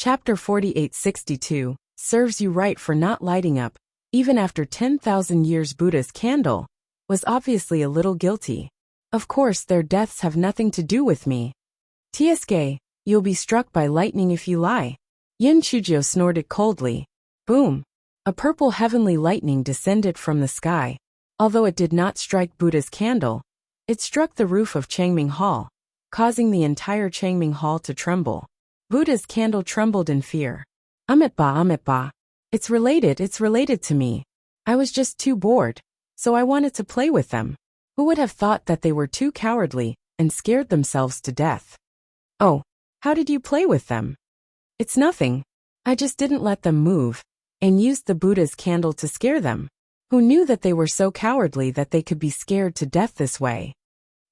Chapter 4862 serves you right for not lighting up, even after 10,000 years. Buddha's candle was obviously a little guilty. Of course, their deaths have nothing to do with me. Tsk, you'll be struck by lightning if you lie. Yin Chujio snorted coldly. Boom! A purple heavenly lightning descended from the sky. Although it did not strike Buddha's candle, it struck the roof of Changming Hall, causing the entire Changming Hall to tremble. Buddha's candle trembled in fear. Amitba. It's related to me. I was just too bored, so I wanted to play with them. Who would have thought that they were too cowardly and scared themselves to death? Oh, how did you play with them? It's nothing. I just didn't let them move, and used the Buddha's candle to scare them. Who knew that they were so cowardly that they could be scared to death this way?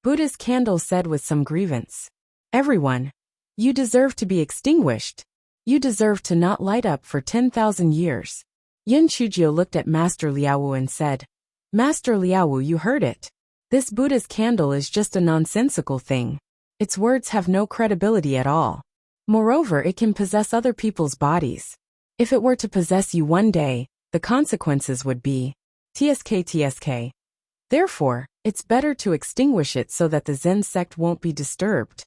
Buddha's candle said with some grievance. Everyone, you deserve to be extinguished. You deserve to not light up for 10,000 years. Yin Chujio looked at Master Liaowu and said, Master Liaowu, you heard it. This Buddha's candle is just a nonsensical thing. Its words have no credibility at all. Moreover, it can possess other people's bodies. If it were to possess you one day, the consequences would be tsk. Therefore, it's better to extinguish it so that the Zen sect won't be disturbed.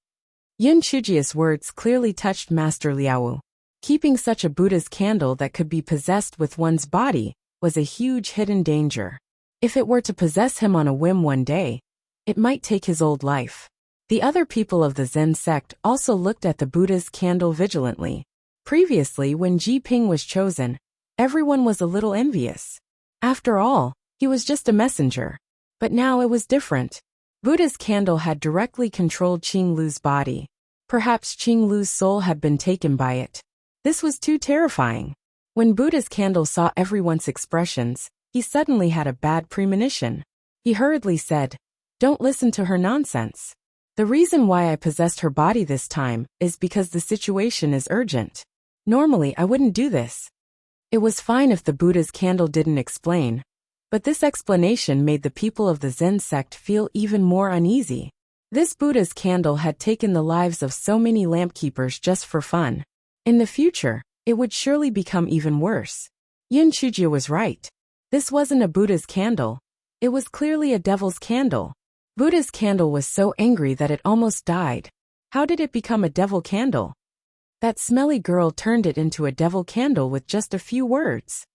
Yin Chujio's words clearly touched Master Liaowu. Keeping such a Buddha's candle that could be possessed with one's body was a huge hidden danger. If it were to possess him on a whim one day, it might take his old life. The other people of the Zen sect also looked at the Buddha's candle vigilantly. Previously, when Ji Ping was chosen, everyone was a little envious. After all, he was just a messenger. But now it was different. Buddha's candle had directly controlled Qing Lu's body. Perhaps Qing Lu's soul had been taken by it. This was too terrifying. When Buddha's candle saw everyone's expressions, he suddenly had a bad premonition. He hurriedly said, Don't listen to her nonsense. The reason why I possessed her body this time is because the situation is urgent. Normally, I wouldn't do this. It was fine if the Buddha's candle didn't explain, but this explanation made the people of the Zen sect feel even more uneasy. This Buddha's candle had taken the lives of so many lampkeepers just for fun. In the future, it would surely become even worse. Yin Chujio was right. This wasn't a Buddha's candle. It was clearly a devil's candle. Buddha's candle was so angry that it almost died. How did it become a devil candle? That smelly girl turned it into a devil candle with just a few words.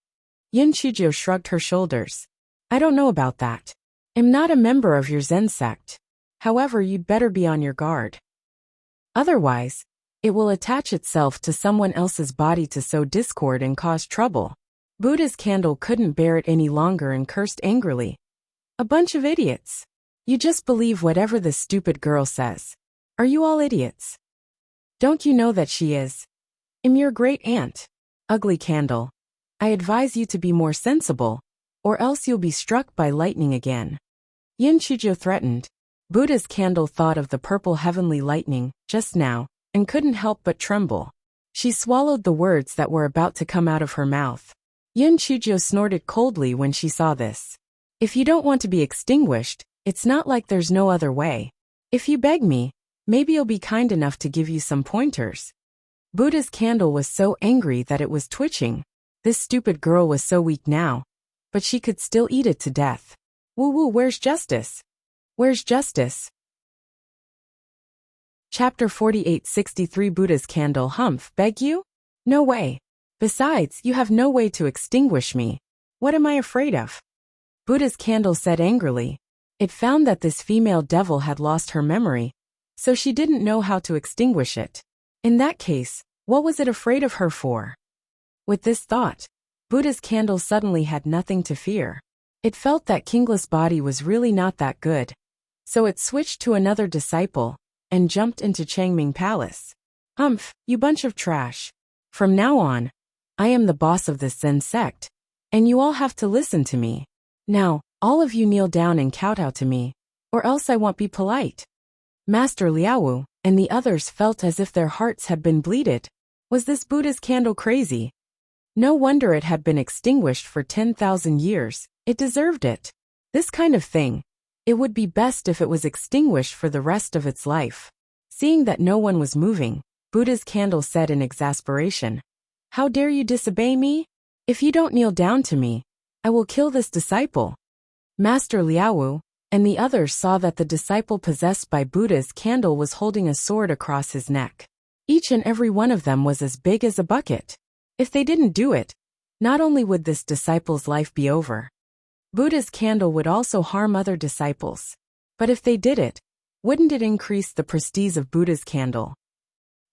Yin Chujio shrugged her shoulders. I don't know about that. I'm not a member of your Zen sect. However, you'd better be on your guard. Otherwise, it will attach itself to someone else's body to sow discord and cause trouble. Buddha's candle couldn't bear it any longer and cursed angrily. A bunch of idiots. You just believe whatever this stupid girl says. Are you all idiots? Don't you know that she is? I'm your great aunt. Ugly candle. I advise you to be more sensible, or else you'll be struck by lightning again. Yin Chujio threatened. Buddha's candle thought of the purple heavenly lightning just now, and couldn't help but tremble. She swallowed the words that were about to come out of her mouth. Yin Chujio snorted coldly when she saw this. If you don't want to be extinguished, it's not like there's no other way. If you beg me, maybe you'll be kind enough to give you some pointers. Buddha's candle was so angry that it was twitching. This stupid girl was so weak now, but she could still eat it to death. Woo, where's justice? Where's justice? Chapter 4863 Buddha's candle. Humph, beg you? No way. Besides, you have no way to extinguish me. What am I afraid of? Buddha's candle said angrily. It found that this female devil had lost her memory, so she didn't know how to extinguish it. In that case, what was it afraid of her for? With this thought, Buddha's candle suddenly had nothing to fear. It felt that Kingla's body was really not that good, so it switched to another disciple and jumped into Changming Palace. Humph, you bunch of trash. From now on, I am the boss of this Zen sect, and you all have to listen to me. Now, all of you kneel down and kowtow to me, or else I won't be polite. Master Liaowu and the others felt as if their hearts had been bleeded. Was this Buddha's candle crazy? No wonder it had been extinguished for 10,000 years. It deserved it. This kind of thing. It would be best if it was extinguished for the rest of its life. Seeing that no one was moving, Buddha's candle said in exasperation. How dare you disobey me? If you don't kneel down to me, I will kill this disciple. Master Liaowu and the others saw that the disciple possessed by Buddha's candle was holding a sword across his neck. Each and every one of them was as big as a bucket. If they didn't do it, not only would this disciple's life be over, Buddha's candle would also harm other disciples. But if they did it, wouldn't it increase the prestige of Buddha's candle?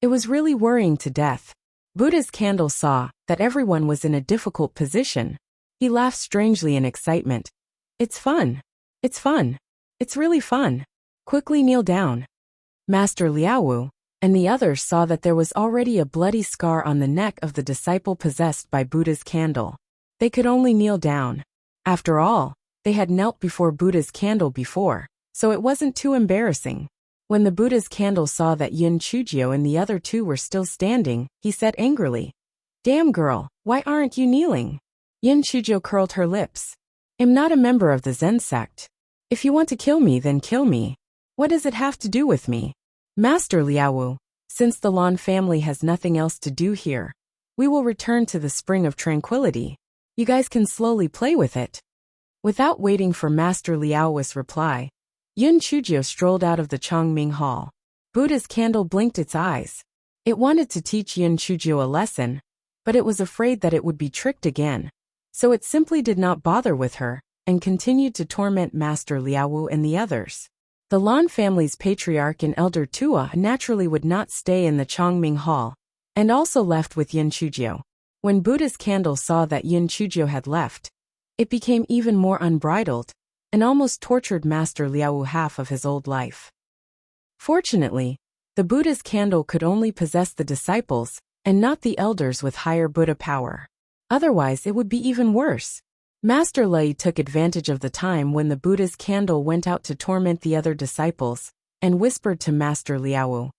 It was really worrying to death. Buddha's candle saw that everyone was in a difficult position. He laughed strangely in excitement. It's fun. It's fun. It's really fun. Quickly kneel down. Master Liaowu and the others saw that there was already a bloody scar on the neck of the disciple possessed by Buddha's candle. They could only kneel down. After all, they had knelt before Buddha's candle before, so it wasn't too embarrassing. When the Buddha's candle saw that Yin Chujio and the other two were still standing, he said angrily, Damn girl, why aren't you kneeling? Yin Chujio curled her lips. I'm not a member of the Zen sect. If you want to kill me, then kill me. What does it have to do with me? Master Liaowu, since the Lan family has nothing else to do here, we will return to the Spring of Tranquility. You guys can slowly play with it. Without waiting for Master Liaowu's reply, Yin Chujio strolled out of the Chongming Hall. Buddha's candle blinked its eyes. It wanted to teach Yin Chujio a lesson, but it was afraid that it would be tricked again. So it simply did not bother with her, and continued to torment Master Liaowu and the others. The Lan family's patriarch and elder Tua naturally would not stay in the Chongming Hall, and also left with Yin Chujio. When Buddha's candle saw that Yin Chujio had left, it became even more unbridled, and almost tortured Master Liaowu half of his old life. Fortunately, the Buddha's candle could only possess the disciples, and not the elders with higher Buddha power. Otherwise it would be even worse. Master Lei took advantage of the time when the Buddha's candle went out to torment the other disciples, and whispered to Master Liaowu,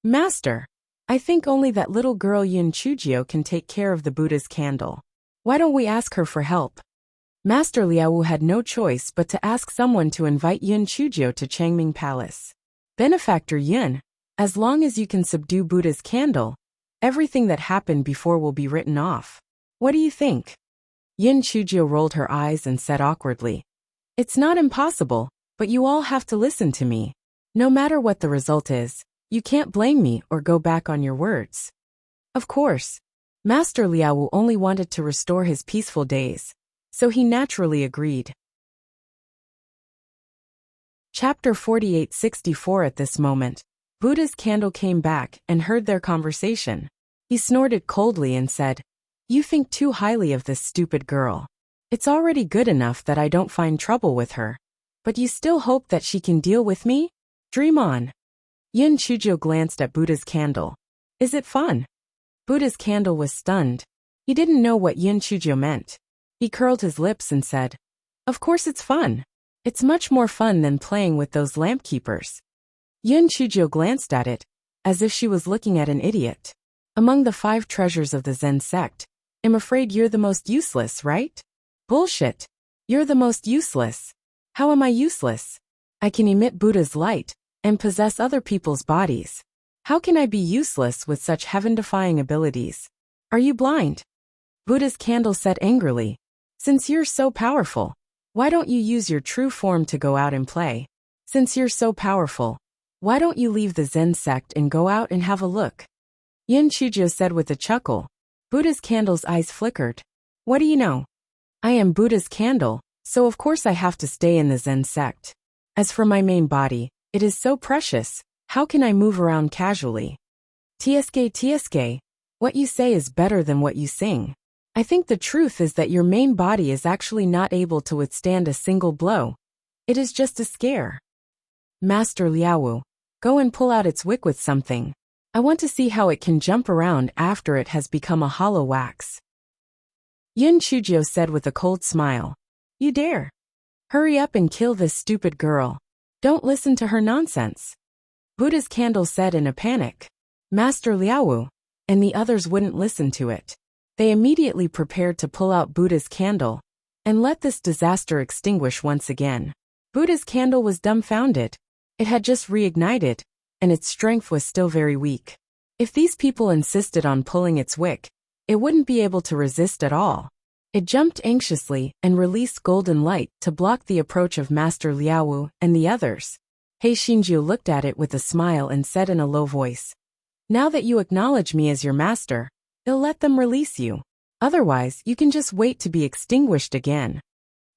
Master, I think only that little girl Yin Chujio can take care of the Buddha's candle. Why don't we ask her for help? Master Liaowu had no choice but to ask someone to invite Yin Chujio to Changming Palace. Benefactor Yin, as long as you can subdue Buddha's candle, everything that happened before will be written off. What do you think? Yin Chujio rolled her eyes and said awkwardly, It's not impossible, but you all have to listen to me. No matter what the result is, you can't blame me or go back on your words. Of course, Master Liaowu only wanted to restore his peaceful days, so he naturally agreed. Chapter 48-64. At this moment, Buddha's candle came back and heard their conversation. He snorted coldly and said, You think too highly of this stupid girl. It's already good enough that I don't find trouble with her. But you still hope that she can deal with me? Dream on. Yin Chujio glanced at Buddha's candle. Is it fun? Buddha's candle was stunned. He didn't know what Yin Chujio meant. He curled his lips and said, Of course it's fun. It's much more fun than playing with those lamp keepers. Yin Chujio glanced at it, as if she was looking at an idiot. Among the 5 treasures of the Zen sect, I'm afraid you're the most useless, right? Bullshit. You're the most useless. How am I useless? I can emit Buddha's light, and possess other people's bodies. How can I be useless with such heaven-defying abilities? Are you blind? Buddha's candle said angrily, Since you're so powerful, why don't you use your true form to go out and play? Since you're so powerful, why don't you leave the Zen sect and go out and have a look? Yin Chujio said with a chuckle. Buddha's candle's eyes flickered. What do you know? I am Buddha's candle, so of course I have to stay in the Zen sect. As for my main body, it is so precious, how can I move around casually? TSK, what you say is better than what you sing. I think the truth is that your main body is actually not able to withstand a single blow. It is just a scare. Master Liaowu, go and pull out its wick with something. I want to see how it can jump around after it has become a hollow wax. Yin Chujio said with a cold smile. You dare? Hurry up and kill this stupid girl. Don't listen to her nonsense. Buddha's candle said in a panic. Master Liaowu and the others wouldn't listen to it. They immediately prepared to pull out Buddha's candle and let this disaster extinguish once again. Buddha's candle was dumbfounded. It had just reignited, and its strength was still very weak. If these people insisted on pulling its wick, it wouldn't be able to resist at all. It jumped anxiously and released golden light to block the approach of Master Liaowu and the others. He Xingjiu looked at it with a smile and said in a low voice, "Now that you acknowledge me as your master, I'll let them release you. Otherwise, you can just wait to be extinguished again."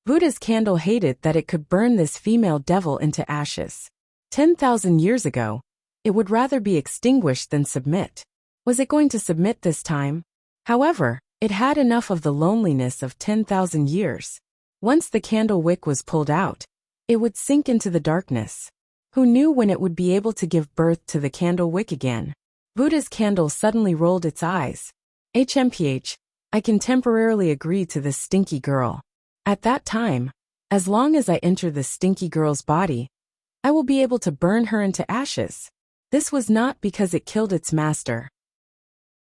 Buddha's candle hated that it could burn this female devil into ashes. 10,000 years ago, it would rather be extinguished than submit. Was it going to submit this time? However, it had enough of the loneliness of 10,000 years. Once the candle wick was pulled out, it would sink into the darkness. Who knew when it would be able to give birth to the candle wick again? Buddha's candle suddenly rolled its eyes. HMPH, I can temporarily agree to this stinky girl. At that time, as long as I enter this stinky girl's body, I will be able to burn her into ashes. This was not because it killed its master.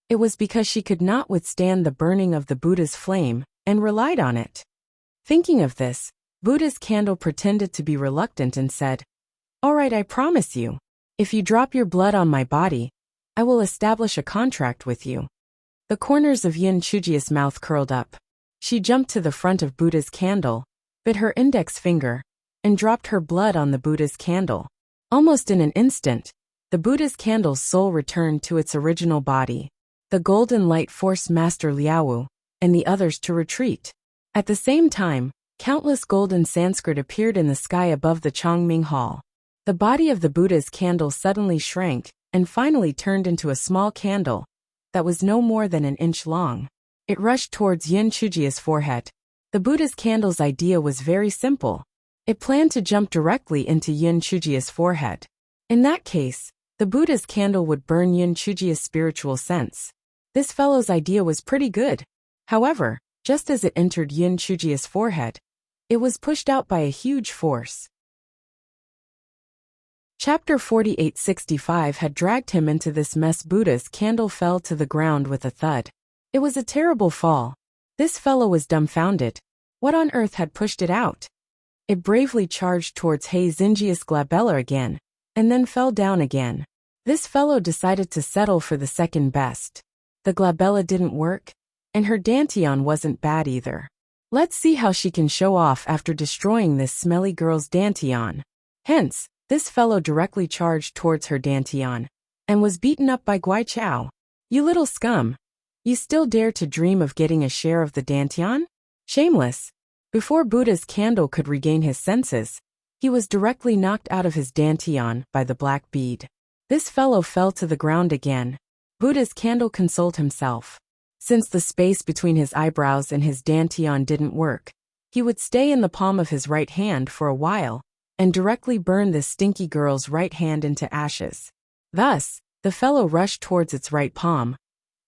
It was because she could not withstand the burning of the Buddha's flame and relied on it. Thinking of this, Buddha's candle pretended to be reluctant and said, "All right, I promise you. If you drop your blood on my body, I will establish a contract with you." The corners of Yin Chujia's mouth curled up. She jumped to the front of Buddha's candle, bit her index finger, and dropped her blood on the Buddha's candle. Almost in an instant, the Buddha's candle's soul returned to its original body. The golden light forced Master Liaowu and the others to retreat. At the same time, countless golden Sanskrit appeared in the sky above the Chongming Hall. The body of the Buddha's candle suddenly shrank and finally turned into a small candle that was no more than an inch long. It rushed towards Yin Chujia's forehead. The Buddha's candle's idea was very simple. It planned to jump directly into Yin Chujia's forehead. In that case, the Buddha's candle would burn Yin Chujia's spiritual sense. This fellow's idea was pretty good. However, just as it entered Yin Chujia's forehead, it was pushed out by a huge force. Chapter 4865 had dragged him into this mess. Buddha's candle fell to the ground with a thud. It was a terrible fall. This fellow was dumbfounded. What on earth had pushed it out? It bravely charged towards He Xingjia's glabella again, and then fell down again. This fellow decided to settle for the second best. The glabella didn't work, and her dantian wasn't bad either. Let's see how she can show off after destroying this smelly girl's dantian. Hence, this fellow directly charged towards her dantian, and was beaten up by Guai Chao. "You little scum! You still dare to dream of getting a share of the dantian? Shameless!" Before Buddha's candle could regain his senses, he was directly knocked out of his dantian by the black bead. This fellow fell to the ground again. Buddha's candle consoled himself. Since the space between his eyebrows and his dantian didn't work, he would stay in the palm of his right hand for a while and directly burn this stinky girl's right hand into ashes. Thus, the fellow rushed towards its right palm,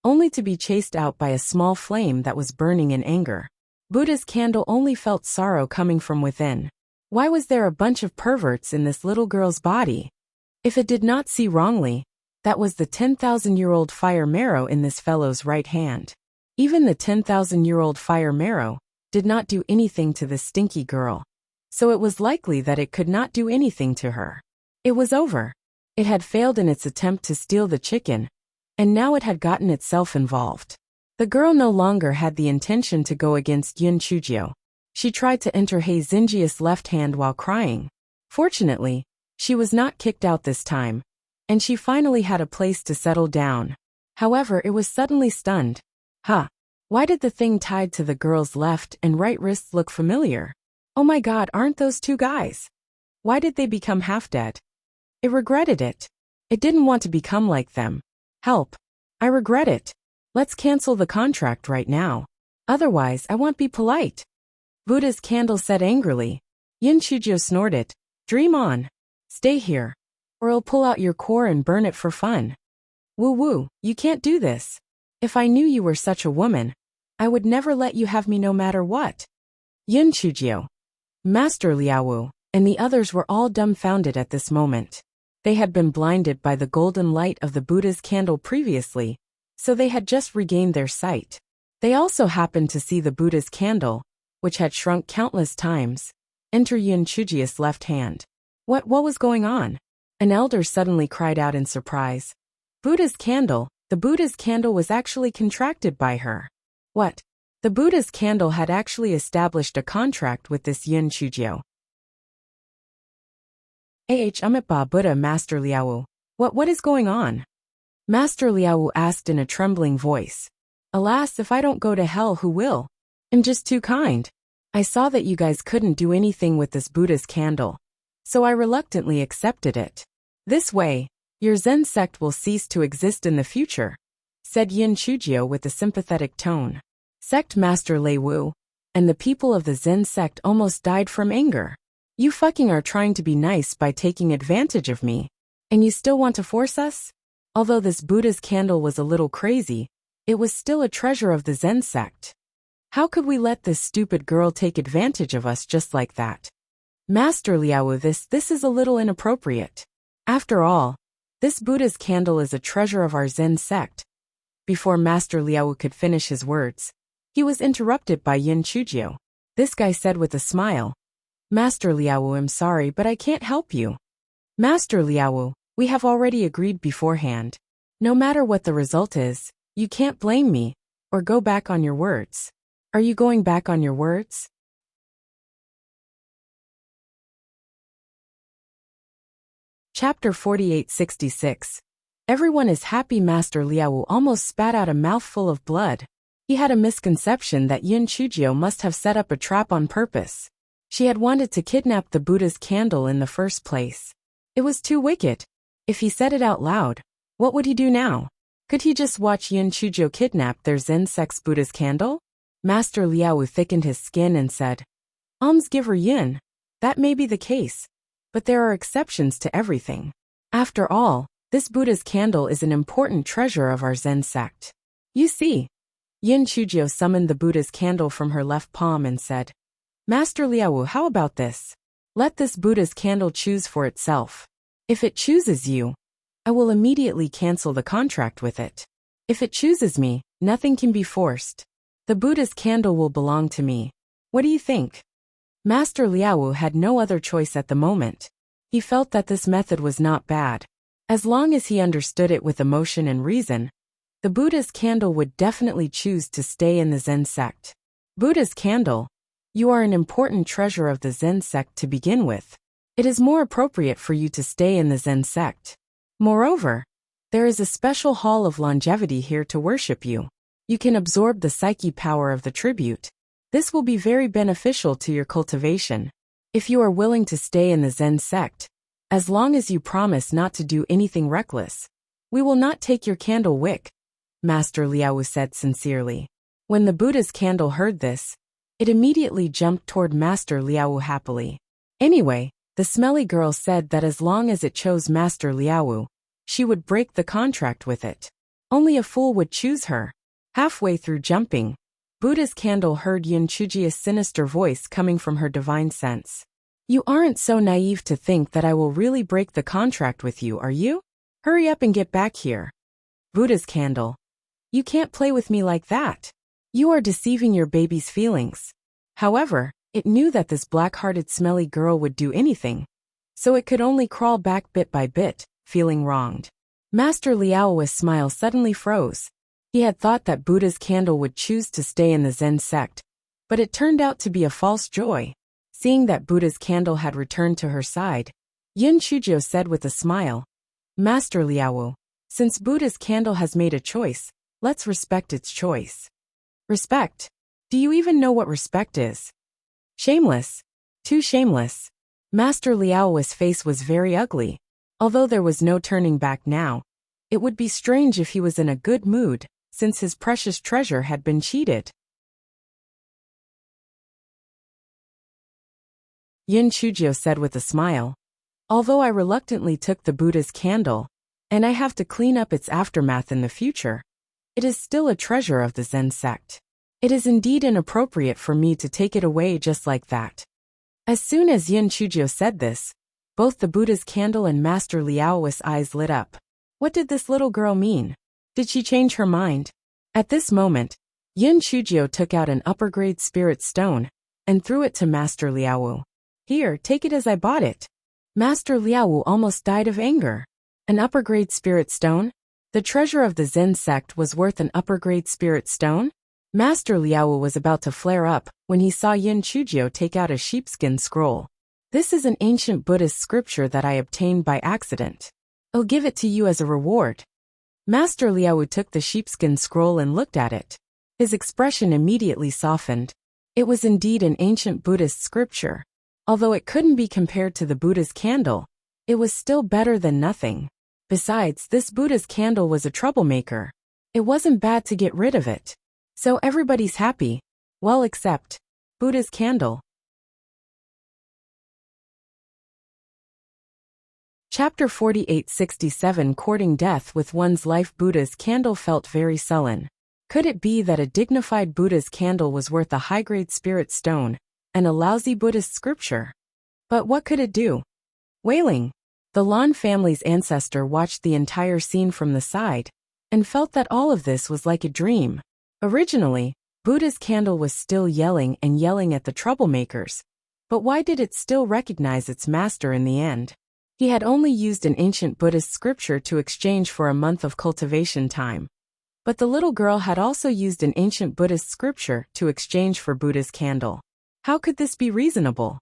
only to be chased out by a small flame that was burning in anger. Buddha's candle only felt sorrow coming from within. Why was there a bunch of perverts in this little girl's body? If it did not see wrongly, that was the 10,000-year-old fire marrow in this fellow's right hand. Even the 10,000-year-old fire marrow did not do anything to this stinky girl, so it was likely that it could not do anything to her. It was over. It had failed in its attempt to steal the chicken, and now it had gotten itself involved. The girl no longer had the intention to go against Yin Chujio. She tried to enter He Xingjia's left hand while crying. Fortunately, she was not kicked out this time, and she finally had a place to settle down. However, it was suddenly stunned. Why did the thing tied to the girl's left and right wrists look familiar? Oh my God, aren't those two guys? Why did they become half dead? It regretted it. It didn't want to become like them. Help. I regret it. Let's cancel the contract right now. Otherwise, I won't be polite. Buddha's candle said angrily. Yin Chujio snorted. Dream on. Stay here, or I'll pull out your core and burn it for fun. Woo, you can't do this. If I knew you were such a woman, I would never let you have me no matter what. Yin Chujio, Master Liaowu, and the others were all dumbfounded at this moment. They had been blinded by the golden light of the Buddha's candle previously, so they had just regained their sight. They also happened to see the Buddha's candle, which had shrunk countless times, enter Yin Chujia's left hand. What was going on? An elder suddenly cried out in surprise. Buddha's candle. The Buddha's candle was actually contracted by her. What? The Buddha's candle had actually established a contract with this Yin Chujio. Amit Buddha Master Liao. What is going on? Master Liao asked in a trembling voice. Alas, if I don't go to hell, who will? I'm just too kind. I saw that you guys couldn't do anything with this Buddha's candle, so I reluctantly accepted it. This way, your Zen sect will cease to exist in the future, said Yin Chujio with a sympathetic tone. Sect Master Lei Wu, and the people of the Zen sect almost died from anger. You fucking are trying to be nice by taking advantage of me, and you still want to force us? Although this Buddha's candle was a little crazy, it was still a treasure of the Zen sect. How could we let this stupid girl take advantage of us just like that? Master Liao, this is a little inappropriate. After all, this Buddha's candle is a treasure of our Zen sect. Before Master Liao could finish his words, he was interrupted by Yin Chujio. This guy said with a smile, Master Liao, I'm sorry, but I can't help you. Master Liao, we have already agreed beforehand. No matter what the result is, you can't blame me, or go back on your words. Are you going back on your words? Chapter 4866. Everyone is happy. Master Liao almost spat out a mouthful of blood. He had a misconception that Yin Chujio must have set up a trap on purpose. She had wanted to kidnap the Buddha's candle in the first place. It was too wicked. If he said it out loud, what would he do now? Could he just watch Yin Chujio kidnap their Zen sect's Buddha's candle? Master Liao thickened his skin and said, Almsgiver Yin, that may be the case, but there are exceptions to everything. After all, this Buddha's candle is an important treasure of our Zen sect. You see, Yin Chujio summoned the Buddha's candle from her left palm and said, Master Liao, how about this? Let this Buddha's candle choose for itself. If it chooses you, I will immediately cancel the contract with it. If it chooses me, nothing can be forced. The Buddha's candle will belong to me. What do you think? Master Liao had no other choice at the moment. He felt that this method was not bad. As long as he understood it with emotion and reason, the Buddha's candle would definitely choose to stay in the Zen sect. Buddha's candle, you are an important treasure of the Zen sect to begin with. It is more appropriate for you to stay in the Zen sect. Moreover, there is a special hall of longevity here to worship you. You can absorb the psyche power of the tribute. This will be very beneficial to your cultivation. If you are willing to stay in the Zen sect, as long as you promise not to do anything reckless, we will not take your candle wick, Master Liao said sincerely. When the Buddha's candle heard this, it immediately jumped toward Master Liao happily. Anyway, the smelly girl said that as long as it chose Master Liao, she would break the contract with it. Only a fool would choose her. Halfway through jumping, Buddha's candle heard Yin Chujio's sinister voice coming from her divine sense. You aren't so naive to think that I will really break the contract with you, are you? Hurry up and get back here. Buddha's candle. You can't play with me like that. You are deceiving your baby's feelings. However, it knew that this black-hearted smelly girl would do anything, so it could only crawl back bit by bit, feeling wronged. Master Liao's smile suddenly froze. He had thought that Buddha's candle would choose to stay in the Zen sect, but it turned out to be a false joy. Seeing that Buddha's candle had returned to her side, Yin Chujio said with a smile, Master Liao, since Buddha's candle has made a choice, let's respect its choice. Respect? Do you even know what respect is? Shameless. Too shameless. Master Liao's face was very ugly. Although there was no turning back now, it would be strange if he was in a good mood, since his precious treasure had been cheated. Yin Chujio said with a smile, although I reluctantly took the Buddha's candle, and I have to clean up its aftermath in the future, it is still a treasure of the Zen sect. It is indeed inappropriate for me to take it away just like that. As soon as Yin Chujio said this, both the Buddha's candle and Master Liao's eyes lit up. What did this little girl mean? Did she change her mind? At this moment, Yin Chujio took out an upper-grade spirit stone and threw it to Master Liao. Here, take it as I bought it. Master Liao almost died of anger. An upper-grade spirit stone? The treasure of the Zen sect was worth an upper-grade spirit stone? Master Liao was about to flare up when he saw Yin Chujio take out a sheepskin scroll. This is an ancient Buddhist scripture that I obtained by accident. I'll give it to you as a reward. Master Liao took the sheepskin scroll and looked at it. His expression immediately softened. It was indeed an ancient Buddhist scripture. Although it couldn't be compared to the Buddha's candle, it was still better than nothing. Besides, this Buddha's candle was a troublemaker. It wasn't bad to get rid of it. So everybody's happy. Well, except Buddha's candle. Chapter 4867 Courting Death with One's Life. Buddha's candle felt very sullen. Could it be that a dignified Buddha's candle was worth a high-grade spirit stone and a lousy Buddhist scripture? But what could it do? Wailing. The Lan family's ancestor watched the entire scene from the side and felt that all of this was like a dream. Originally, Buddha's candle was still yelling and yelling at the troublemakers. But why did it still recognize its master in the end? He had only used an ancient Buddhist scripture to exchange for a month of cultivation time. But the little girl had also used an ancient Buddhist scripture to exchange for Buddha's candle. How could this be reasonable?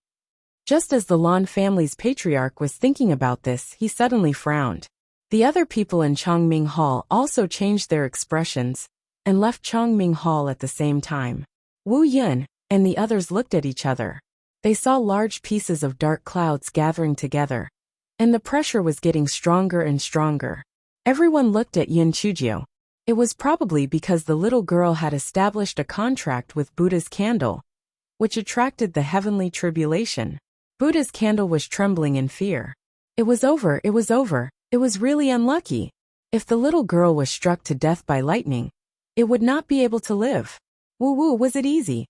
Just as the Lan family's patriarch was thinking about this, he suddenly frowned. The other people in Chongming Hall also changed their expressions and left Chongming Hall at the same time. Wu Yun and the others looked at each other. They saw large pieces of dark clouds gathering together, and the pressure was getting stronger and stronger. Everyone looked at Yin Chujio. It was probably because the little girl had established a contract with Buddha's candle, which attracted the heavenly tribulation. Buddha's candle was trembling in fear. It was over, it was over, it was really unlucky. If the little girl was struck to death by lightning, it would not be able to live. Woo-woo, was it easy?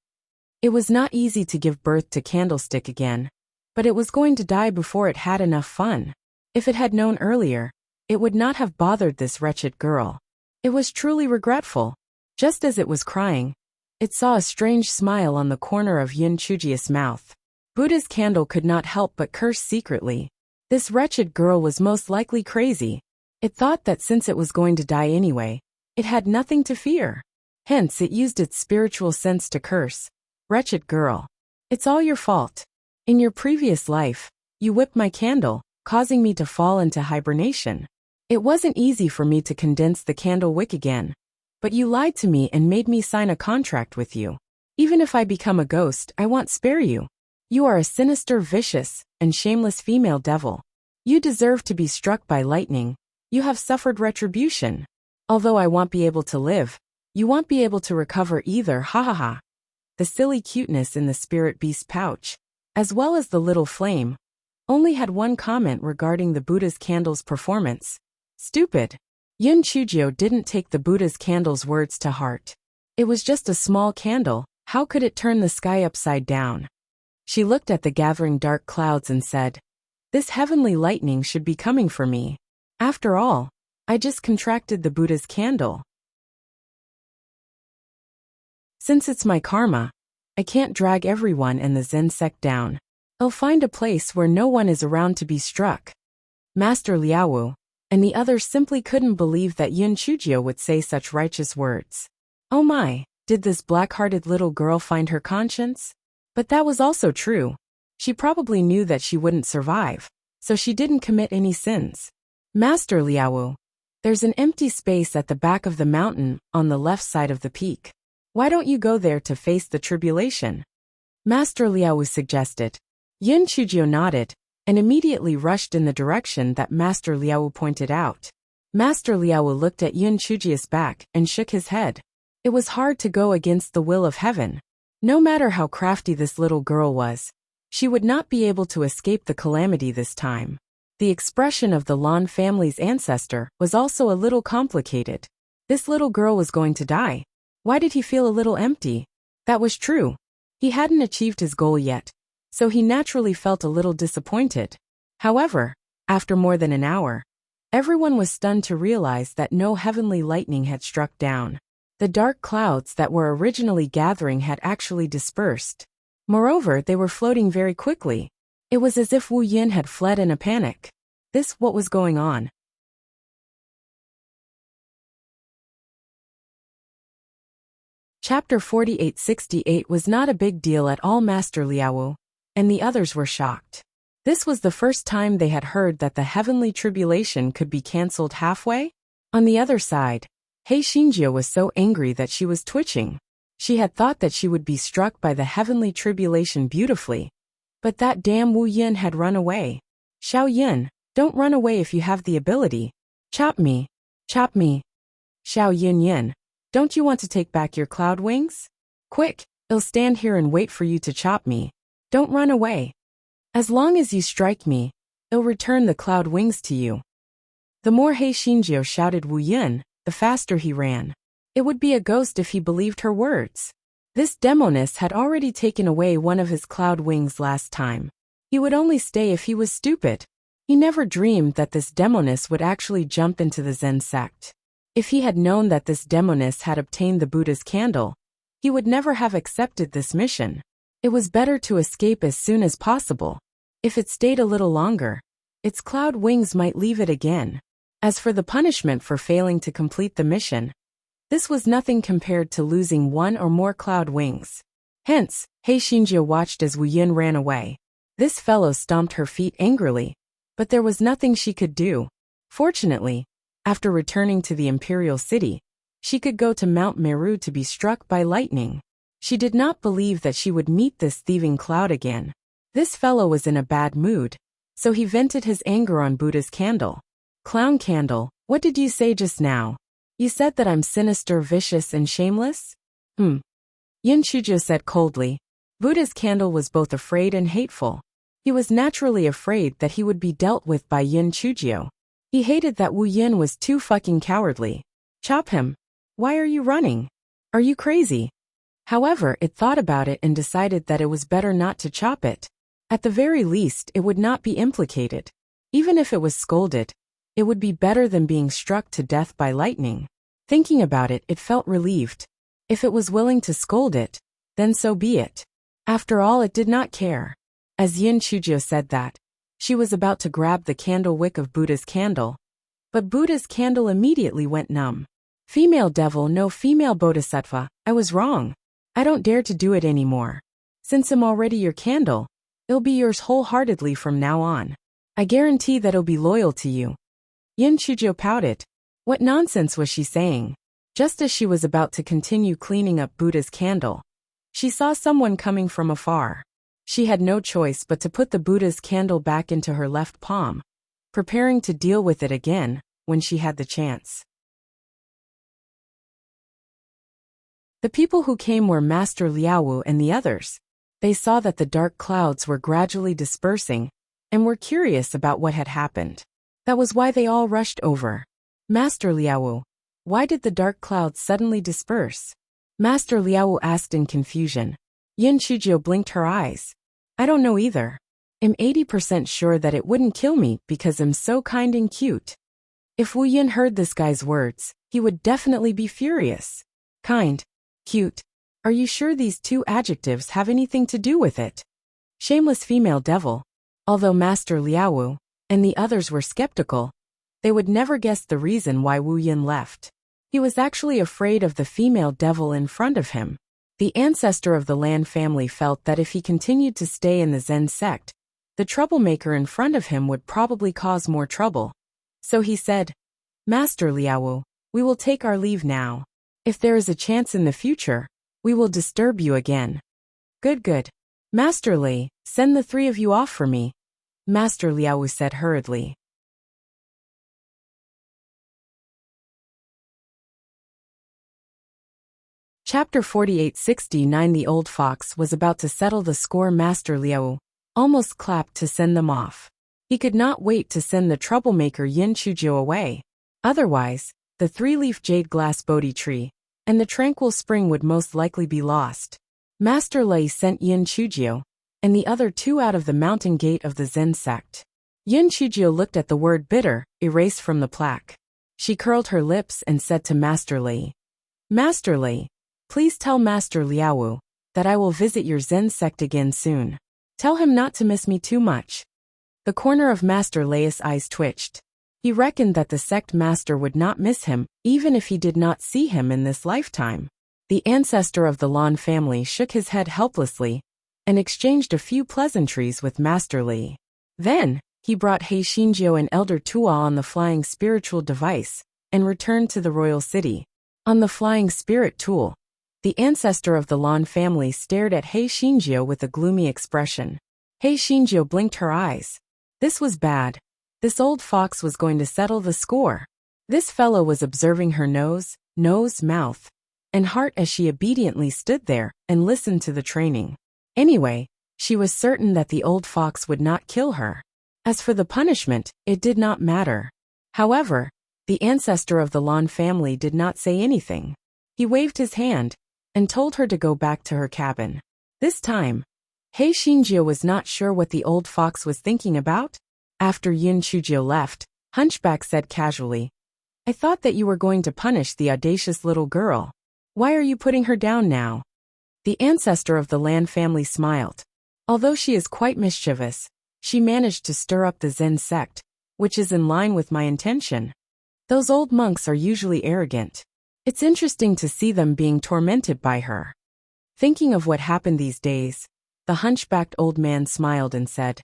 It was not easy to give birth to Candlestick again, but it was going to die before it had enough fun. If it had known earlier, it would not have bothered this wretched girl. It was truly regretful. Just as it was crying, it saw a strange smile on the corner of Yin Chujio's mouth. Buddha's candle could not help but curse secretly. This wretched girl was most likely crazy. It thought that since it was going to die anyway, it had nothing to fear. Hence it used its spiritual sense to curse. Wretched girl. It's all your fault. In your previous life, you whipped my candle, causing me to fall into hibernation. It wasn't easy for me to condense the candle wick again. But you lied to me and made me sign a contract with you. Even if I become a ghost, I won't spare you. You are a sinister, vicious, and shameless female devil. You deserve to be struck by lightning. You have suffered retribution. Although I won't be able to live, you won't be able to recover either, ha ha ha. The silly cuteness in the spirit beast's pouch, as well as the little flame, only had one comment regarding the Buddha's candle's performance. Stupid. Yin Chujio didn't take the Buddha's candle's words to heart. It was just a small candle, how could it turn the sky upside down? She looked at the gathering dark clouds and said, "This heavenly lightning should be coming for me. After all, I just contracted the Buddha's candle. Since it's my karma, I can't drag everyone and the Zen sect down. I'll find a place where no one is around to be struck." Master Liao and the others simply couldn't believe that Yin Chujio would say such righteous words. Oh my, did this black-hearted little girl find her conscience? But that was also true. She probably knew that she wouldn't survive, so she didn't commit any sins. Master Liao, there's an empty space at the back of the mountain on the left side of the peak. Why don't you go there to face the tribulation? Master Liao suggested. Yin Chujio nodded and immediately rushed in the direction that Master Liao pointed out. Master Liao looked at Yin Chujio's back and shook his head. It was hard to go against the will of heaven. No matter how crafty this little girl was, she would not be able to escape the calamity this time. The expression of the Lan family's ancestor was also a little complicated. This little girl was going to die. Why did he feel a little empty? That was true. He hadn't achieved his goal yet, so he naturally felt a little disappointed. However, after more than an hour, everyone was stunned to realize that no heavenly lightning had struck down. The dark clouds that were originally gathering had actually dispersed. Moreover, they were floating very quickly. It was as if Wu Yin had fled in a panic. What was going on? Chapter 4868 was not a big deal at all. Master Liaowu and the others were shocked. This was the first time they had heard that the heavenly tribulation could be cancelled halfway. On the other side, He Xinjiu was so angry that she was twitching. She had thought that she would be struck by the heavenly tribulation beautifully, but that damn Wu Yin had run away. Xiao Yin, don't run away if you have the ability. Chop me. Chop me. Xiao Yin, don't you want to take back your cloud wings? Quick, I'll stand here and wait for you to chop me. Don't run away. As long as you strike me, I'll return the cloud wings to you. The more He Xinjiu shouted Wu Yin, the faster he ran. It would be a ghost if he believed her words. This demoness had already taken away one of his cloud wings last time. He would only stay if he was stupid. He never dreamed that this demoness would actually jump into the Zen sect. If he had known that this demoness had obtained the Buddha's candle, he would never have accepted this mission. It was better to escape as soon as possible. If it stayed a little longer, its cloud wings might leave it again. As for the punishment for failing to complete the mission, this was nothing compared to losing one or more cloud wings. Hence, He Xinjiu watched as Wu Yin ran away. This fellow stomped her feet angrily, but there was nothing she could do. Fortunately, after returning to the imperial city, she could go to Mount Meru to be struck by lightning. She did not believe that she would meet this thieving cloud again. This fellow was in a bad mood, so he vented his anger on Buddha's candle. Clown candle, what did you say just now? You said that I'm sinister, vicious, and shameless? Yin Shujo said coldly. Buddha's candle was both afraid and hateful. He was naturally afraid that he would be dealt with by Yin Shujo. He hated that Wu Yin was too fucking cowardly. Chop him. Why are you running? Are you crazy? However, it thought about it and decided that it was better not to chop it. At the very least, it would not be implicated. Even if it was scolded, it would be better than being struck to death by lightning. Thinking about it, it felt relieved. If it was willing to scold it, then so be it. After all, it did not care. As Yin Shujo said that, she was about to grab the candle wick of Buddha's candle, but Buddha's candle immediately went numb. Female devil, no female bodhisattva, I was wrong. I don't dare to do it anymore. Since I'm already your candle, it'll be yours wholeheartedly from now on. I guarantee that it'll be loyal to you. Yin Shujo pouted. What nonsense was she saying? Just as she was about to continue cleaning up Buddha's candle, she saw someone coming from afar. She had no choice but to put the Buddha's candle back into her left palm, preparing to deal with it again when she had the chance. The people who came were Master Liaowu and the others. They saw that the dark clouds were gradually dispersing and were curious about what had happened. That was why they all rushed over. Master Liaowu, why did the dark clouds suddenly disperse? Master Liaowu asked in confusion. Yin Shujo blinked her eyes. I don't know either. I'm 80% sure that it wouldn't kill me because I'm so kind and cute. If Wu Yin heard this guy's words, he would definitely be furious. Kind, cute. Are you sure these two adjectives have anything to do with it? Shameless female devil. Although Master Liaowu and the others were skeptical, they would never guess the reason why Wu Yin left. He was actually afraid of the female devil in front of him. The ancestor of the Lan family felt that if he continued to stay in the Zen sect, the troublemaker in front of him would probably cause more trouble. So he said, Master Liaowu, we will take our leave now. If there is a chance in the future, we will disturb you again. Good. Master Li, send the three of you off for me, Master Liaowu said hurriedly. Chapter 4869. The old fox was about to settle the score. Master Liaowu almost clapped to send them off. He could not wait to send the troublemaker Yin Shujo away. Otherwise, the three-leaf jade glass Bodhi tree and the tranquil spring would most likely be lost. Master Lei sent Yin Shujo and the other two out of the mountain gate of the Zen sect. Yin Shujo looked at the word bitter erased from the plaque. She curled her lips and said to Master Lei, Master Lei, please tell Master Liaowu that I will visit your Zen sect again soon. Tell him not to miss me too much. The corner of Master Lei's eyes twitched. He reckoned that the sect master would not miss him, even if he did not see him in this lifetime. The ancestor of the Lan family shook his head helplessly and exchanged a few pleasantries with Master Li. Then, he brought He Xinjiu and Elder Tua on the flying spiritual device and returned to the royal city. On the flying spirit tool, the ancestor of the Lan family stared at He Xinjiu with a gloomy expression. He Xinjiu blinked her eyes. This was bad. This old fox was going to settle the score. This fellow was observing her nose, mouth, and heart as she obediently stood there and listened to the training. Anyway, she was certain that the old fox would not kill her. As for the punishment, it did not matter. However, the ancestor of the Lan family did not say anything. He waved his hand and told her to go back to her cabin. This time, He Xinjiu was not sure what the old fox was thinking about. After Yin Chujiu left, Hunchback said casually, "I thought that you were going to punish the audacious little girl. Why are you putting her down now?" The ancestor of the Lan family smiled. Although she is quite mischievous, she managed to stir up the Zen sect, which is in line with my intention. Those old monks are usually arrogant. It's interesting to see them being tormented by her. Thinking of what happened these days, the hunchbacked old man smiled and said,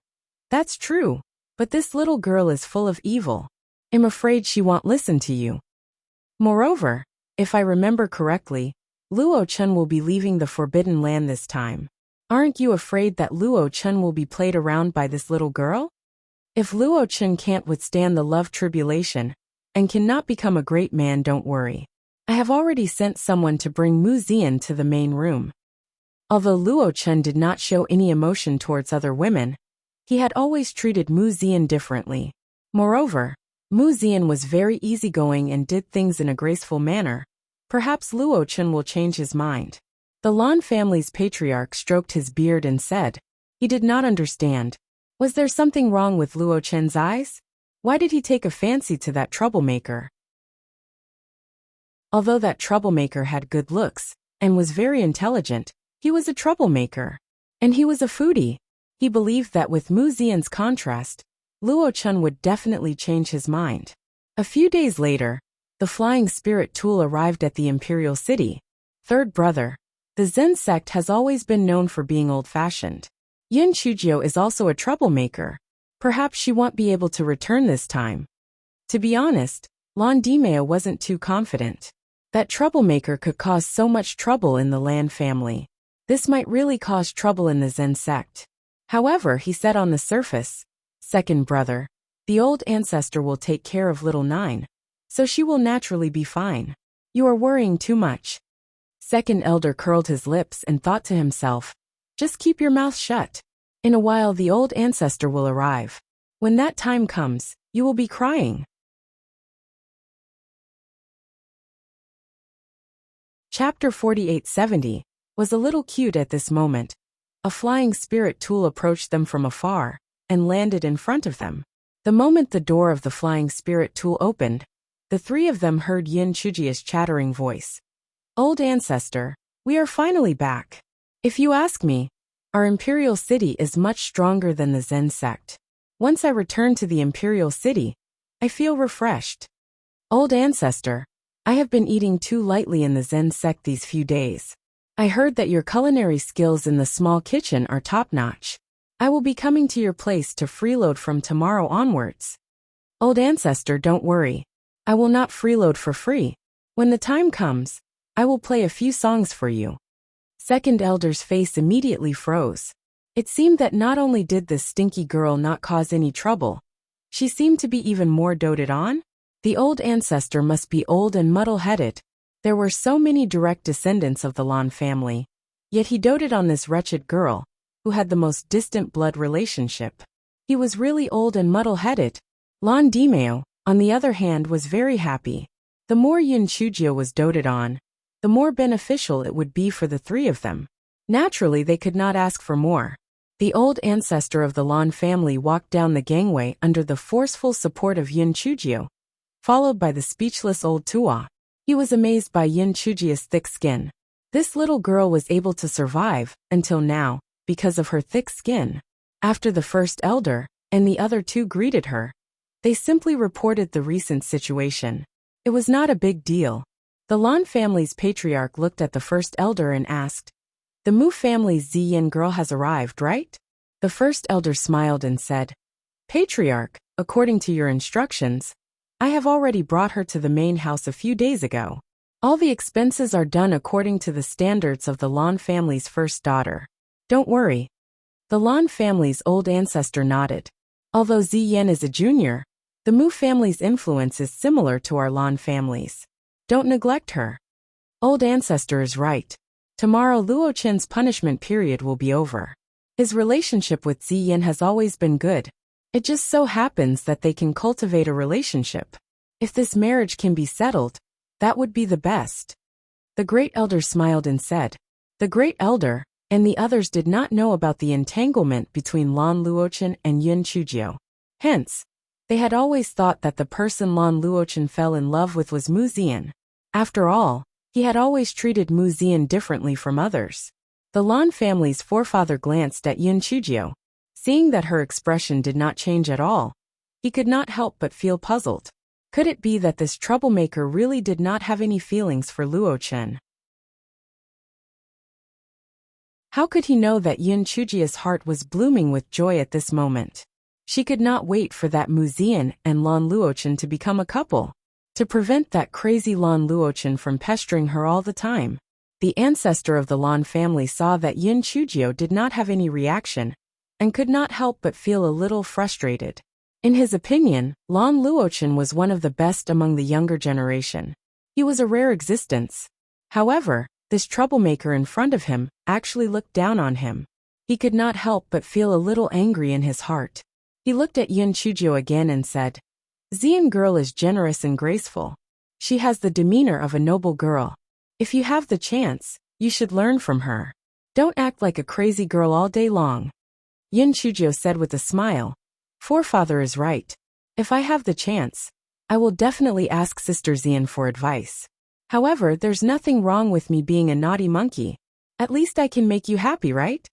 "That's true, but this little girl is full of evil. I'm afraid she won't listen to you. Moreover, if I remember correctly, Luo Chun will be leaving the Forbidden Land this time. Aren't you afraid that Luo Chun will be played around by this little girl? If Luo Chun can't withstand the love tribulation and cannot become a great man, don't worry. I have already sent someone to bring Mu Zian to the main room." Although Luo Chun did not show any emotion towards other women, he had always treated Mu Zian differently. Moreover, Mu Zian was very easygoing and did things in a graceful manner. Perhaps Luo Chun will change his mind. The Lan family's patriarch stroked his beard and said, he did not understand. Was there something wrong with Luo Chun's eyes? Why did he take a fancy to that troublemaker? Although that troublemaker had good looks and was very intelligent, he was a troublemaker. And he was a foodie. He believed that with Mu Zian's contrast, Luo Chun would definitely change his mind. A few days later, the flying spirit tool arrived at the imperial city. Third brother, the Zen sect has always been known for being old-fashioned. Yin Chujiu is also a troublemaker. Perhaps she won't be able to return this time. To be honest, Lan Dimeo wasn't too confident. That troublemaker could cause so much trouble in the Lan family. This might really cause trouble in the Zen sect. However, he said on the surface, "Second brother, the old ancestor will take care of little Nine, so she will naturally be fine. You are worrying too much." Second elder curled his lips and thought to himself, "Just keep your mouth shut. In a while the old ancestor will arrive. When that time comes, you will be crying." Chapter 4870 was a little cute at this moment. A flying spirit tool approached them from afar and landed in front of them. The moment the door of the flying spirit tool opened, the three of them heard Yin Chujia's chattering voice. "Old ancestor, we are finally back. If you ask me, our imperial city is much stronger than the Zen sect. Once I return to the imperial city, I feel refreshed. Old ancestor, I have been eating too lightly in the Zen sect these few days. I heard that your culinary skills in the small kitchen are top-notch. I will be coming to your place to freeload from tomorrow onwards. Old ancestor, don't worry. I will not freeload for free. When the time comes, I will play a few songs for you." Second elder's face immediately froze. It seemed that not only did this stinky girl not cause any trouble, she seemed to be even more doted on. The old ancestor must be old and muddle-headed. There were so many direct descendants of the Lan family, yet he doted on this wretched girl, who had the most distant blood relationship. He was really old and muddle-headed. Lan Dimeo, on the other hand, was very happy. The more Yin Chujiu was doted on, the more beneficial it would be for the three of them. Naturally, they could not ask for more. The old ancestor of the Lan family walked down the gangway under the forceful support of Yin Chujiu, followed by the speechless old Tua. He was amazed by Yin Chujia's thick skin. This little girl was able to survive, until now, because of her thick skin. After the first elder and the other two greeted her, they simply reported the recent situation. It was not a big deal. The Lan family's patriarch looked at the first elder and asked, "The Mu family's Ziyin girl has arrived, right?" The first elder smiled and said, "Patriarch, according to your instructions, I have already brought her to the main house a few days ago. All the expenses are done according to the standards of the Lan family's first daughter. Don't worry." The Lan family's old ancestor nodded. Although Ziyin is a junior, the Mu family's influence is similar to our Lan family's. Don't neglect her. Old ancestor is right. Tomorrow Luo Chen's punishment period will be over. His relationship with Ziyin has always been good. It just so happens that they can cultivate a relationship. If this marriage can be settled, that would be the best. The great elder smiled and said. The great elder and the others did not know about the entanglement between Lan Luochen and Yin Chujio. Hence, they had always thought that the person Lan Luochen fell in love with was Mu Ziyan. After all, he had always treated Mu Ziyan differently from others. The Lan family's forefather glanced at Yin Chujio. Seeing that her expression did not change at all, he could not help but feel puzzled. Could it be that this troublemaker really did not have any feelings for Luo Chen? How could he know that Yin Chujio's heart was blooming with joy at this moment? She could not wait for that Mu Ziyan and Lan Luochen to become a couple. To prevent that crazy Lan Luochen from pestering her all the time, the ancestor of the Lan family saw that Yin Chujio did not have any reaction, and could not help but feel a little frustrated. In his opinion, Lan Luochen was one of the best among the younger generation. He was a rare existence. However, this troublemaker in front of him actually looked down on him. He could not help but feel a little angry in his heart. He looked at Yin Chujio again and said, Ziyan girl is generous and graceful. She has the demeanor of a noble girl. If you have the chance, you should learn from her. Don't act like a crazy girl all day long. Yin Chujio said with a smile, Forefather is right. If I have the chance, I will definitely ask Sister Ziyan for advice. However, there's nothing wrong with me being a naughty monkey. At least I can make you happy, right?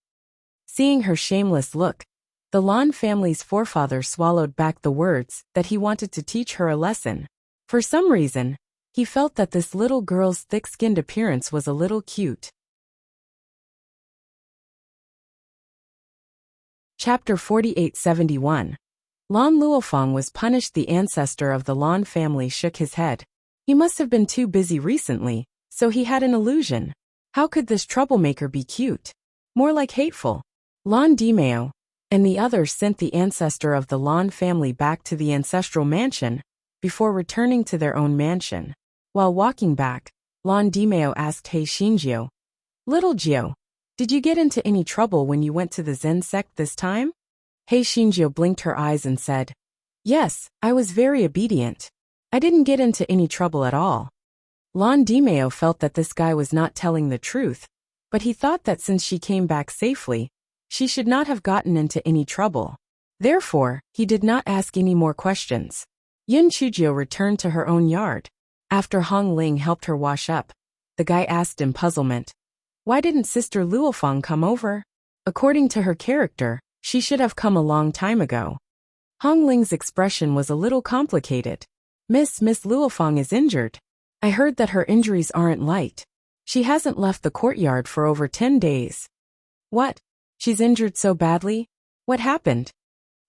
Seeing her shameless look, the Lan family's forefather swallowed back the words that he wanted to teach her a lesson. For some reason, he felt that this little girl's thick-skinned appearance was a little cute. Chapter 4871. Lan Luofeng was punished. The ancestor of the Lan family shook his head. He must have been too busy recently, so he had an illusion. How could this troublemaker be cute? More like hateful. Lan Dimeo and the others sent the ancestor of the Lan family back to the ancestral mansion before returning to their own mansion. While walking back, Lan Dimeo asked He Xinjiu, Little Jiu, did you get into any trouble when you went to the Zen sect this time? He Xinjiu blinked her eyes and said, Yes, I was very obedient. I didn't get into any trouble at all. Lan Dimeo felt that this guy was not telling the truth, but he thought that since she came back safely, she should not have gotten into any trouble. Therefore, he did not ask any more questions. Yin Chujio returned to her own yard. After Hong Ling helped her wash up, the guy asked in puzzlement, Why didn't Sister Luofeng come over? According to her character, she should have come a long time ago. Hong Ling's expression was a little complicated. Miss Luofeng is injured. I heard that her injuries aren't light. She hasn't left the courtyard for over 10 days. What? She's injured so badly? What happened?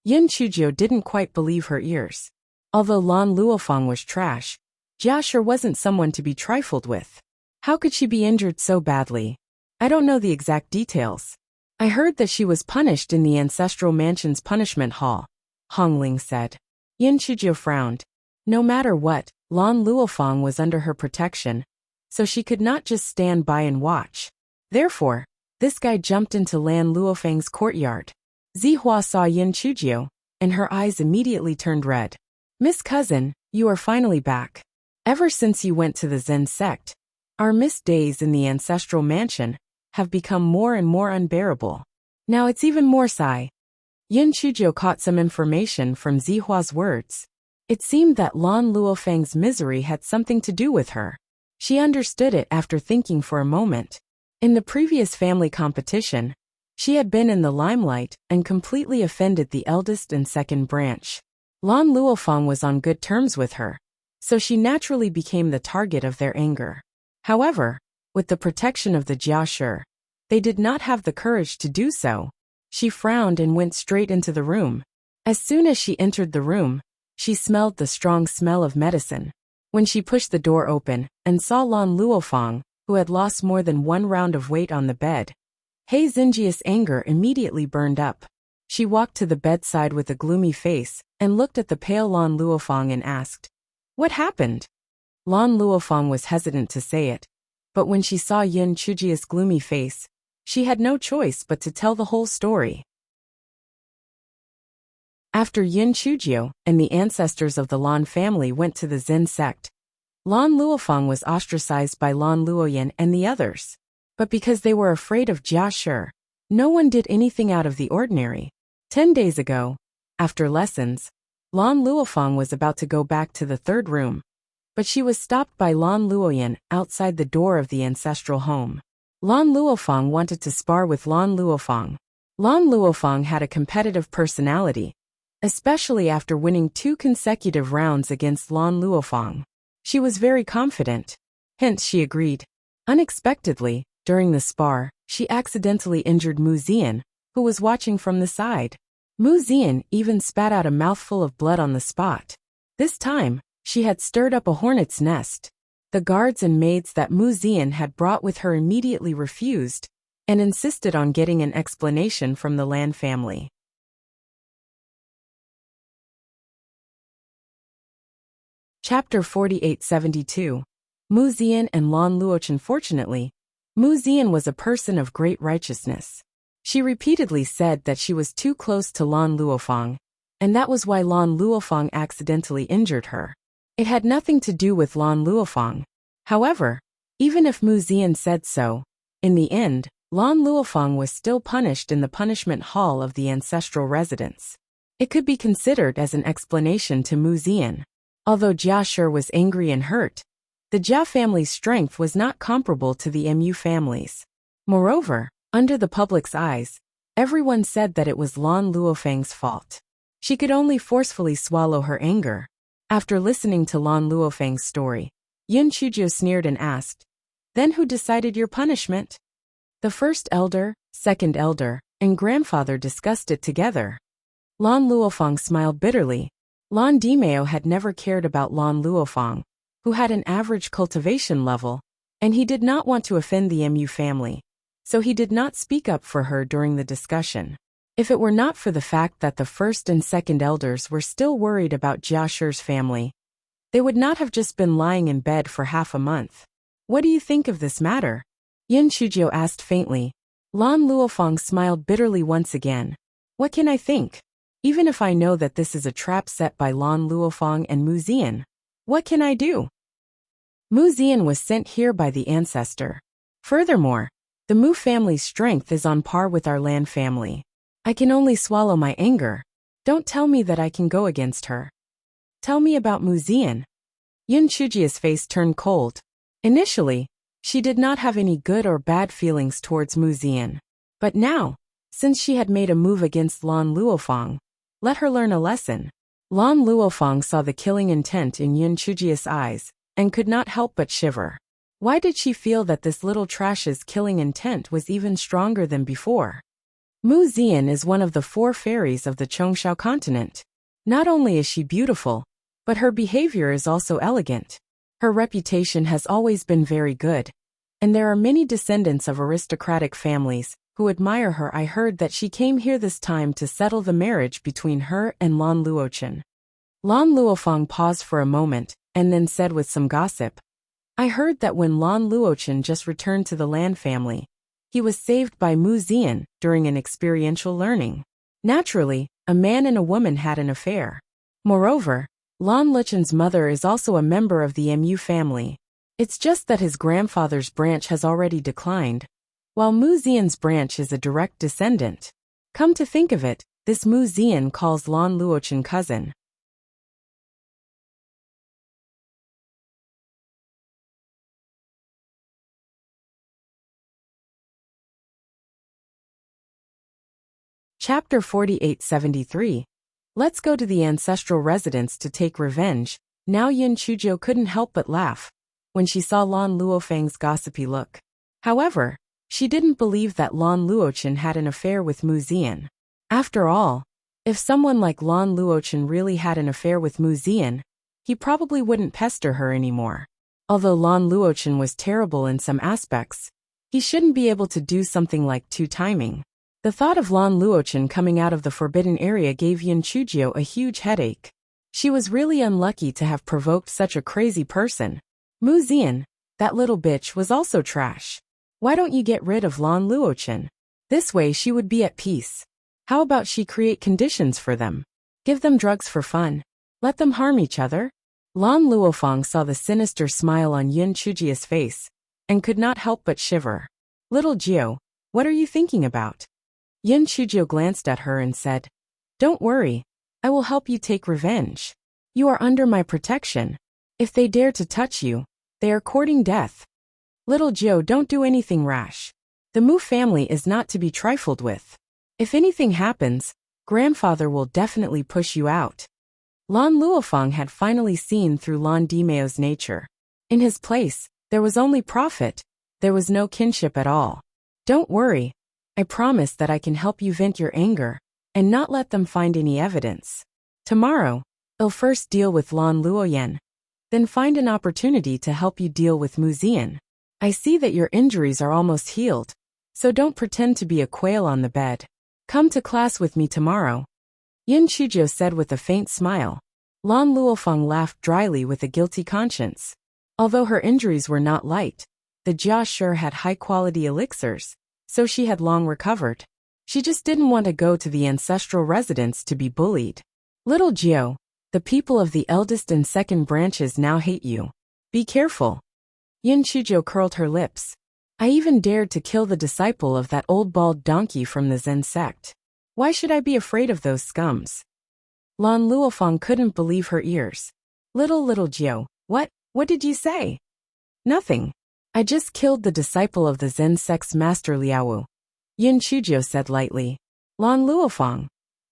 Yin Chujio didn't quite believe her ears. Although Lan Luofeng was trash, Jia sure wasn't someone to be trifled with. How could she be injured so badly? I don't know the exact details. I heard that she was punished in the ancestral mansion's punishment hall, Hong Ling said. Yin Chujio frowned. No matter what, Lan Luofeng was under her protection, so she could not just stand by and watch. Therefore, this guy jumped into Lan Luofeng's courtyard. Zihua saw Yin Chujio, and her eyes immediately turned red. Miss Cousin, you are finally back. Ever since you went to the Zen sect, our missed days in the ancestral mansion have become more and more unbearable. Now it's even more sigh. Yin Chujio caught some information from Zihua's words. It seemed that Lan Luofeng's misery had something to do with her. She understood it after thinking for a moment. In the previous family competition, she had been in the limelight and completely offended the eldest and second branch. Lan Luofeng was on good terms with her, so she naturally became the target of their anger. However, with the protection of the Jiashi, they did not have the courage to do so. She frowned and went straight into the room. As soon as she entered the room, she smelled the strong smell of medicine. When she pushed the door open and saw Lan Luofang, who had lost more than 1 round of weight on the bed, He Xinjia's anger immediately burned up. She walked to the bedside with a gloomy face and looked at the pale Lan Luofang and asked, "What happened?" Lan Luofang was hesitant to say it, but when she saw Yin Chujia's gloomy face, she had no choice but to tell the whole story. After Yin Chujio and the ancestors of the Lan family went to the Zen sect, Lan Luofang was ostracized by Lan Luoyan and the others. But because they were afraid of Jiashi, no one did anything out of the ordinary. 10 days ago, after lessons, Lan Luofang was about to go back to the 3rd room, but she was stopped by Lan Luoyan outside the door of the ancestral home. Lan Luofang wanted to spar with Lan Luofang. Lan Luofang had a competitive personality, especially after winning 2 consecutive rounds against Lan Luofang. She was very confident, hence she agreed. Unexpectedly, during the spar, she accidentally injured Mu Zian, who was watching from the side. Mu Zian even spat out a mouthful of blood on the spot. This time, she had stirred up a hornet's nest. The guards and maids that Mu Zian had brought with her immediately refused and insisted on getting an explanation from the Lan family. Chapter 4872. Mu Zian and Lan Luochen. Fortunately, Mu Zian was a person of great righteousness. She repeatedly said that she was too close to Lan Luofang, and that was why Lan Luofang accidentally injured her. It had nothing to do with Lan Luofang. However, even if Mu Zian said so, in the end, Lan Luofang was still punished in the punishment hall of the ancestral residence. It could be considered as an explanation to Mu Zian. Although Jiashi was angry and hurt, the Jia family's strength was not comparable to the Mu family's. Moreover, under the public's eyes, everyone said that it was Lan Luofang's fault. She could only forcefully swallow her anger. After listening to Lan Luofang's story, Yin Chujio sneered and asked, "Then who decided your punishment?" The first elder, second elder, and grandfather discussed it together. Lan Luofang smiled bitterly. Lan Dimeo had never cared about Lan Luofang, who had an average cultivation level, and he did not want to offend the Mu family, so he did not speak up for her during the discussion. If it were not for the fact that the first and second elders were still worried about Jiashi's family, they would not have just been lying in bed for half a month. "What do you think of this matter?" Yin Chujio asked faintly. Lan Luofang smiled bitterly once again. "What can I think? Even if I know that this is a trap set by Lan Luofang and Mu Zian, what can I do? Mu Zian was sent here by the ancestor. Furthermore, the Mu family's strength is on par with our Lan family. I can only swallow my anger. Don't tell me that I can go against her. Tell me about Mu Zian." Yin Chujia's face turned cold. Initially, she did not have any good or bad feelings towards Mu Zian. But now, since she had made a move against Lan Luofang, let her learn a lesson. Lan Luofang saw the killing intent in Yin Chujia's eyes and could not help but shiver. Why did she feel that this little trash's killing intent was even stronger than before? Mu Zian is one of the 4 fairies of the Chongshao continent. Not only is she beautiful, but her behavior is also elegant. Her reputation has always been very good, and there are many descendants of aristocratic families who admire her. I heard that she came here this time to settle the marriage between her and Lan Luochen. Lan Luofang paused for a moment and then said with some gossip, "I heard that when Lan Luochen just returned to the Lan family, he was saved by Mu Zian during an experiential learning. Naturally, a man and a woman had an affair. Moreover, Lan Luchen's mother is also a member of the Mu family. It's just that his grandfather's branch has already declined, while Mu Zian's branch is a direct descendant. Come to think of it, this Mu Zian calls Lan Luochen cousin." Chapter 4873. Let's go to the ancestral residence to take revenge. Now Yin Chujiu couldn't help but laugh when she saw Lan Luofang's gossipy look. However, she didn't believe that Lan Luochen had an affair with Mu Ziyan. After all, if someone like Lan Luochen really had an affair with Mu Ziyan, he probably wouldn't pester her anymore. Although Lan Luochen was terrible in some aspects, he shouldn't be able to do something like two-timing. The thought of Lan Luochen coming out of the forbidden area gave Yin Chujiu a huge headache. She was really unlucky to have provoked such a crazy person. Mu Ziyan, that little bitch, was also trash. Why don't you get rid of Lan Luochen? This way she would be at peace. How about she create conditions for them? Give them drugs for fun. Let them harm each other? Lan Luofang saw the sinister smile on Yin Chujiu's face and could not help but shiver. Little Jiu, what are you thinking about? Yin Chujiu glanced at her and said, Don't worry, I will help you take revenge. You are under my protection. If they dare to touch you, they are courting death. Little Jiu, don't do anything rash. The Mu family is not to be trifled with. If anything happens, grandfather will definitely push you out. Lan Luofang had finally seen through Lan Dimeo's nature. In his place, there was only profit. There was no kinship at all. Don't worry. I promise that I can help you vent your anger and not let them find any evidence. Tomorrow, I'll first deal with Lan Luoyan, then find an opportunity to help you deal with Mu Ziyan. I see that your injuries are almost healed, so don't pretend to be a quail on the bed. Come to class with me tomorrow. Yin Chujiu said with a faint smile. Lan Luofang laughed dryly with a guilty conscience. Although her injuries were not light, the Jia sure had high-quality elixirs, so she had long recovered. She just didn't want to go to the ancestral residence to be bullied. Little Jiu, the people of the eldest and second branches now hate you. Be careful. Yin Chujiu curled her lips. I even dared to kill the disciple of that old bald donkey from the Zen sect. Why should I be afraid of those scums? Lan Luofang couldn't believe her ears. Little Jiu, what did you say? Nothing. I just killed the disciple of the Zen sect's master Liaowu. Yin Chujiu said lightly. Lan Luofang.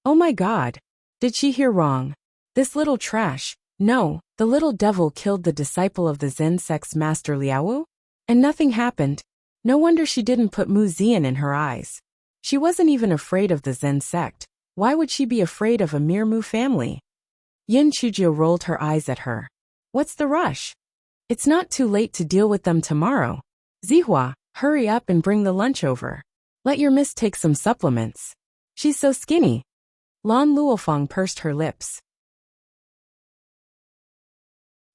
Oh my god. Did she hear wrong? This little trash. No, the little devil killed the disciple of the Zen sect's master Liaowu? And nothing happened. No wonder she didn't put Mu Ziyan in her eyes. She wasn't even afraid of the Zen sect. Why would she be afraid of a mere Mu family? Yin Chujiu rolled her eyes at her. What's the rush? It's not too late to deal with them tomorrow. Zihua, hurry up and bring the lunch over. Let your miss take some supplements. She's so skinny. Lan Luofang pursed her lips.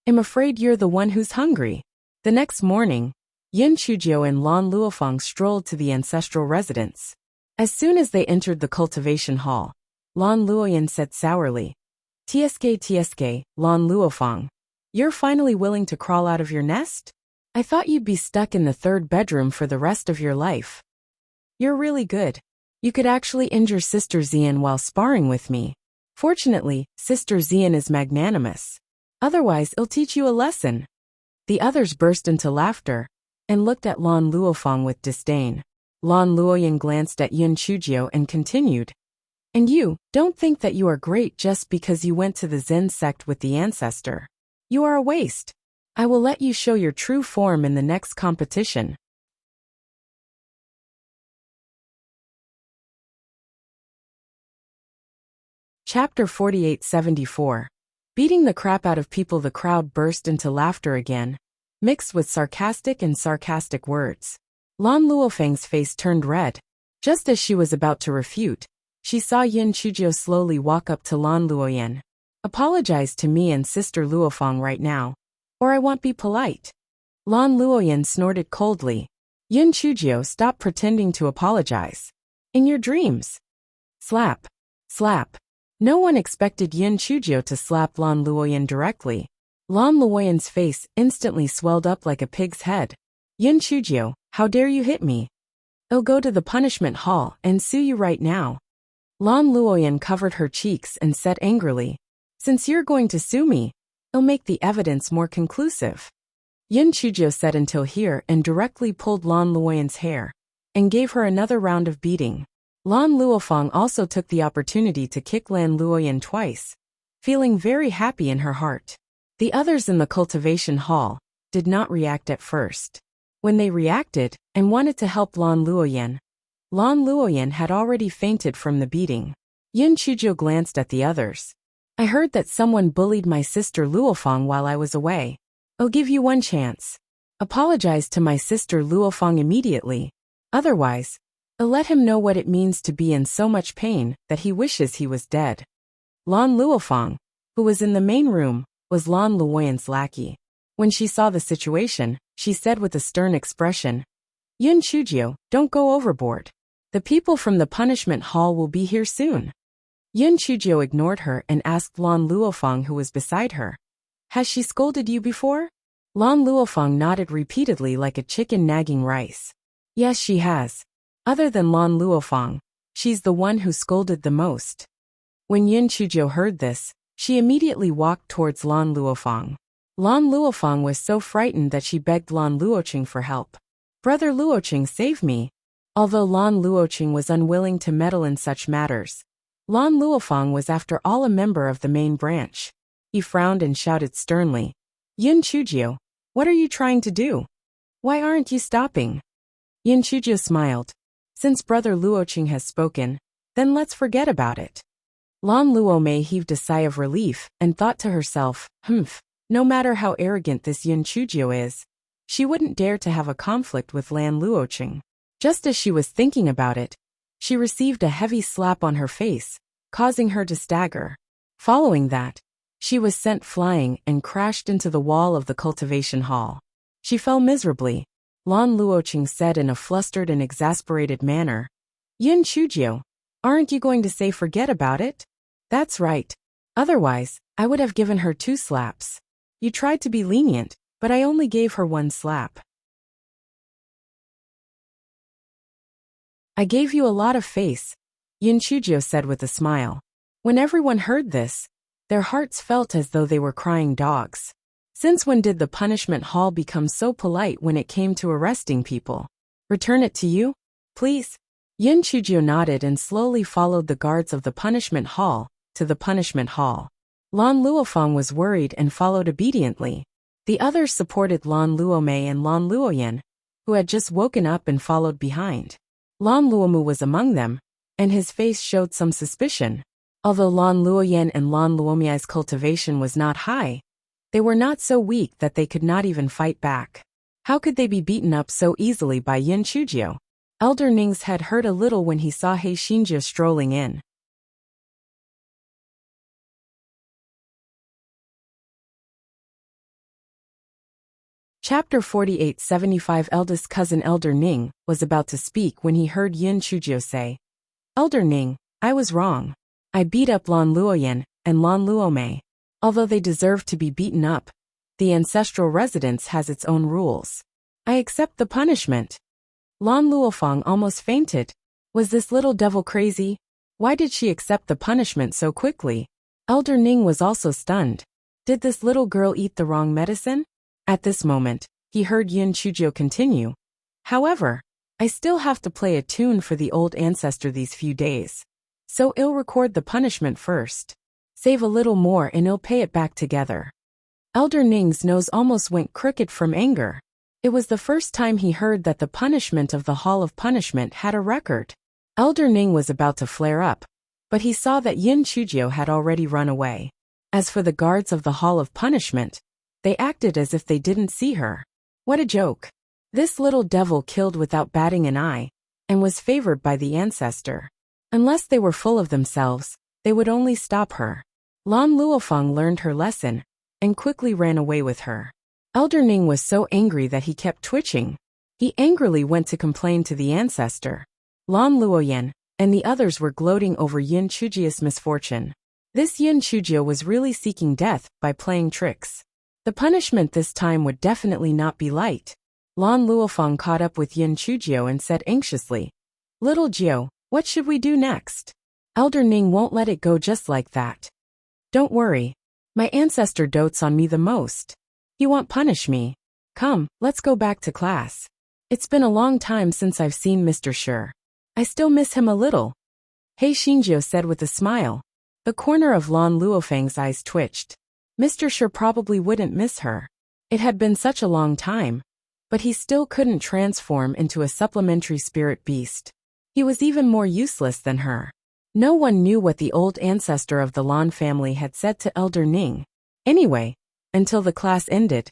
I'm afraid you're the one who's hungry. The next morning, Yin Chujiu and Lan Luofang strolled to the ancestral residence. As soon as they entered the cultivation hall, Lan Luoyan said sourly, TSK, Lan Luofang. You're finally willing to crawl out of your nest? I thought you'd be stuck in the third bedroom for the rest of your life. You're really good. You could actually injure Sister Ziyan while sparring with me. Fortunately, Sister Ziyan is magnanimous. Otherwise, it'll teach you a lesson. The others burst into laughter and looked at Lan Luofang with disdain. Lan Luoyan glanced at Yin Chujiu and continued. And you, don't think that you are great just because you went to the Zen sect with the ancestor. You are a waste. I will let you show your true form in the next competition. Chapter 4874. Beating the crap out of people. The crowd burst into laughter again, mixed with sarcastic words. Lan Luofang's face turned red. Just as she was about to refute, she saw Yin Chujiu slowly walk up to Lan Luoyan. Apologize to me and Sister Luofang right now, or I won't be polite. Lan Luoyan snorted coldly. Yin Chujiu, stop pretending to apologize. In your dreams. Slap. Slap. No one expected Yin Chujiu to slap Lan Luoyan directly. Lan Luoyan's face instantly swelled up like a pig's head. Yin Chujiu, how dare you hit me? I'll go to the punishment hall and sue you right now. Lan Luoyan covered her cheeks and said angrily, since you're going to sue me, I'll make the evidence more conclusive. Yin Chujiu said until here and directly pulled Lan Luoyan's hair and gave her another round of beating. Lan Luofang also took the opportunity to kick Lan Luoyan twice, feeling very happy in her heart. The others in the cultivation hall did not react at first. When they reacted and wanted to help Lan Luoyan had already fainted from the beating. Yin Chuzhou glanced at the others. I heard that someone bullied my sister Luofeng while I was away. I'll give you one chance. Apologize to my sister Luofeng immediately. Otherwise, I'll let him know what it means to be in so much pain that he wishes he was dead. Lan Luofeng, who was in the main room, was Lan Luoyan's lackey. When she saw the situation, she said with a stern expression, Yin Chuzhou, don't go overboard. The people from the punishment hall will be here soon. Yin Chuzhou ignored her and asked Lan Luofeng, who was beside her. Has she scolded you before? Lan Luofeng nodded repeatedly like a chicken nagging rice. Yes, she has. Other than Lan Luofeng, she's the one who scolded the most. When Yin Chuzhou heard this, she immediately walked towards Lan Luofeng. Lan Luofeng was so frightened that she begged Lan Luoqing for help. Brother Luoqing, save me. Although Lan Luoqing was unwilling to meddle in such matters, Lan Luofeng was after all a member of the main branch. He frowned and shouted sternly, Yin Chuzhou, what are you trying to do? Why aren't you stopping? Yin Chuzhou smiled. Since Brother Luoqing has spoken, then let's forget about it. Lan Luomei heaved a sigh of relief and thought to herself, no matter how arrogant this Yin Chuzhou is, she wouldn't dare to have a conflict with Lan Luoqing. Just as she was thinking about it, she received a heavy slap on her face, causing her to stagger. Following that, she was sent flying and crashed into the wall of the cultivation hall. She fell miserably. Lan Luoqing said in a flustered and exasperated manner, Yin Chuzhou, aren't you going to say forget about it? That's right. Otherwise, I would have given her 2 slaps. You tried to be lenient, but I only gave her 1 slap. I gave you a lot of face, Yin Chuzhou said with a smile. When everyone heard this, their hearts felt as though they were crying dogs. Since when did the punishment hall become so polite when it came to arresting people? Return it to you, please? Yin Chuzhou nodded and slowly followed the guards of the punishment hall to the punishment hall. Lan Luofeng was worried and followed obediently. The others supported Lan Luomei and Lan Luoyan, who had just woken up and followed behind. Lan Luomu was among them, and his face showed some suspicion. Although Lan Luoyan and Lan Luomei's cultivation was not high, they were not so weak that they could not even fight back. How could they be beaten up so easily by Yin Chuzhou? Elder Ning's head hurt a little when he saw He Xinjiu strolling in. Chapter 48-75. Eldest cousin Elder Ning was about to speak when he heard Yin Chuzhou say, Elder Ning, I was wrong. I beat up Lan Luoyan and Lan Luomei. Although they deserve to be beaten up, the ancestral residence has its own rules. I accept the punishment. Lan Luofeng almost fainted. Was this little devil crazy? Why did she accept the punishment so quickly? Elder Ning was also stunned. Did this little girl eat the wrong medicine? At this moment, he heard Yin Chuzhou continue. However, I still have to play a tune for the old ancestor these few days. So I'll record the punishment first. Save a little more and I'll pay it back together. Elder Ning's nose almost went crooked from anger. It was the first time he heard that the punishment of the Hall of Punishment had a record. Elder Ning was about to flare up, but he saw that Yin Chuzhou had already run away. As for the guards of the Hall of Punishment, they acted as if they didn't see her. What a joke. This little devil killed without batting an eye, and was favored by the ancestor. Unless they were full of themselves, they would only stop her. Lan Luofeng learned her lesson, and quickly ran away with her. Elder Ning was so angry that he kept twitching. He angrily went to complain to the ancestor. Lan Luoyan and the others were gloating over Yin Chuzhou's misfortune. This Yin Chuzhou was really seeking death by playing tricks. The punishment this time would definitely not be light. Lan Luofeng caught up with Yin Chuzhou and said anxiously, Little Jiu, what should we do next? Elder Ning won't let it go just like that. Don't worry. My ancestor dotes on me the most. He won't punish me. Come, let's go back to class. It's been a long time since I've seen Mr. Shi. I still miss him a little. He Xinjiu said with a smile. The corner of Lan Luofeng's eyes twitched. Mr. Sure probably wouldn't miss her. It had been such a long time, but he still couldn't transform into a supplementary spirit beast. He was even more useless than her. No one knew what the old ancestor of the Lan family had said to Elder Ning. Anyway, until the class ended,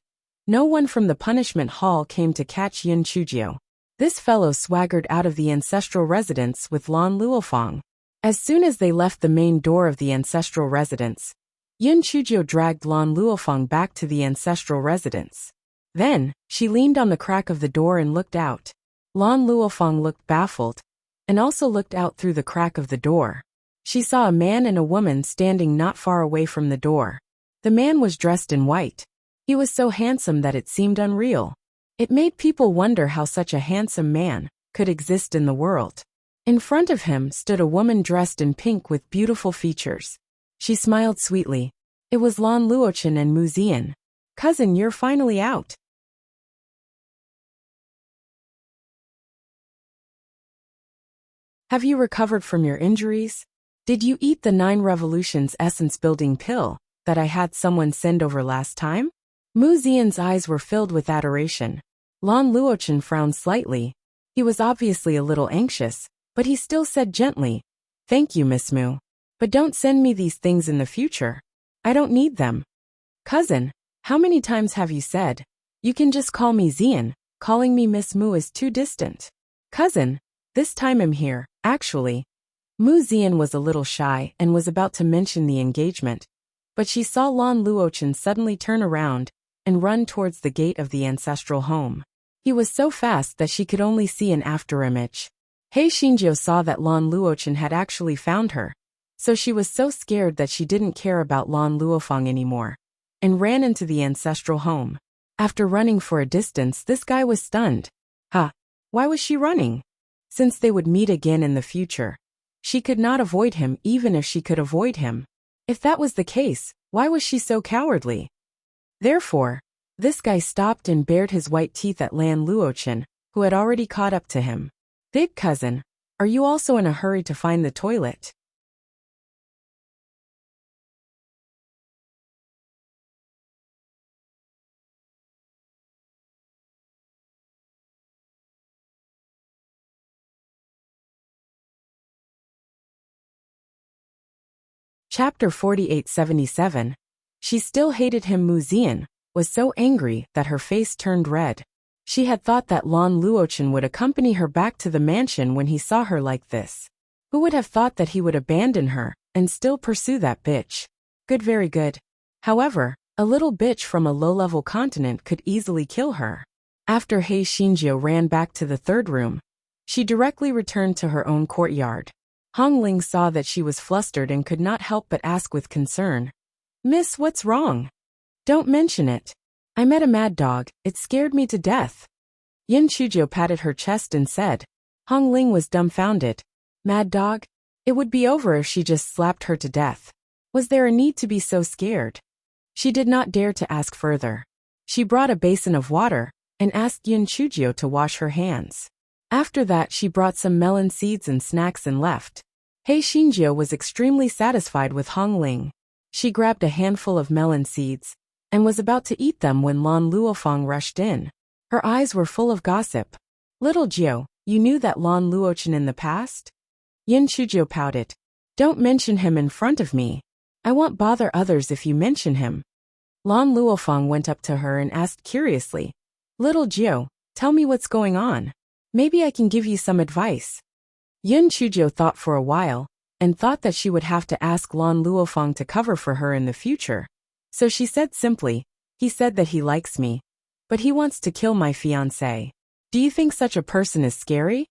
no one from the punishment hall came to catch Yin Chujio. This fellow swaggered out of the ancestral residence with Lan Luofeng. As soon as they left the main door of the ancestral residence, Yin Chujio dragged Lan Luofeng back to the ancestral residence. Then, she leaned on the crack of the door and looked out. Lan Luofeng looked baffled, and also looked out through the crack of the door. She saw a man and a woman standing not far away from the door. The man was dressed in white. He was so handsome that it seemed unreal. It made people wonder how such a handsome man could exist in the world. In front of him stood a woman dressed in pink with beautiful features. She smiled sweetly. It was Lan Luochen and Mu Zian. "Cousin, you're finally out." "Have you recovered from your injuries? Did you eat the 9 Revolutions essence-building pill that I had someone send over last time?" Mu Zian's eyes were filled with adoration. Lan Luochen frowned slightly. He was obviously a little anxious, but he still said gently, "Thank you, Miss Mu. But don't send me these things in the future. I don't need them." "Cousin, how many times have you said? You can just call me Zian. Calling me Miss Mu is too distant." "Cousin, this time I'm here, actually." Mu Zian was a little shy and was about to mention the engagement, but she saw Lan Luochen suddenly turn around and run towards the gate of the ancestral home. He was so fast that she could only see an afterimage. He Xinjiu saw that Lan Luochen had actually found her, so she was so scared that she didn't care about Lan Luofeng anymore, and ran into the ancestral home. After running for a distance, this guy was stunned. Why was she running? Since they would meet again in the future, she could not avoid him even if she could avoid him. If that was the case, why was she so cowardly? Therefore, this guy stopped and bared his white teeth at Lan Luochen, who had already caught up to him. "Big cousin, are you also in a hurry to find the toilet?" Chapter 4877. She still hated him. Mu Zian was so angry that her face turned red. She had thought that Lan Luochen would accompany her back to the mansion when he saw her like this. Who would have thought that he would abandon her and still pursue that bitch? Good, very good. However, a little bitch from a low-level continent could easily kill her. After He Xinjiu ran back to the 3rd room, she directly returned to her own courtyard. Hong Ling saw that she was flustered and could not help but ask with concern, "Miss, what's wrong?" "Don't mention it. I met a mad dog. It scared me to death." Yin Chujio patted her chest and said. Hong Ling was dumbfounded. Mad dog? It would be over if she just slapped her to death. Was there a need to be so scared? She did not dare to ask further. She brought a basin of water and asked Yin Chujio to wash her hands. After that, she brought some melon seeds and snacks and left. He Xinjiu was extremely satisfied with Hong Ling. She grabbed a handful of melon seeds and was about to eat them when Lan Luofeng rushed in. Her eyes were full of gossip. "Little Jiu, you knew that Lan Luochen in the past?" Yin Chujio pouted. "Don't mention him in front of me. I won't bother others if you mention him." Lan Luofeng went up to her and asked curiously, "Little Jiu, tell me what's going on. Maybe I can give you some advice." Yin Chujio thought for a while, and thought that she would have to ask Lan Luofeng to cover for her in the future. So she said simply, "He said that he likes me, but he wants to kill my fiancé. Do you think such a person is scary?"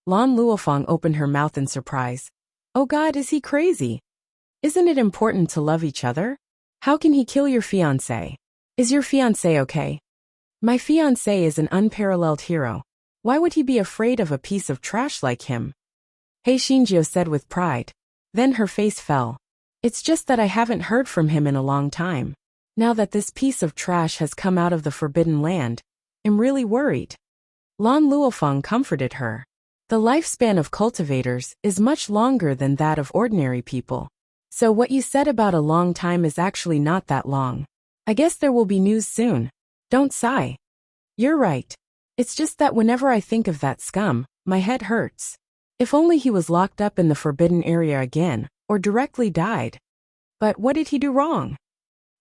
Lan Luofeng opened her mouth in surprise. "Oh God, is he crazy? Isn't it important to love each other? How can he kill your fiancé? Is your fiancé okay?" "My fiancé is an unparalleled hero. Why would he be afraid of a piece of trash like him?" He Xinjiu said with pride. Then her face fell. "It's just that I haven't heard from him in a long time. Now that this piece of trash has come out of the Forbidden Land, I'm really worried." Lan Luofeng comforted her. The lifespan of cultivators is much longer than that of ordinary people. So what you said about a long time is actually not that long. I guess there will be news soon. Don't sigh. You're right. It's just that whenever I think of that scum, my head hurts. If only he was locked up in the forbidden area again, or directly died. But what did he do wrong?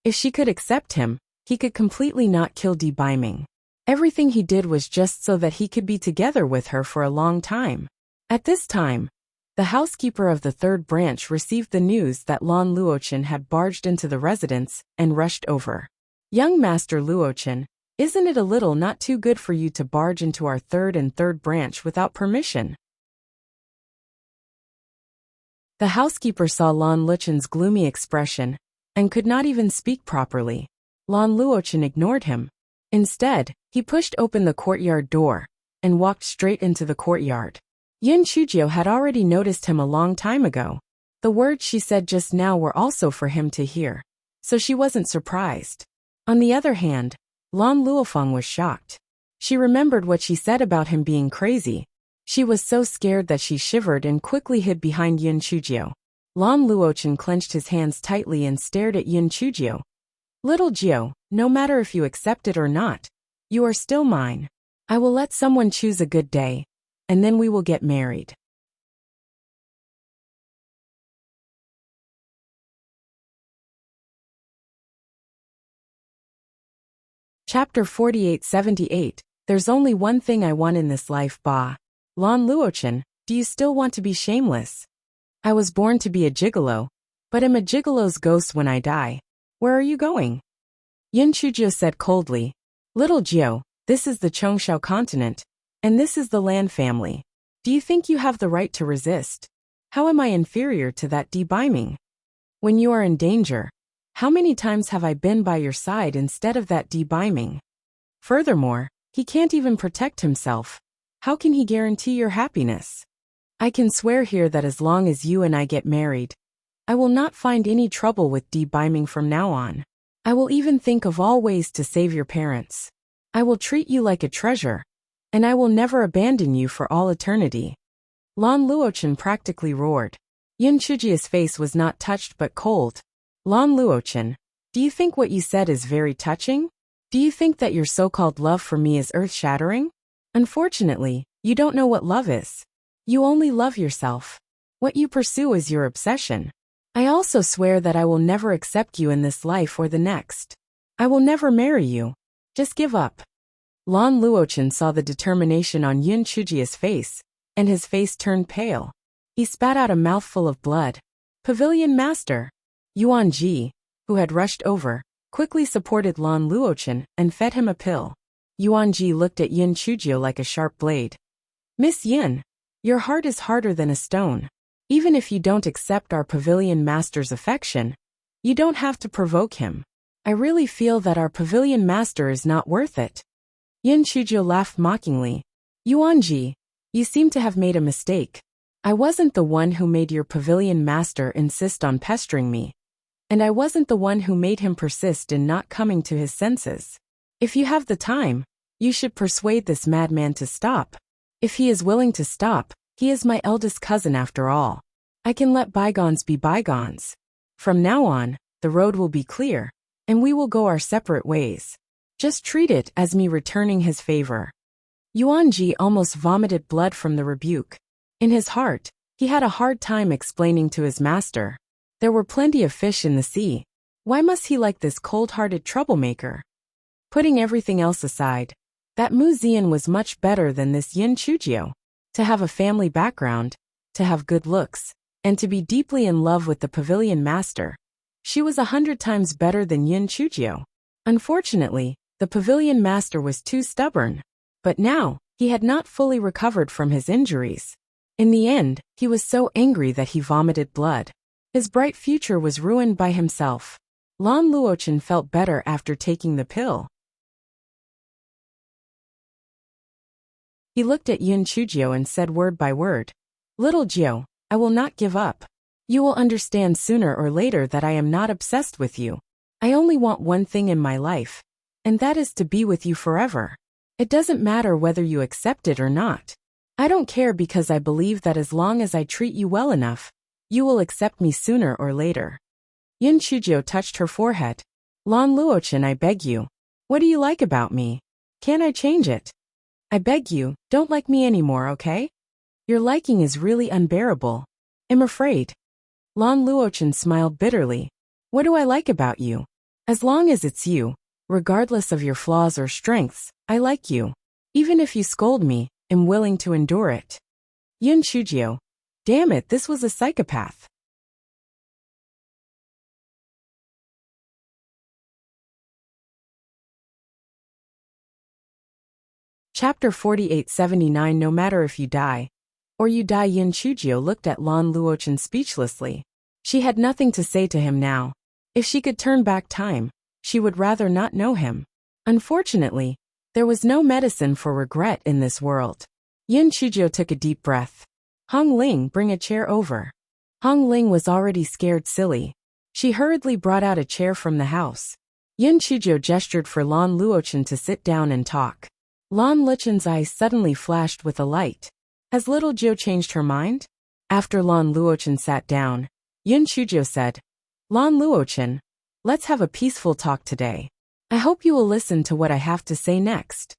If she could accept him, he could completely not kill Debaiming. Everything he did was just so that he could be together with her for a long time. At this time, the housekeeper of the third branch received the news that Lan Luochen had barged into the residence and rushed over. Young Master Luochen, isn't it a little not too good for you to barge into our third branch without permission? The housekeeper saw Lan Luochen's gloomy expression and could not even speak properly. Lan Luochen ignored him. Instead, he pushed open the courtyard door and walked straight into the courtyard. Yin Chujio had already noticed him a long time ago. The words she said just now were also for him to hear, so she wasn't surprised. On the other hand, Lan Luofeng was shocked. She remembered what she said about him being crazy. She was so scared that she shivered and quickly hid behind Yin Chujio. Lan Luochen clenched his hands tightly and stared at Yin Chujio. Little Jio, no matter if you accept it or not, you are still mine. I will let someone choose a good day, and then we will get married. Chapter 4878. There's only one thing I want in this life, Ba. Lan Luochen, do you still want to be shameless? I was born to be a gigolo, but am a gigolo's ghost when I die. Where are you going? Yin Chujio said coldly. Little Jio, this is the Chongshao continent, and this is the Lan family. Do you think you have the right to resist? How am I inferior to that Debaiming? When you are in danger, how many times have I been by your side instead of that Debaiming? Furthermore, he can't even protect himself. How can he guarantee your happiness? I can swear here that as long as you and I get married, I will not find any trouble with Debaiming from now on. I will even think of all ways to save your parents. I will treat you like a treasure, and I will never abandon you for all eternity. Lan Luochen practically roared. Yin Chujio's face was not touched but cold. Lan Luochen, do you think what you said is very touching? Do you think that your so-called love for me is earth-shattering? Unfortunately, you don't know what love is. You only love yourself. What you pursue is your obsession. I also swear that I will never accept you in this life or the next. I will never marry you. Just give up. Lan Luochen saw the determination on Yin Chujio's face, and his face turned pale. He spat out a mouthful of blood. Pavilion Master. Yuan Ji, who had rushed over, quickly supported Lan Luochen and fed him a pill. Yuan Ji looked at Yin Chujio like a sharp blade. Miss Yin, your heart is harder than a stone. Even if you don't accept our Pavilion Master's affection, you don't have to provoke him. I really feel that our Pavilion Master is not worth it. Yin Chujio laughed mockingly. Yuan Ji, you seem to have made a mistake. I wasn't the one who made your Pavilion Master insist on pestering me. And I wasn't the one who made him persist in not coming to his senses. If you have the time, you should persuade this madman to stop. If he is willing to stop, he is my eldest cousin after all. I can let bygones be bygones. From now on, the road will be clear, and we will go our separate ways. Just treat it as me returning his favor. Yuan Ji almost vomited blood from the rebuke. In his heart, he had a hard time explaining to his master. There were plenty of fish in the sea. Why must he like this cold-hearted troublemaker? Putting everything else aside, that Mu Zian was much better than this Yin Chujio. To have a family background, to have good looks, and to be deeply in love with the Pavilion Master. She was 100 times better than Yin Chujio. Unfortunately, the Pavilion Master was too stubborn. But now, he had not fully recovered from his injuries. In the end, he was so angry that he vomited blood. His bright future was ruined by himself. Lan Luochen felt better after taking the pill. He looked at Yin Chujio and said word by word, Little Jio, I will not give up. You will understand sooner or later that I am not obsessed with you. I only want one thing in my life, and that is to be with you forever. It doesn't matter whether you accept it or not. I don't care because I believe that as long as I treat you well enough, You will accept me sooner or later. Yin Chujio touched her forehead. Lan Luochen, I beg you. What do you like about me? Can't I change it? I beg you, don't like me anymore, okay? Your liking is really unbearable. I'm afraid. Lan Luochen smiled bitterly. What do I like about you? As long as it's you, regardless of your flaws or strengths, I like you. Even if you scold me, I'm willing to endure it. Yin Chujio. Damn it, this was a psychopath. Chapter 4879. No matter if you die, or you die. Yin Chujio looked at Lan Luochen speechlessly. She had nothing to say to him now. If she could turn back time, she would rather not know him. Unfortunately, there was no medicine for regret in this world. Yin Chujio took a deep breath. Hong Ling, bring a chair over. Hong Ling was already scared silly. She hurriedly brought out a chair from the house. Yin Chujio gestured for Lan Luochen to sit down and talk. Lan Luochen's eyes suddenly flashed with a light. Has little Jiu changed her mind? After Lan Luochen sat down, Yin Chujio said, Lan Luochen, let's have a peaceful talk today. I hope you will listen to what I have to say next.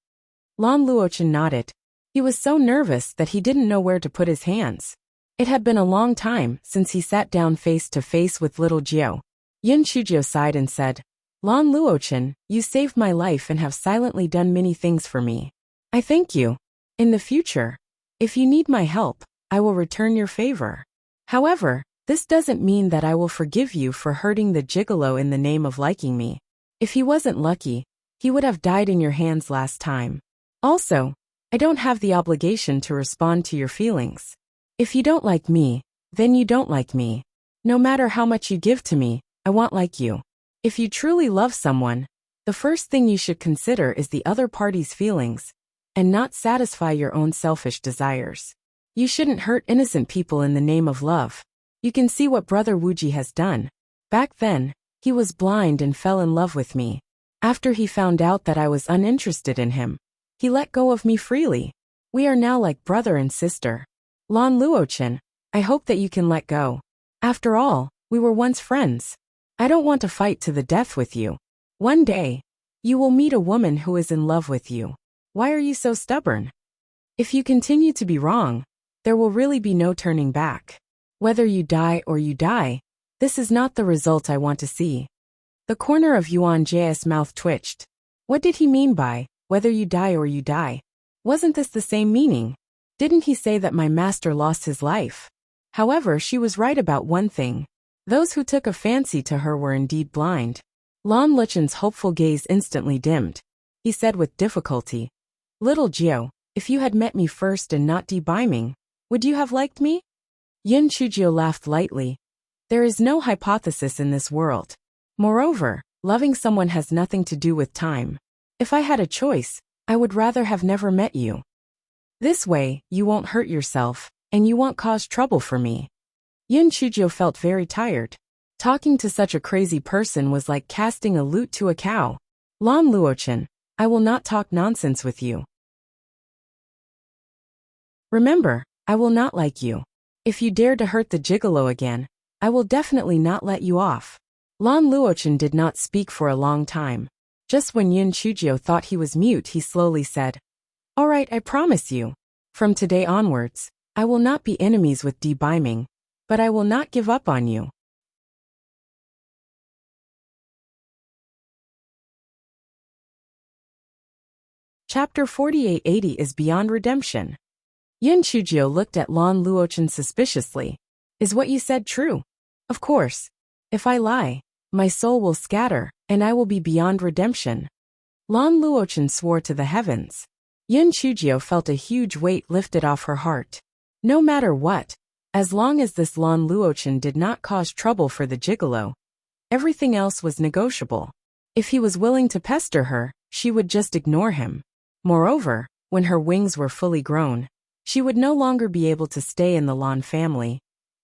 Lan Luochen nodded. He was so nervous that he didn't know where to put his hands. It had been a long time since he sat down face to face with little Jiu. Yin Chujio sighed and said, Lan Luochen, you saved my life and have silently done many things for me. I thank you. In the future, if you need my help, I will return your favor. However, this doesn't mean that I will forgive you for hurting the gigolo in the name of liking me. If he wasn't lucky, he would have died in your hands last time. Also, I don't have the obligation to respond to your feelings. If you don't like me, then you don't like me. No matter how much you give to me, I won't like you. If you truly love someone, the first thing you should consider is the other party's feelings, and not satisfy your own selfish desires. You shouldn't hurt innocent people in the name of love. You can see what Brother Wuji has done. Back then, he was blind and fell in love with me. After he found out that I was uninterested in him, he let go of me freely. We are now like brother and sister. Lan Luochen, I hope that you can let go. After all, we were once friends. I don't want to fight to the death with you. One day, you will meet a woman who is in love with you. Why are you so stubborn? If you continue to be wrong, there will really be no turning back. Whether you die or you die, this is not the result I want to see. The corner of Yuan Jie's mouth twitched. What did he mean by, whether you die or you die? Wasn't this the same meaning? Didn't he say that my master lost his life? However, she was right about one thing. Those who took a fancy to her were indeed blind. Lan Luochen's hopeful gaze instantly dimmed. He said with difficulty, Little Jiu, if you had met me first and not debeiming, would you have liked me? Yin Chujio laughed lightly. There is no hypothesis in this world. Moreover, loving someone has nothing to do with time. If I had a choice, I would rather have never met you. This way, you won't hurt yourself, and you won't cause trouble for me. Yin Chujio felt very tired. Talking to such a crazy person was like casting a lute to a cow. Lan Luochen, I will not talk nonsense with you. Remember, I will not like you. If you dare to hurt the gigolo again, I will definitely not let you off. Lan Luochen did not speak for a long time. Just when Yin Chujio thought he was mute, he slowly said, All right, I promise you. From today onwards, I will not be enemies with debeiming, but I will not give up on you. Chapter 4880 is beyond redemption. Yin Chujio looked at Lan Luochen suspiciously. Is what you said true? Of course. If I lie, my soul will scatter, and I will be beyond redemption. Lan Luochen swore to the heavens. Yin Chujio felt a huge weight lifted off her heart. No matter what, as long as this Lan Luochen did not cause trouble for the gigolo, everything else was negotiable. If he was willing to pester her, she would just ignore him. Moreover, when her wings were fully grown, she would no longer be able to stay in the Lan family,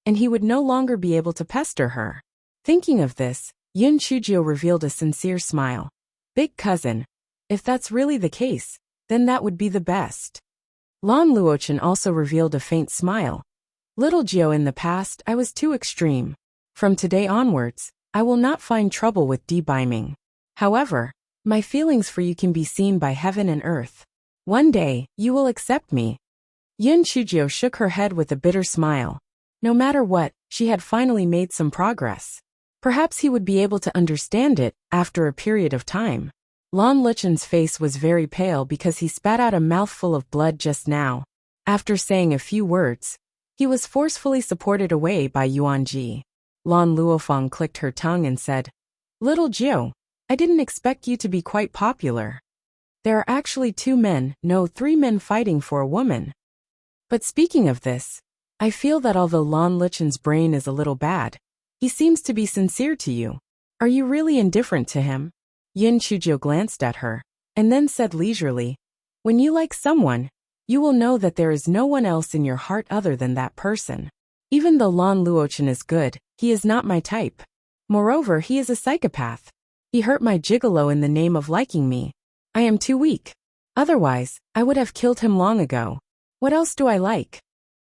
and he would no longer be able to pester her. Thinking of this, Yin Chujio revealed a sincere smile. Big cousin, if that's really the case, then that would be the best. Lan Luochen also revealed a faint smile. Little Geo, in the past, I was too extreme. From today onwards, I will not find trouble with debeiming. However, my feelings for you can be seen by heaven and earth. One day, you will accept me. Yun Chujio shook her head with a bitter smile. No matter what, she had finally made some progress. Perhaps he would be able to understand it after a period of time. Lan Luchen's face was very pale because he spat out a mouthful of blood just now. After saying a few words, he was forcefully supported away by Yuan Ji. Lan Luofeng clicked her tongue and said, "Little Jiu, I didn't expect you to be quite popular. There are actually 2 men, no 3 men fighting for a woman. But speaking of this, I feel that although Lan Luchen's brain is a little bad, he seems to be sincere to you. Are you really indifferent to him?" Yin Chujio glanced at her, and then said leisurely, "When you like someone, you will know that there is no one else in your heart other than that person. Even though Lan Luochen is good, he is not my type. Moreover, he is a psychopath. He hurt my gigolo in the name of liking me. I am too weak. Otherwise, I would have killed him long ago. What else do I like?"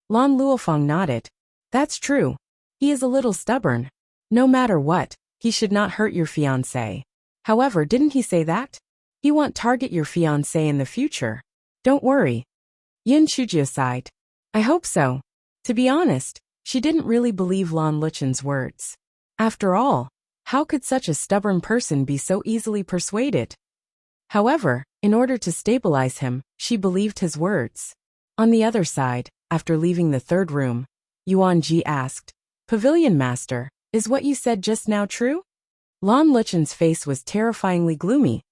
Lan Luofeng nodded. "That's true. He is a little stubborn. No matter what, he should not hurt your fiancé. However, didn't he say that? He won't target your fiancé in the future. Don't worry." Yin Chujio sighed. "I hope so." To be honest, she didn't really believe Lan Luchen's words. After all, how could such a stubborn person be so easily persuaded? However, in order to stabilize him, she believed his words. On the other side, after leaving the 3rd room, Yuan Ji asked, "Pavilion Master, is what you said just now true?" Lan Luchen's face was terrifyingly gloomy.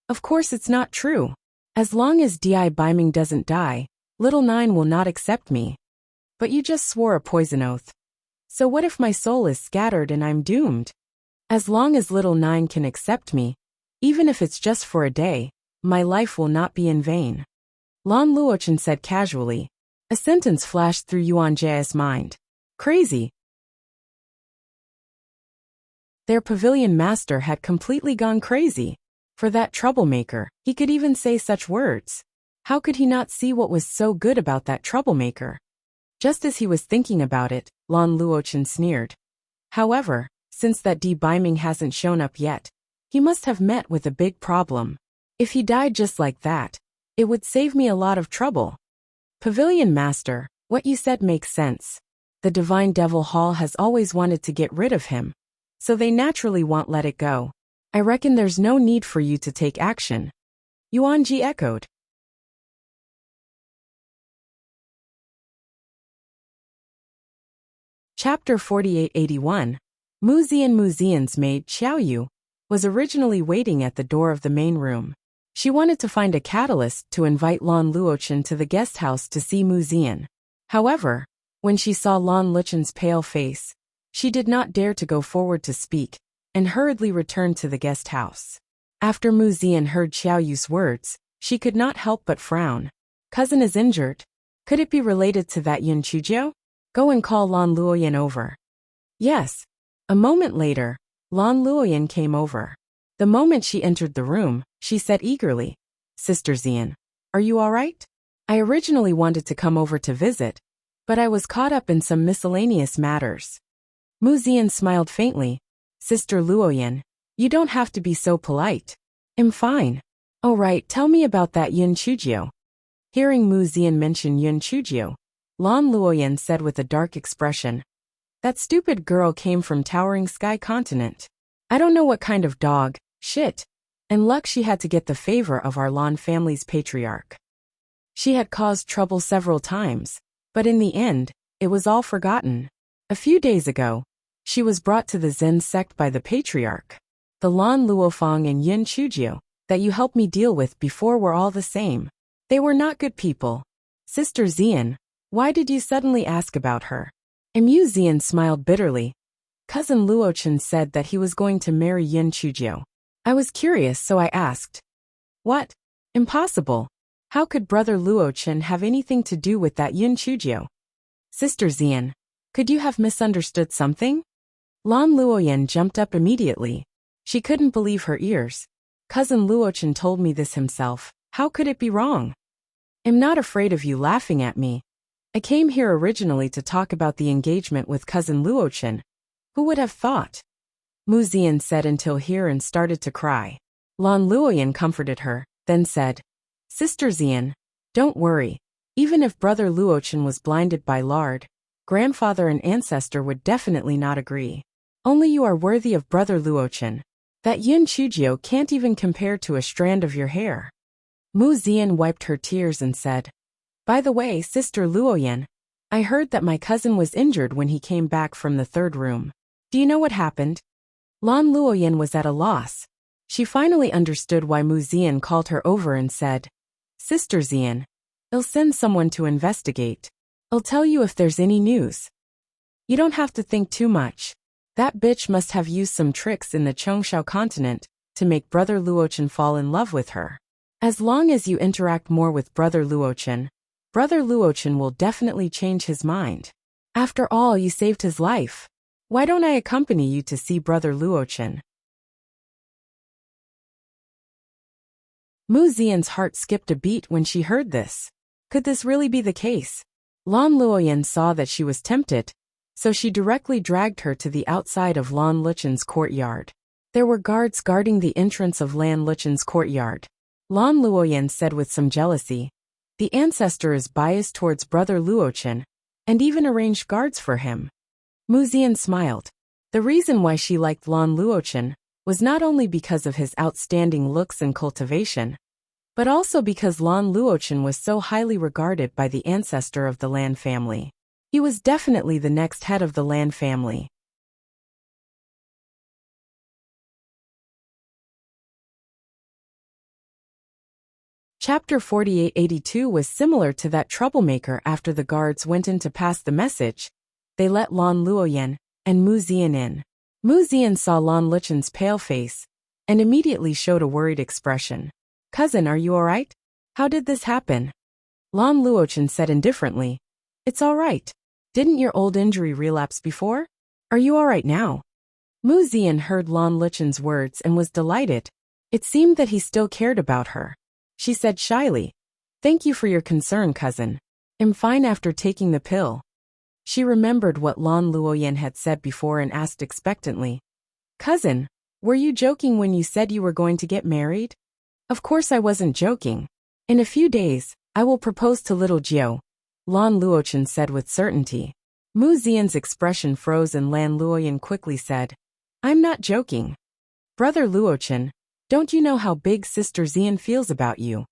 "Of course it's not true. As long as debeiming doesn't die, Little Nine will not accept me. But you just swore a poison oath. So what if my soul is scattered and I'm doomed? As long as Little Nine can accept me, even if it's just for a day, my life will not be in vain." Lan Luochen said casually. A sentence flashed through Yuan Jia's mind. Crazy. Their pavilion master had completely gone crazy. For that troublemaker, he could even say such words. How could he not see what was so good about that troublemaker? Just as he was thinking about it, Lan Luochen sneered. However, since that debeiming hasn't shown up yet, he must have met with a big problem. If he died just like that, it would save me a lot of trouble. Pavilion Master, what you said makes sense. The Divine Devil Hall has always wanted to get rid of him, so they naturally won't let it go. I reckon there's no need for you to take action. Yuan Ji echoed. Chapter 4881. Muzian's maid Xiaoyu was originally waiting at the door of the main room. She wanted to find a catalyst to invite Lan Luochen to the guest house to see Muzian. However, when she saw Lan Luchen's pale face, she did not dare to go forward to speak, and hurriedly returned to the guest house. After Muzian heard Xiaoyu's words, she could not help but frown. Cousin is injured. Could it be related to that Yun Chujio? Go and call Lan Luoyan over. Yes. A moment later, Lan Luoyan came over. The moment she entered the room, she said eagerly, "Sister Xian, are you all right? I originally wanted to come over to visit, but I was caught up in some miscellaneous matters." Muzian smiled faintly. "Sister Luoyan, you don't have to be so polite. I'm fine." "Oh right, tell me about that Yun Chujio." Hearing Muzian mention Yun Chujio, Lan Luoyan said with a dark expression, "That stupid girl came from Towering Sky Continent. I don't know what kind of dog, shit, and luck she had to get the favor of our Lan family's patriarch. She had caused trouble several times, but in the end, it was all forgotten. A few days ago, she was brought to the Zen sect by the patriarch. The Lan Luofeng and Yin Chujio that you helped me deal with before were all the same. They were not good people. Sister Xian, why did you suddenly ask about her?" Mu Xian smiled bitterly. Cousin Luochen said that he was going to marry Yin Chujio. I was curious, so I asked. What? Impossible. How could Brother Luochen have anything to do with that Yin Chujio? Sister Xian, could you have misunderstood something? Lan Luoyan jumped up immediately. She couldn't believe her ears. Cousin Luochen told me this himself. How could it be wrong? I'm not afraid of you laughing at me. I came here originally to talk about the engagement with cousin Luochen. Who would have thought? Mu Zian said until here and started to cry. Lan Luoyan comforted her, then said, Sister Zian, don't worry. Even if brother Luochen was blinded by lard, grandfather and ancestor would definitely not agree. Only you are worthy of brother Luochen. That Yin Chujio can't even compare to a strand of your hair. Mu Zian wiped her tears and said, By the way, Sister Luoyan, I heard that my cousin was injured when he came back from the third room. Do you know what happened? Lan Luoyan was at a loss. She finally understood why Mu Zian called her over and said, Sister Zian, I'll send someone to investigate. I'll tell you if there's any news. You don't have to think too much. That bitch must have used some tricks in the Chongshao continent to make brother Luochen fall in love with her. As long as you interact more with brother Luochen will definitely change his mind. After all, you saved his life. Why don't I accompany you to see brother Luochen? Mu Zian's heart skipped a beat when she heard this. Could this really be the case? Lan Luoyan saw that she was tempted, so she directly dragged her to the outside of Lan Luchen's courtyard. There were guards guarding the entrance of Lan Luchen's courtyard. Lan Luoyan said with some jealousy, The ancestor is biased towards brother Luochen, and even arranged guards for him. Mu Zian smiled. The reason why she liked Lan Luochen was not only because of his outstanding looks and cultivation, but also because Lan Luochen was so highly regarded by the ancestor of the Lan family. He was definitely the next head of the Lan family. Chapter 4882 was similar to that troublemaker. After the guards went in to pass the message, they let Lan Luoyan and Mu Zian in. Mu Zian saw Lan Luchen's pale face and immediately showed a worried expression. Cousin, are you alright? How did this happen? Lan Luochen said indifferently, It's alright. Didn't your old injury relapse before? Are you alright now? Mu Zian heard Lan Luchen's words and was delighted. It seemed that he still cared about her. She said shyly, Thank you for your concern, cousin. I'm fine after taking the pill. She remembered what Lan Luoyan had said before and asked expectantly, Cousin, were you joking when you said you were going to get married? Of course I wasn't joking. In a few days, I will propose to little Jiao, Lan Luochen said with certainty. Mu Zian's expression froze and Lan Luoyan quickly said, I'm not joking. Brother Luochen, don't you know how big Sister Zian feels about you?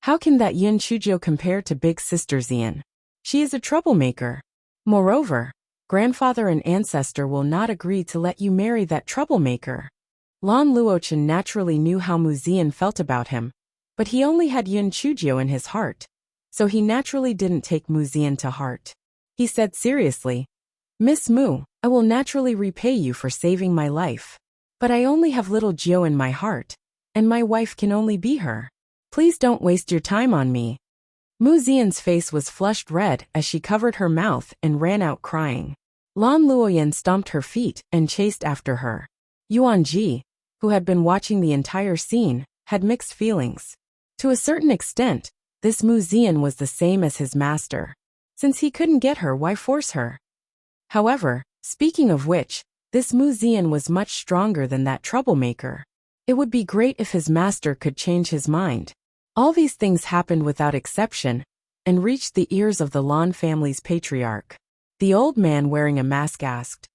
How can that Yin Chujio compare to big Sister Zian? She is a troublemaker. Moreover, grandfather and ancestor will not agree to let you marry that troublemaker. Lan Luochen naturally knew how Mu Zian felt about him, but he only had Yin Chujio in his heart, so he naturally didn't take Mu Zian to heart. He said seriously, Miss Mu, I will naturally repay you for saving my life. But I only have little Jiao in my heart, and my wife can only be her. Please don't waste your time on me. Mu Zian's face was flushed red as she covered her mouth and ran out crying. Lan Luoyan stomped her feet and chased after her. Yuan Ji, who had been watching the entire scene, had mixed feelings. To a certain extent, this Mu Zian was the same as his master. Since he couldn't get her, why force her? However, speaking of which, this Mu Zian was much stronger than that troublemaker. It would be great if his master could change his mind. All these things happened without exception and reached the ears of the Lan family's patriarch. The old man wearing a mask asked,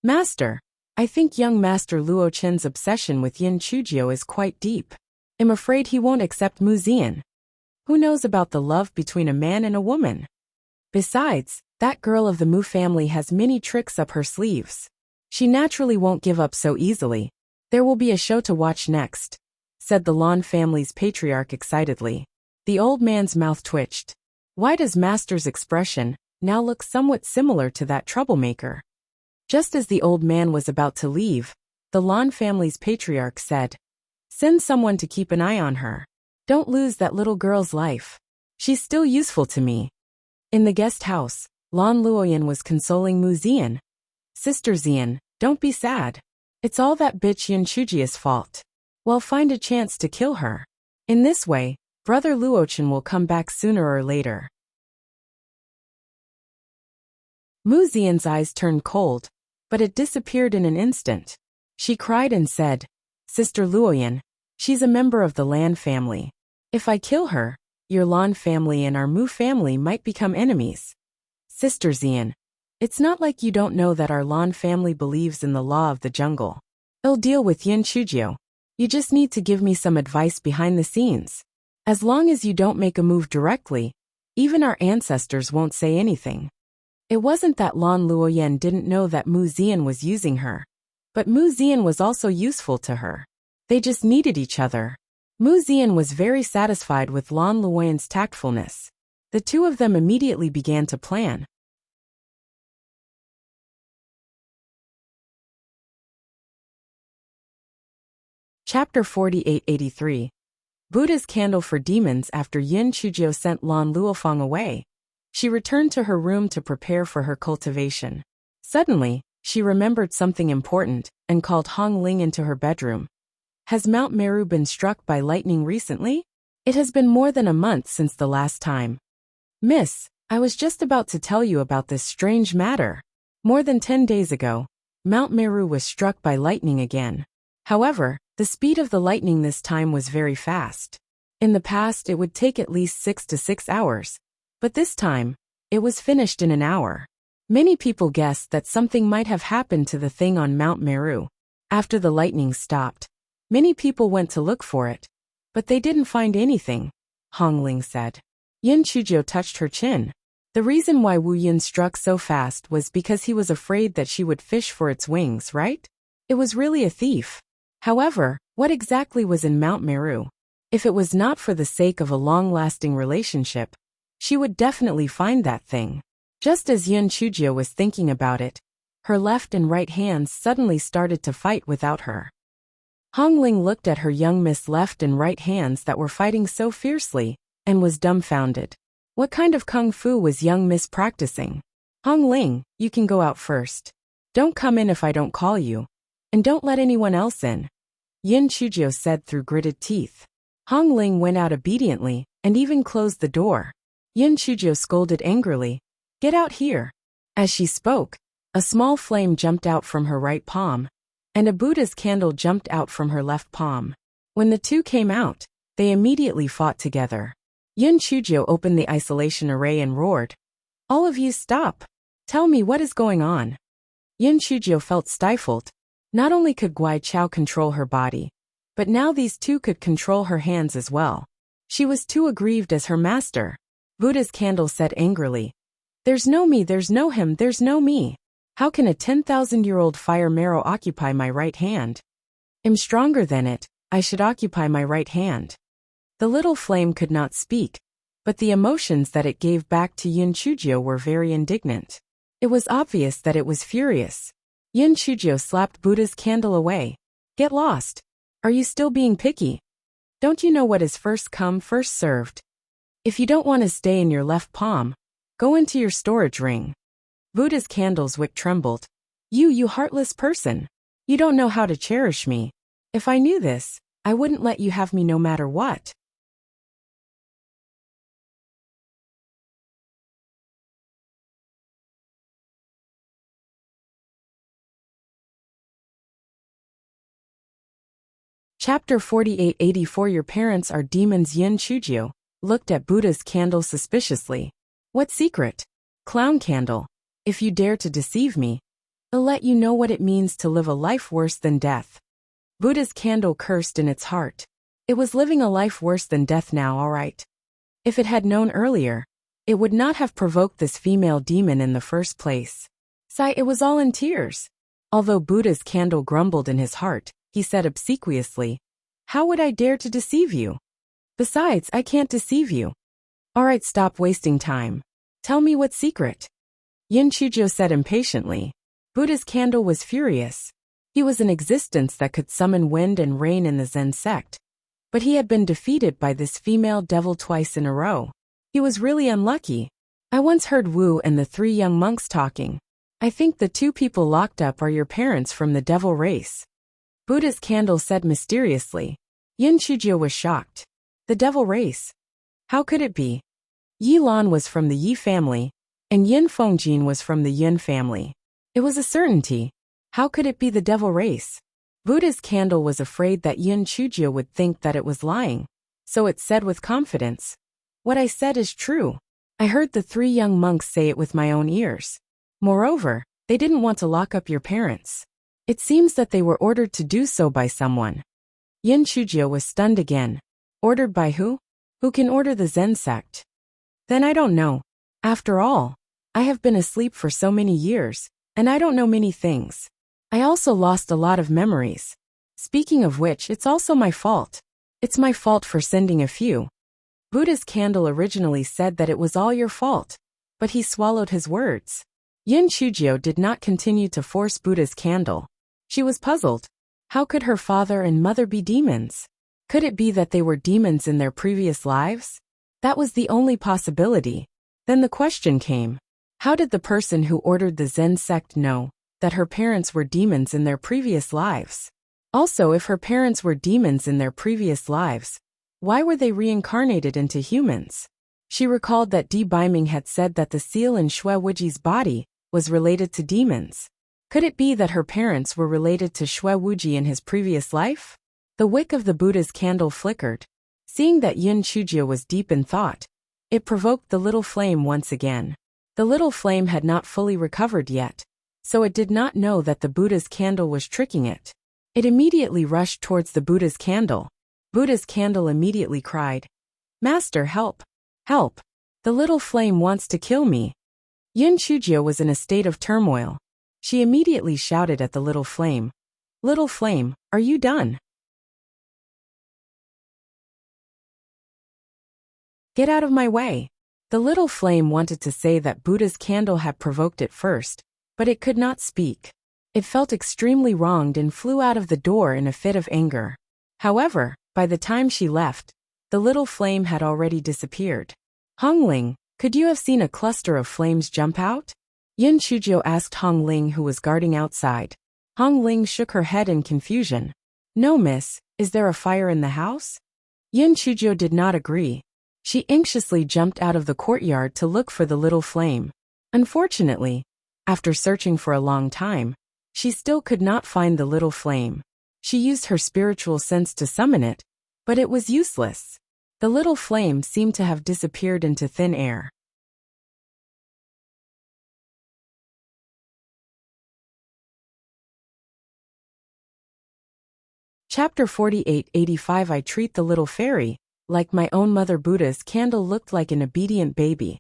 Master, I think young Master Luochen's obsession with Yin Chujio is quite deep. I'm afraid he won't accept Mu Zian. Who knows about the love between a man and a woman? Besides, that girl of the Mu family has many tricks up her sleeves. She naturally won't give up so easily. There will be a show to watch next, said the Lan family's patriarch excitedly. The old man's mouth twitched. Why does Master's expression now look somewhat similar to that troublemaker? Just as the old man was about to leave, the Lan family's patriarch said, Send someone to keep an eye on her. Don't lose that little girl's life. She's still useful to me. In the guest house, Lan Luoyan was consoling Mu Zian. Sister Zian, don't be sad. It's all that bitch Yin Chujio's fault. We'll find a chance to kill her. In this way, brother Luochen will come back sooner or later. Mu Xian's eyes turned cold, but it disappeared in an instant. She cried and said, Sister Luoyan, she's a member of the Lan family. If I kill her, your Lan family and our Mu family might become enemies. Sister Xian, it's not like you don't know that our Lan family believes in the law of the jungle. I'll deal with Yin Chujio. You just need to give me some advice behind the scenes. As long as you don't make a move directly, even our ancestors won't say anything. It wasn't that Lan Luoyan didn't know that Mu Xian was using her. But Mu Xian was also useful to her. They just needed each other. Mu Xian was very satisfied with Lan Luoyan's tactfulness. The two of them immediately began to plan. Chapter 4883. Buddha's Candle for Demons. After Yin Chujio sent Lan Luofeng away, she returned to her room to prepare for her cultivation. Suddenly, she remembered something important and called Hong Ling into her bedroom. Has Mount Meru been struck by lightning recently? It has been more than a month since the last time. Miss, I was just about to tell you about this strange matter. More than 10 days ago, Mount Meru was struck by lightning again. However, the speed of the lightning this time was very fast. In the past, it would take at least 6 to 6 hours. But this time, it was finished in an hour. Many people guessed that something might have happened to the thing on Mount Meru. After the lightning stopped, many people went to look for it. But they didn't find anything, Hong Ling said. Yin Chujio touched her chin. The reason why Wu Yin struck so fast was because he was afraid that she would fish for its wings, right? It was really a thief. However, what exactly was in Mount Meru? If it was not for the sake of a long-lasting relationship, she would definitely find that thing. Just as Yin Chujio was thinking about it, her left and right hands suddenly started to fight without her. Hong Ling looked at her young Miss left and right hands that were fighting so fiercely, and was dumbfounded. What kind of kung fu was young Miss practicing? Hong Ling, you can go out first. Don't come in if I don't call you. And don't let anyone else in, Yin Chujio said through gritted teeth. Hong Ling went out obediently, and even closed the door. Yin Chujio scolded angrily, Get out here. As she spoke, a small flame jumped out from her right palm, and a Buddha's candle jumped out from her left palm. When the two came out, they immediately fought together. Yin Chujio opened the isolation array and roared, All of you stop. Tell me what is going on. Yin Chujio felt stifled. Not only could Guai Chao control her body, but now these two could control her hands as well. She was too aggrieved as her master. Buddha's candle said angrily, There's no me, there's no him, there's no me. How can a 10,000-year-old fire marrow occupy my right hand? I'm stronger than it, I should occupy my right hand. The little flame could not speak, but the emotions that it gave back to Yin Chujio were very indignant. It was obvious that it was furious. Yin Chujio slapped Buddha's candle away. Get lost. Are you still being picky? Don't you know what is first come, first served? If you don't want to stay in your left palm, go into your storage ring. Buddha's candle's wick trembled. You heartless person. You don't know how to cherish me. If I knew this, I wouldn't let you have me no matter what. Chapter 4884. Your parents are demons. Yin Chujio looked at Buddha's candle suspiciously. What secret? Clown candle. If you dare to deceive me, I'll let you know what it means to live a life worse than death. Buddha's candle cursed in its heart. It was living a life worse than death now, all right. If it had known earlier, it would not have provoked this female demon in the first place. Sigh, it was all in tears. Although Buddha's candle grumbled in his heart, he said obsequiously, How would I dare to deceive you? Besides, I can't deceive you. All right, stop wasting time. Tell me what secret. Yin Chujio said impatiently. Buddha's candle was furious. He was an existence that could summon wind and rain in the Zen sect. But he had been defeated by this female devil twice in a row. He was really unlucky. I once heard Wu and the 3 young monks talking. I think the 2 people locked up are your parents from the devil race. Buddha's candle said mysteriously. Yin Chujio was shocked. The devil race? How could it be? Yi Lan was from the Yi family, And Yin Fengjin was from the Yin family. It was a certainty. How could it be the devil race? Buddha's candle was afraid that Yin Chujio would think that it was lying, so it said with confidence, "What I said is true. I heard the 3 young monks say it with my own ears. Moreover, they didn't want to lock up your parents. It seems that they were ordered to do so by someone." Yin Chujio was stunned again. Ordered by who? Who can order the Zen sect? Then I don't know. After all, I have been asleep for so many years, and I don't know many things. I also lost a lot of memories. Speaking of which, it's also my fault. It's my fault for sending a few. Buddha's candle originally said that it was all your fault, but he swallowed his words. Yin Chujio did not continue to force Buddha's candle. She was puzzled. How could her father and mother be demons? Could it be that they were demons in their previous lives? That was the only possibility. Then the question came. How did the person who ordered the Zen sect know that her parents were demons in their previous lives? Also, if her parents were demons in their previous lives, why were they reincarnated into humans? She recalled that Di Biming had said that the seal in Shui Wuji's body was related to demons. Could it be that her parents were related to Shui Wuji in his previous life? The wick of the Buddha's candle flickered. Seeing that Yin Chujio was deep in thought, it provoked the little flame once again. The little flame had not fully recovered yet, so it did not know that the Buddha's candle was tricking it. It immediately rushed towards the Buddha's candle. Buddha's candle immediately cried, "Master, help! Help! The little flame wants to kill me." Yin Chujio was in a state of turmoil. She immediately shouted at the little flame, "Little flame, are you done? Get out of my way." The little flame wanted to say that Buddha's candle had provoked it first, but it could not speak. It felt extremely wronged and flew out of the door in a fit of anger. However, by the time she left, the little flame had already disappeared. "Hong Ling, could you have seen a cluster of flames jump out?" Yin Chujio asked Hong Ling, who was guarding outside. Hong Ling shook her head in confusion. "No, miss. Is there a fire in the house?" Yin Chujio did not agree. She anxiously jumped out of the courtyard to look for the little flame. Unfortunately, after searching for a long time, she still could not find the little flame. She used her spiritual sense to summon it, but it was useless. The little flame seemed to have disappeared into thin air. Chapter 4885. I treat the little fairy like my own mother. Buddha's candle looked like an obedient baby,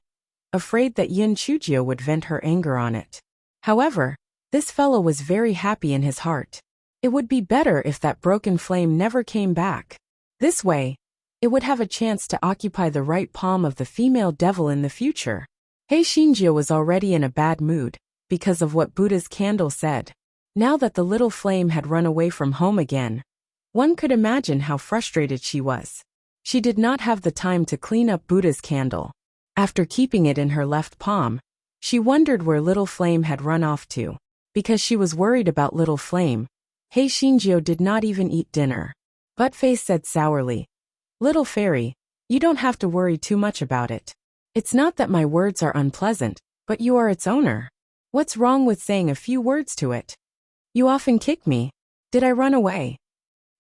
afraid that Yin Chujio would vent her anger on it. However, this fellow was very happy in his heart. It would be better if that broken flame never came back. This way, it would have a chance to occupy the right palm of the female devil in the future. Hei Shinjio was already in a bad mood because of what Buddha's candle said. Now that the little flame had run away from home again, one could imagine how frustrated she was. She did not have the time to clean up Buddha's candle. After keeping it in her left palm, she wondered where little flame had run off to. Because she was worried about little flame, Hei Shinjio did not even eat dinner. Buttface said sourly, "Little fairy, you don't have to worry too much about it. It's not that my words are unpleasant, but you are its owner. What's wrong with saying a few words to it? You often kick me. Did I run away?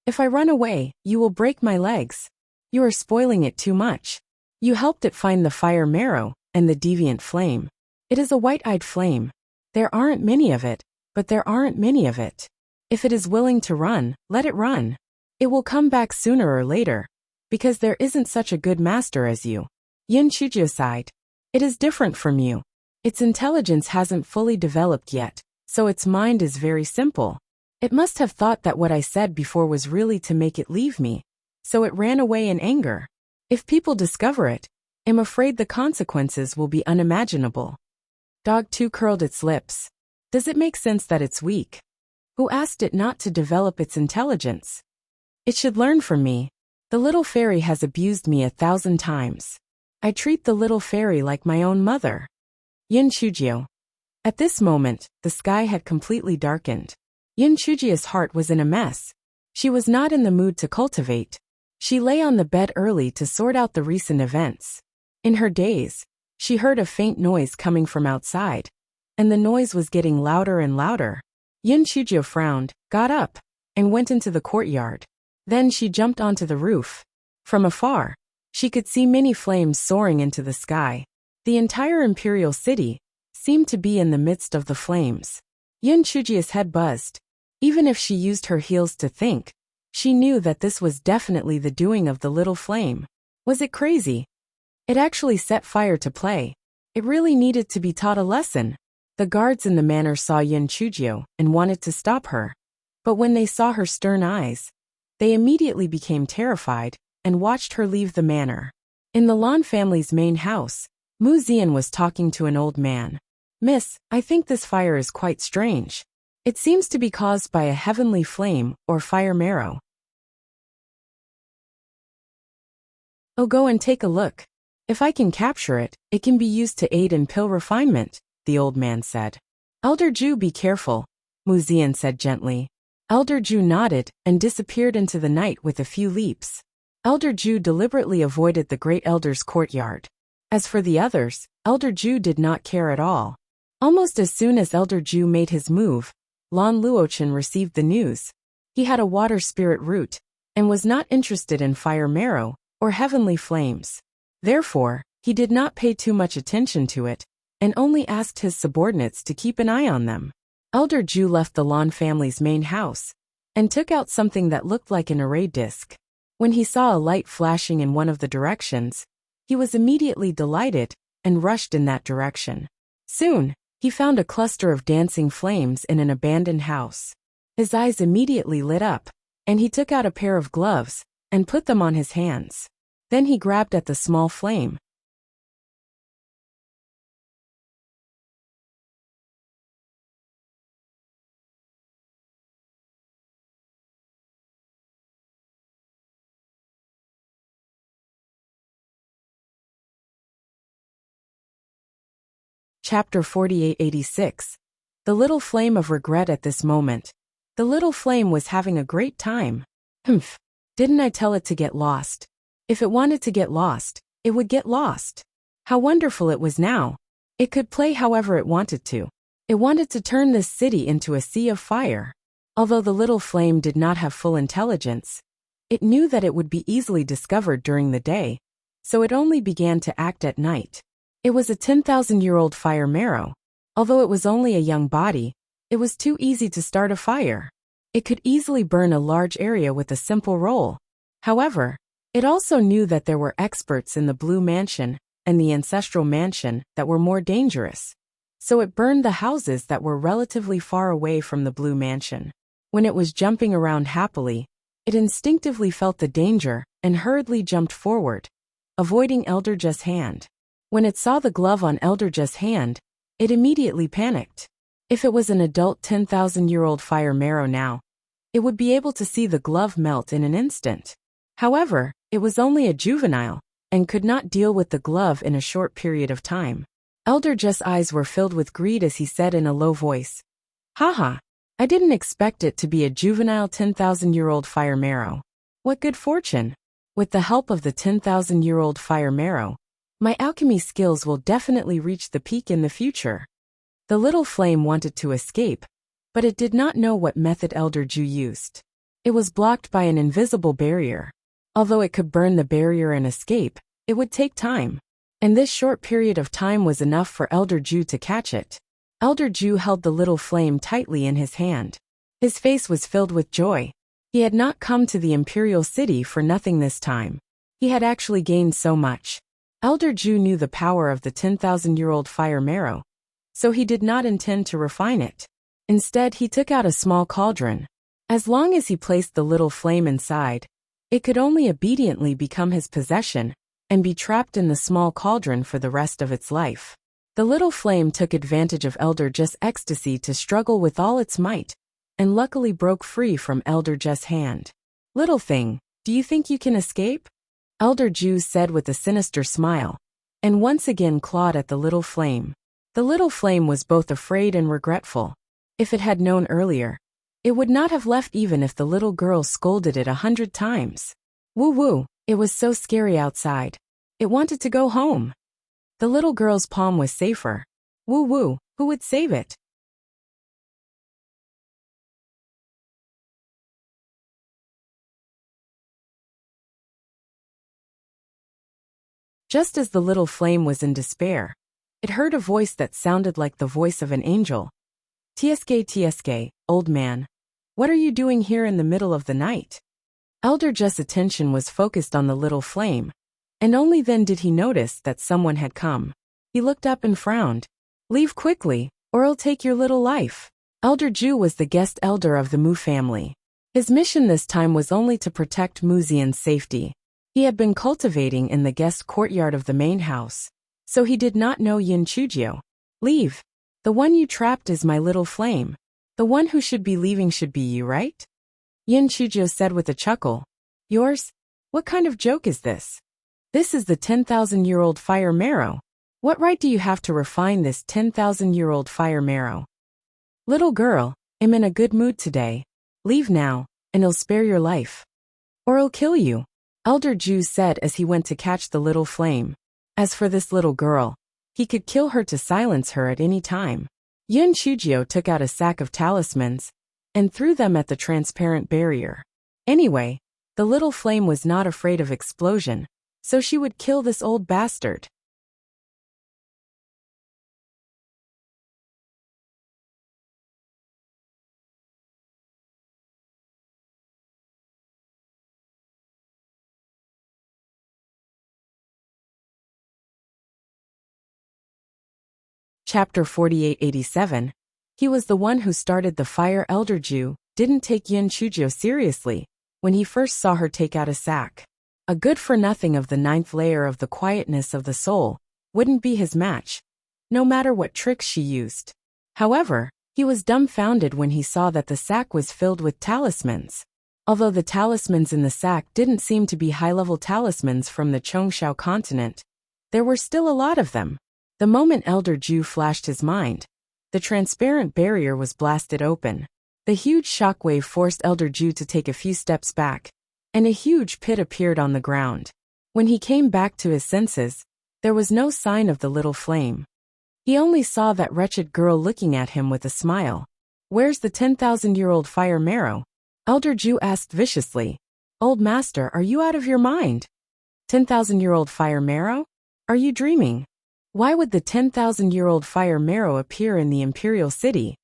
If I run away, you will break my legs. You are spoiling it too much. You helped it find the fire marrow and the deviant flame. It is a white-eyed flame. There aren't many of it, but there aren't many of it. If it is willing to run, let it run. It will come back sooner or later, because there isn't such a good master as you." Yin Chujio sighed. "It is different from you. Its intelligence hasn't fully developed yet, so its mind is very simple. It must have thought that what I said before was really to make it leave me, so it ran away in anger. If people discover it, I'm afraid the consequences will be unimaginable." Dog 2 curled its lips. "Does it make sense that it's weak? Who asked it not to develop its intelligence? It should learn from me. The little fairy has abused me 1,000 times. I treat the little fairy like my own mother." Yin Chujio. At this moment, the sky had completely darkened. Yin Chujio's heart was in a mess. She was not in the mood to cultivate. She lay on the bed early to sort out the recent events. In her daze, She heard a faint noise coming from outside, and the noise was getting louder and louder. Yun Chujio frowned, got up, and went into the courtyard. Then she jumped onto the roof. From afar, she could see many flames soaring into the sky. The entire imperial city seemed to be in the midst of the flames. Yun Chujio's head buzzed. Even if she used her heels to think, she knew that this was definitely the doing of the little flame. Was it crazy? It actually set fire to play. It really needed to be taught a lesson. The guards in the manor saw Yun Chujio and wanted to stop her. But when they saw her stern eyes, they immediately became terrified and watched her leave the manor. In the Lan family's main house, Mu Zian was talking to an old man. "Miss, I think this fire is quite strange. It seems to be caused by a heavenly flame or fire marrow." "Oh, go and take a look. If I can capture it, it can be used to aid in pill refinement," the old man said. "Elder Ju, be careful," Mu Zian said gently. Elder Ju nodded and disappeared into the night with a few leaps. Elder Ju deliberately avoided the great elder's courtyard. As for the others, Elder Ju did not care at all. Almost as soon as Elder Ju made his move, Lan Luochen received the news. He had a water spirit root, and was not interested in fire marrow or heavenly flames. Therefore, he did not pay too much attention to it, and only asked his subordinates to keep an eye on them. Elder Ju left the Lan family's main house, and took out something that looked like an array disc. When he saw a light flashing in one of the directions, he was immediately delighted, and rushed in that direction. Soon, he found a cluster of dancing flames in an abandoned house. His eyes immediately lit up, and he took out a pair of gloves, and put them on his hands. Then he grabbed at the small flame. Chapter 4886. The Little Flame of Regret. At this moment, the little flame was having a great time. Humph! Didn't I tell it to get lost? If it wanted to get lost, it would get lost. How wonderful it was now. It could play however it wanted to. It wanted to turn this city into a sea of fire. Although the little flame did not have full intelligence, it knew that it would be easily discovered during the day, so it only began to act at night. It was a 10,000-year-old fire marrow. Although it was only a young body, it was too easy to start a fire. It could easily burn a large area with a simple roll. However, it also knew that there were experts in the Blue Mansion and the Ancestral Mansion that were more dangerous. So it burned the houses that were relatively far away from the Blue Mansion. When it was jumping around happily, it instinctively felt the danger and hurriedly jumped forward, avoiding Elder Ju's hand. When it saw the glove on Elder Ju's hand, it immediately panicked. If it was an adult 10,000-year-old fire marrow now, it would be able to see the glove melt in an instant. However, it was only a juvenile, and could not deal with the glove in a short period of time. Elder Ju's eyes were filled with greed as he said in a low voice, "Haha, I didn't expect it to be a juvenile 10,000-year-old fire marrow. What good fortune! With the help of the 10,000-year-old fire marrow, my alchemy skills will definitely reach the peak in the future." The little flame wanted to escape, but it did not know what method Elder Ju used. It was blocked by an invisible barrier. Although it could burn the barrier and escape, it would take time. And this short period of time was enough for Elder Ju to catch it. Elder Ju held the little flame tightly in his hand. His face was filled with joy. He had not come to the Imperial City for nothing this time. He had actually gained so much. Elder Ju knew the power of the 10,000-year-old fire marrow, so he did not intend to refine it. Instead, he took out a small cauldron. As long as he placed the little flame inside, it could only obediently become his possession and be trapped in the small cauldron for the rest of its life. The little flame took advantage of Elder Ju's ecstasy to struggle with all its might, and luckily broke free from Elder Ju's hand. "Little thing, do you think you can escape?" Elder Ju said with a sinister smile, and once again clawed at the little flame. The little flame was both afraid and regretful. If it had known earlier, it would not have left even if the little girl scolded it 100 times. Woo woo, it was so scary outside. It wanted to go home. The little girl's palm was safer. Woo woo, who would save it? Just as the little flame was in despair, it heard a voice that sounded like the voice of an angel. Tsk, old man. What are you doing here in the middle of the night? Elder Just's attention was focused on the little flame, and only then did he notice that someone had come. He looked up and frowned. Leave quickly, or I'll take your little life. Elder Ju was the guest elder of the Mu family. His mission this time was only to protect Muzian's safety. He had been cultivating in the guest courtyard of the main house, so he did not know Yin Chujio. Leave. The one you trapped is my little flame. The one who should be leaving should be you, right? Yin Chujio said with a chuckle. Yours? What kind of joke is this? This is the 10,000-year-old fire marrow. What right do you have to refine this 10,000-year-old fire marrow? Little girl, I'm in a good mood today. Leave now, and I'll spare your life. Or I'll kill you, Elder Ju said as he went to catch the little flame. As for this little girl, he could kill her to silence her at any time. Yin Chujio took out a sack of talismans and threw them at the transparent barrier. Anyway, the little flame was not afraid of explosion, so she would kill this old bastard. Chapter 4887. He was the one who started the fire. Elder Ju didn't take Yin Chujio seriously when he first saw her take out a sack. A good-for-nothing of the 9th layer of the quietness of the soul wouldn't be his match, no matter what tricks she used. However, he was dumbfounded when he saw that the sack was filled with talismans. Although the talismans in the sack didn't seem to be high-level talismans from the Chongshao continent, there were still a lot of them. The moment Elder Ju flashed his mind, the transparent barrier was blasted open. The huge shockwave forced Elder Ju to take a few steps back, and a huge pit appeared on the ground. When he came back to his senses, there was no sign of the little flame. He only saw that wretched girl looking at him with a smile. Where's the 10,000-year-old fire marrow? Elder Ju asked viciously. Old master, are you out of your mind? 10,000-year-old fire marrow? Are you dreaming? Why would the 10,000-year-old fire marrow appear in the imperial city?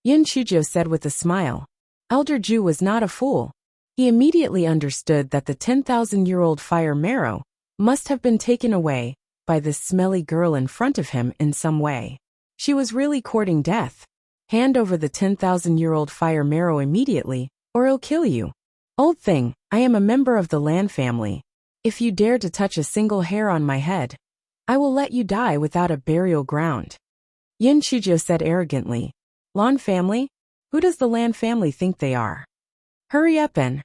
Yin Chujio said with a smile. Elder Ju was not a fool. He immediately understood that the 10,000-year-old fire marrow must have been taken away by this smelly girl in front of him in some way. She was really courting death. Hand over the 10,000-year-old fire marrow immediately, or I'll kill you. Old thing, I am a member of the Lan family. If you dare to touch a single hair on my head, I will let you die without a burial ground. Yin Chujio said arrogantly. Lan family? Who does the Lan family think they are? Hurry up and...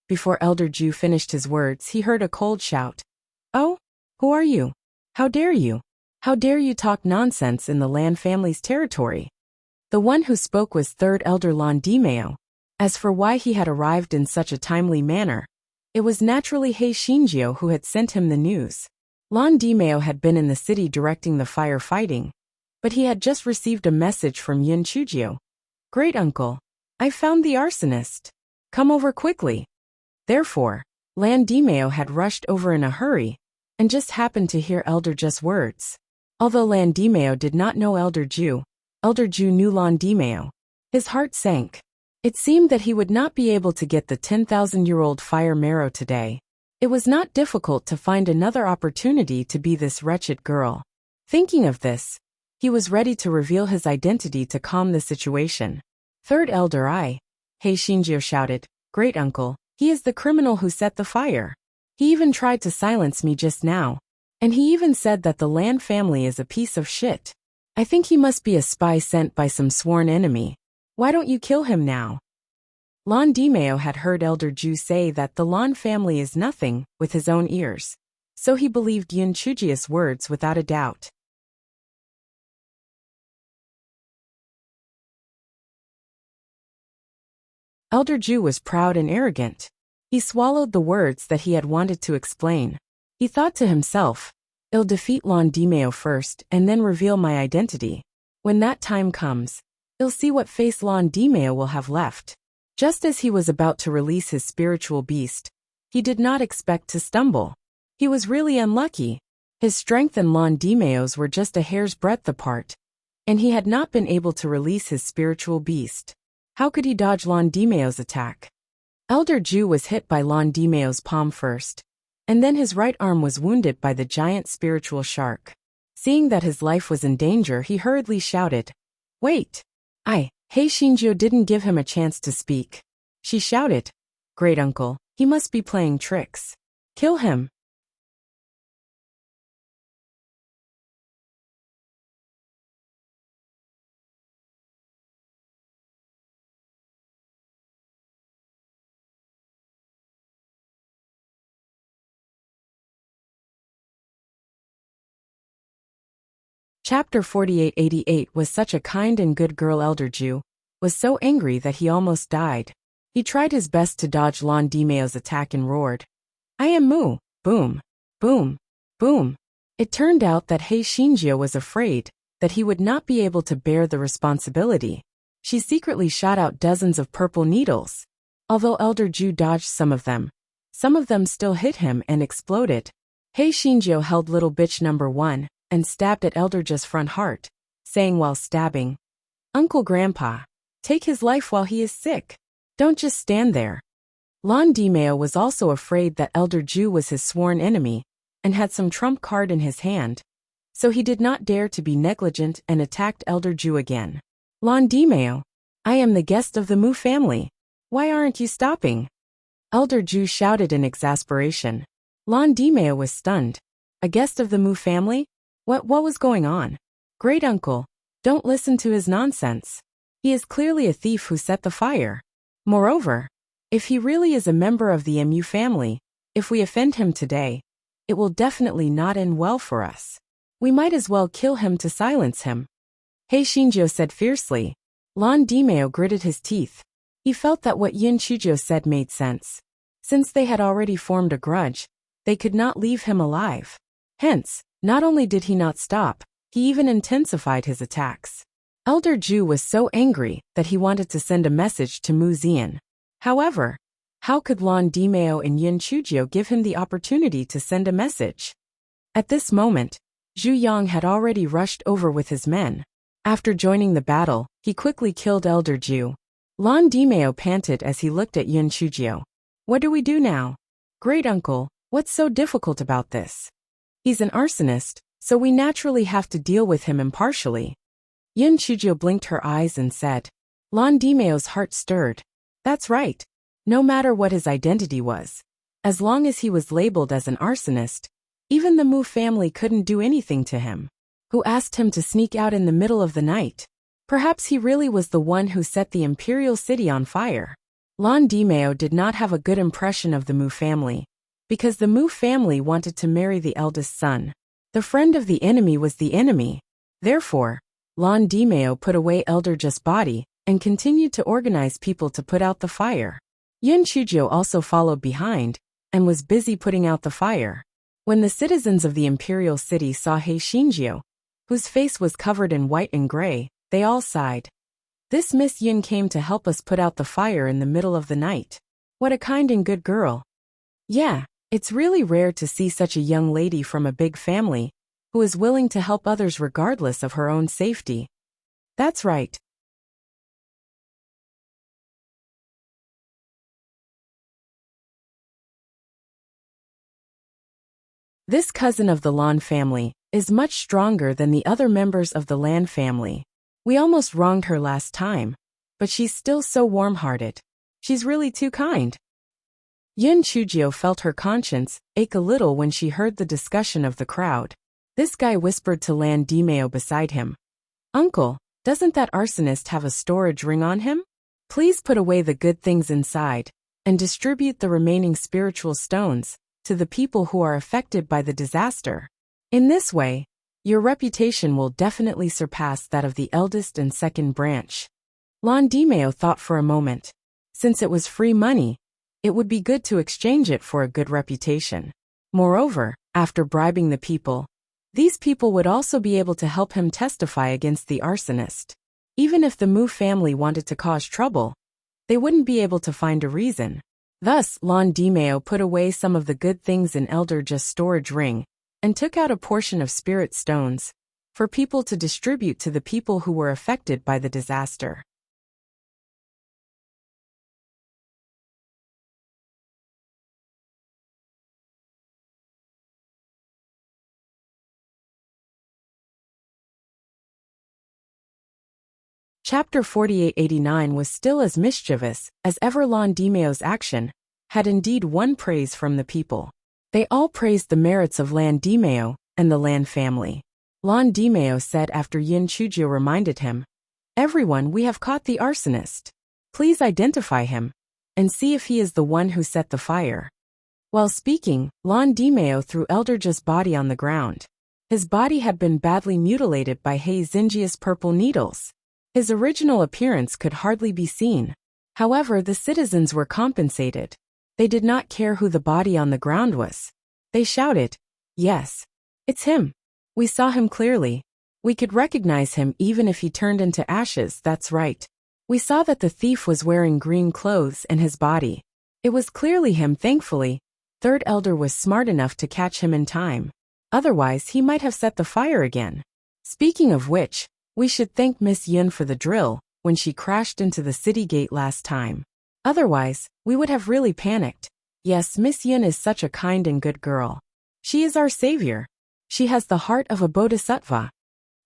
Before Elder Ju finished his words, he heard a cold shout. Oh? Who are you? How dare you? How dare you talk nonsense in the Lan family's territory? The one who spoke was Third Elder Lan Dimeo. As for why he had arrived in such a timely manner, it was naturally Hei Shinjio who had sent him the news. Lan Dimeo had been in the city directing the firefighting, but he had just received a message from Yin Chujio. Great uncle, I found the arsonist. Come over quickly. Therefore, Lan Dimeo had rushed over in a hurry, and just happened to hear Elder Ju's words. Although Lan Dimeo did not know Elder Ju knew Lan Dimeo. His heart sank. It seemed that he would not be able to get the 10,000-year-old fire marrow today. It was not difficult to find another opportunity to be this wretched girl. Thinking of this, he was ready to reveal his identity to calm the situation. Third Elder Hei Shinjio shouted, Great uncle, he is the criminal who set the fire. He even tried to silence me just now. And he even said that the Lan family is a piece of shit. I think he must be a spy sent by some sworn enemy. Why don't you kill him now? Lan Dimeo had heard Elder Ju say that the Lan family is nothing with his own ears, so he believed Yin Chujio's words without a doubt. Elder Ju was proud and arrogant. He swallowed the words that he had wanted to explain. He thought to himself, I'll defeat Londimeo first and then reveal my identity. When that time comes, I'll see what face Londimeo will have left. Just as he was about to release his spiritual beast, he did not expect to stumble. He was really unlucky. His strength and Londimeo's were just a hair's breadth apart, and he had not been able to release his spiritual beast. How could he dodge Londimeo's attack? Elder Ju was hit by Londimeo's palm first, and then his right arm was wounded by the giant spiritual shark. Seeing that his life was in danger, he hurriedly shouted, "Wait!" Shinjo didn't give him a chance to speak. She shouted, "Great uncle, he must be playing tricks. Kill him." Chapter 4888 was such a kind and good girl. Elder Ju was so angry that he almost died. He tried his best to dodge Londimeo's attack and roared, "I am Mu!" Boom, boom, boom. It turned out that Shinjo was afraid that he would not be able to bear the responsibility. She secretly shot out dozens of purple needles. Although Elder Ju dodged some of them still hit him and exploded. Shinjo held little bitch number 1 and stabbed at Elder Ju's front heart, saying while stabbing, "Uncle Grandpa, take his life while he is sick. Don't just stand there." Londimeo was also afraid that Elder Ju was his sworn enemy and had some trump card in his hand, so he did not dare to be negligent and attacked Elder Ju again. "Londimeo, I am the guest of the Mu family. Why aren't you stopping?" Elder Ju shouted in exasperation. Londimeo was stunned. A guest of the Mu family? What was going on? "Great uncle, don't listen to his nonsense. He is clearly a thief who set the fire. Moreover, if he really is a member of the Mu family, if we offend him today, it will definitely not end well for us. We might as well kill him to silence him." Shinjo said fiercely. Londimeo gritted his teeth. He felt that what Chujo said made sense. Since they had already formed a grudge, they could not leave him alive. Hence, not only did he not stop, he even intensified his attacks. Elder Ju was so angry that he wanted to send a message to Mu Zian. However, how could Londimeo and Chujo give him the opportunity to send a message? At this moment, Zhu Yang had already rushed over with his men. After joining the battle, he quickly killed Elder Ju. Londimeo panted as he looked at Chujo. "What do we do now?" "Great uncle, what's so difficult about this? He's an arsonist, so we naturally have to deal with him impartially." Chujo blinked her eyes and said. Londimeo's heart stirred. That's right. No matter what his identity was, as long as he was labeled as an arsonist, even the Mu family couldn't do anything to him. Who asked him to sneak out in the middle of the night? Perhaps he really was the one who set the imperial city on fire. Londimeo did not have a good impression of the Mu family, because the Mu family wanted to marry the eldest son. The friend of the enemy was the enemy. Therefore, Londimeo put away Elder Ju's body and continued to organize people to put out the fire. Chujo also followed behind and was busy putting out the fire. When the citizens of the imperial city saw Shinjo, whose face was covered in white and gray, they all sighed. This Miss Yun came to help us put out the fire in the middle of the night. What a kind and good girl. Yeah, it's really rare to see such a young lady from a big family who is willing to help others regardless of her own safety. That's right. This cousin of the Lan family is much stronger than the other members of the Lan family. We almost wronged her last time, but she's still so warm-hearted. She's really too kind. Chujo felt her conscience ache a little when she heard the discussion of the crowd. This guy whispered to Londimeo beside him. "Uncle, doesn't that arsonist have a storage ring on him? Please put away the good things inside and distribute the remaining spiritual stones to the people who are affected by the disaster. In this way, your reputation will definitely surpass that of the eldest and second branch." Londimeo thought for a moment. Since it was free money, it would be good to exchange it for a good reputation. Moreover, after bribing the people, These people would also be able to help him testify against the arsonist. Even if the Mu family wanted to cause trouble, they wouldn't be able to find a reason. Thus, Lon Dimeo put away some of the good things in Elder Just storage ring and took out a portion of spirit stones for people to distribute to the people who were affected by the disaster. Chapter 4889 was still as mischievous as ever. Lon Dimeo's action had indeed won praise from the people. They all praised the merits of Lon Dimeo and the Lan family. Lon Dimeo said after Yin Chujio reminded him, "Everyone, we have caught the arsonist. Please identify him and see if he is the one who set the fire." While speaking, Lon Dimeo threw Elderja's body on the ground. His body had been badly mutilated by Hei Xinjia's purple needles. His original appearance could hardly be seen. However, the citizens were compensated. They did not care who the body on the ground was. They shouted, "Yes, it's him. We saw him clearly. We could recognize him even if he turned into ashes, that's right. We saw that the thief was wearing green clothes and his body. It was clearly him, thankfully. Third Elder was smart enough to catch him in time. Otherwise, he might have set the fire again. Speaking of which, we should thank Miss Yun for the drill when she crashed into the city gate last time. Otherwise, we would have really panicked. Yes, Miss Yun is such a kind and good girl. She is our savior. She has the heart of a bodhisattva."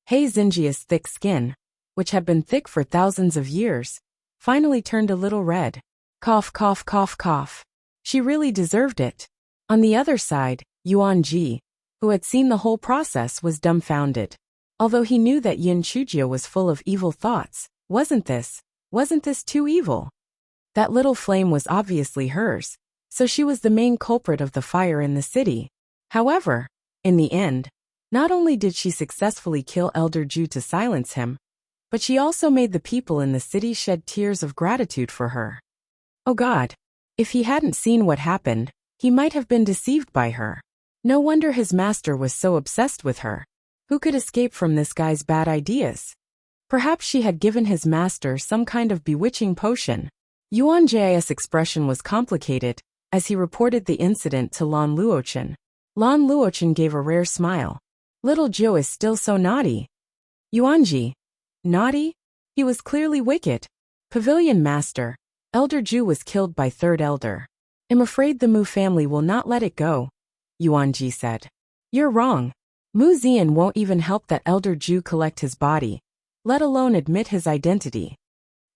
Hei Xinjia's thick skin, which had been thick for thousands of years, finally turned a little red. Cough, cough, cough, cough. She really deserved it. On the other side, Yuan Ji, who had seen the whole process, was dumbfounded. Although he knew that Yin Chujio was full of evil thoughts, wasn't this too evil? That little flame was obviously hers, so she was the main culprit of the fire in the city. However, in the end, not only did she successfully kill Elder Ju to silence him, but she also made the people in the city shed tears of gratitude for her. Oh God! If he hadn't seen what happened, he might have been deceived by her. No wonder his master was so obsessed with her. Who could escape from this guy's bad ideas? Perhaps she had given his master some kind of bewitching potion. Yuan Ji's expression was complicated as he reported the incident to Lan Luochen. Lan Luochen gave a rare smile. Little Jiu is still so naughty. Yuanji. Naughty? He was clearly wicked. Pavilion Master. Elder Ju was killed by Third Elder. I'm afraid the Mu family will not let it go, Yuanji said. You're wrong. Mu Zian won't even help that Elder Ju collect his body, let alone admit his identity.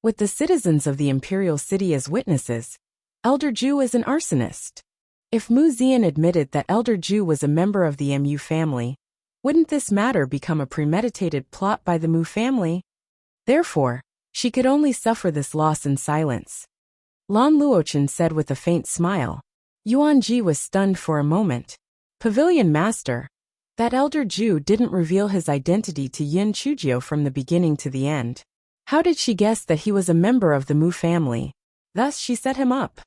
With the citizens of the Imperial City as witnesses, Elder Ju is an arsonist. If Mu Zian admitted that Elder Ju was a member of the Mu family, wouldn't this matter become a premeditated plot by the Mu family? Therefore, she could only suffer this loss in silence. Lan Luochen said with a faint smile. Yuan Ji was stunned for a moment. Pavilion Master. That Elder Ju didn't reveal his identity to Yin Chujio from the beginning to the end. How did she guess that he was a member of the Mu family? Thus she set him up.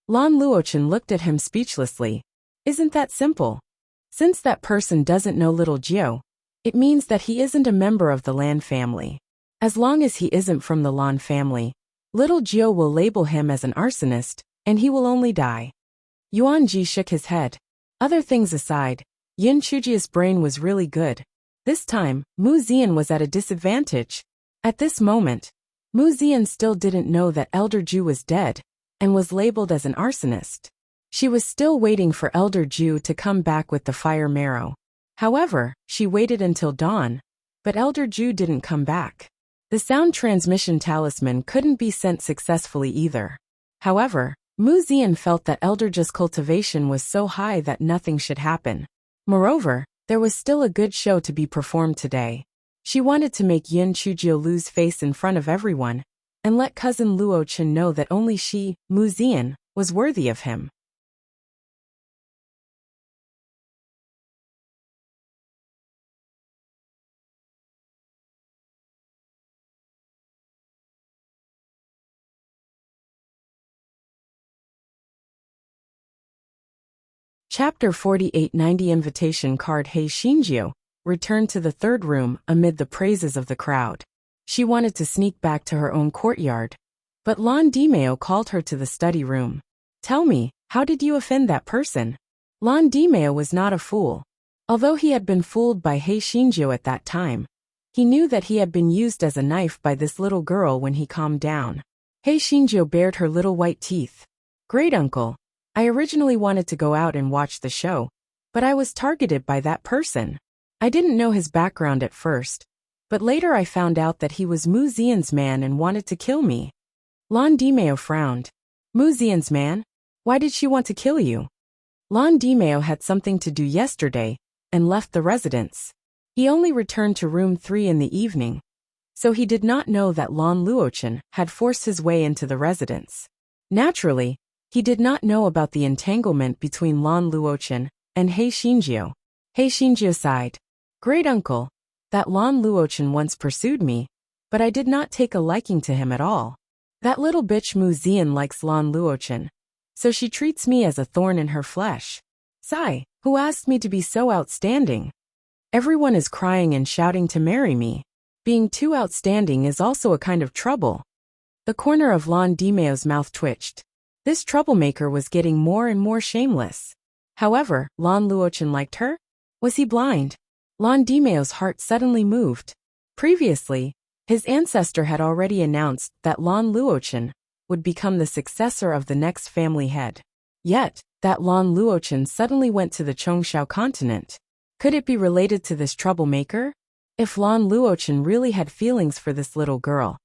Lan Luochen looked at him speechlessly. Isn't that simple? Since that person doesn't know little Jiu, it means that he isn't a member of the Lan family. As long as he isn't from the Lan family, little Jiu will label him as an arsonist, and he will only die. Yuan Ji shook his head. Other things aside, Yin Chujio's brain was really good. This time, Mu Zian was at a disadvantage. At this moment, Mu Zian still didn't know that Elder Ju was dead, and was labeled as an arsonist. She was still waiting for Elder Ju to come back with the fire marrow. However, she waited until dawn, but Elder Ju didn't come back. The sound transmission talisman couldn't be sent successfully either. However, Mu Zian felt that Elder Ju's cultivation was so high that nothing should happen. Moreover, there was still a good show to be performed today. She wanted to make Yin Chujio lose face in front of everyone, and let cousin Luo Chen know that only she, Mu Zian, was worthy of him. Chapter 4890 Invitation Card. Hei Shinjio returned to the third room amid the praises of the crowd. She wanted to sneak back to her own courtyard, but Lan Dimeo called her to the study room. Tell me, how did you offend that person? Lan Dimeo was not a fool. Although he had been fooled by Hei Shinjio at that time, he knew that he had been used as a knife by this little girl when he calmed down. Hei Shinjio bared her little white teeth. Great uncle, I originally wanted to go out and watch the show, but I was targeted by that person. I didn't know his background at first, but later I found out that he was Mu Xian's man and wanted to kill me. Lan Dimeo frowned. Mu Xian's man? Why did she want to kill you? Lan Dimeo had something to do yesterday and left the residence. He only returned to room 3 in the evening, so he did not know that Lan Luochen had forced his way into the residence. Naturally, he did not know about the entanglement between Lan Luochen and Hei Shinjio. Hei Shinjio sighed. Great uncle, that Lan Luochen once pursued me, but I did not take a liking to him at all. That little bitch Mu Xian likes Lan Luochen, so she treats me as a thorn in her flesh. Sigh, who asked me to be so outstanding? Everyone is crying and shouting to marry me. Being too outstanding is also a kind of trouble. The corner of Lan Dimeo's mouth twitched. This troublemaker was getting more and more shameless. However, Lan Luochen liked her? Was he blind? Lan Dimeo's heart suddenly moved. Previously, his ancestor had already announced that Lan Luochen would become the successor of the next family head. Yet, that Lan Luochen suddenly went to the Chongshao continent. Could it be related to this troublemaker? If Lan Luochen really had feelings for this little girl,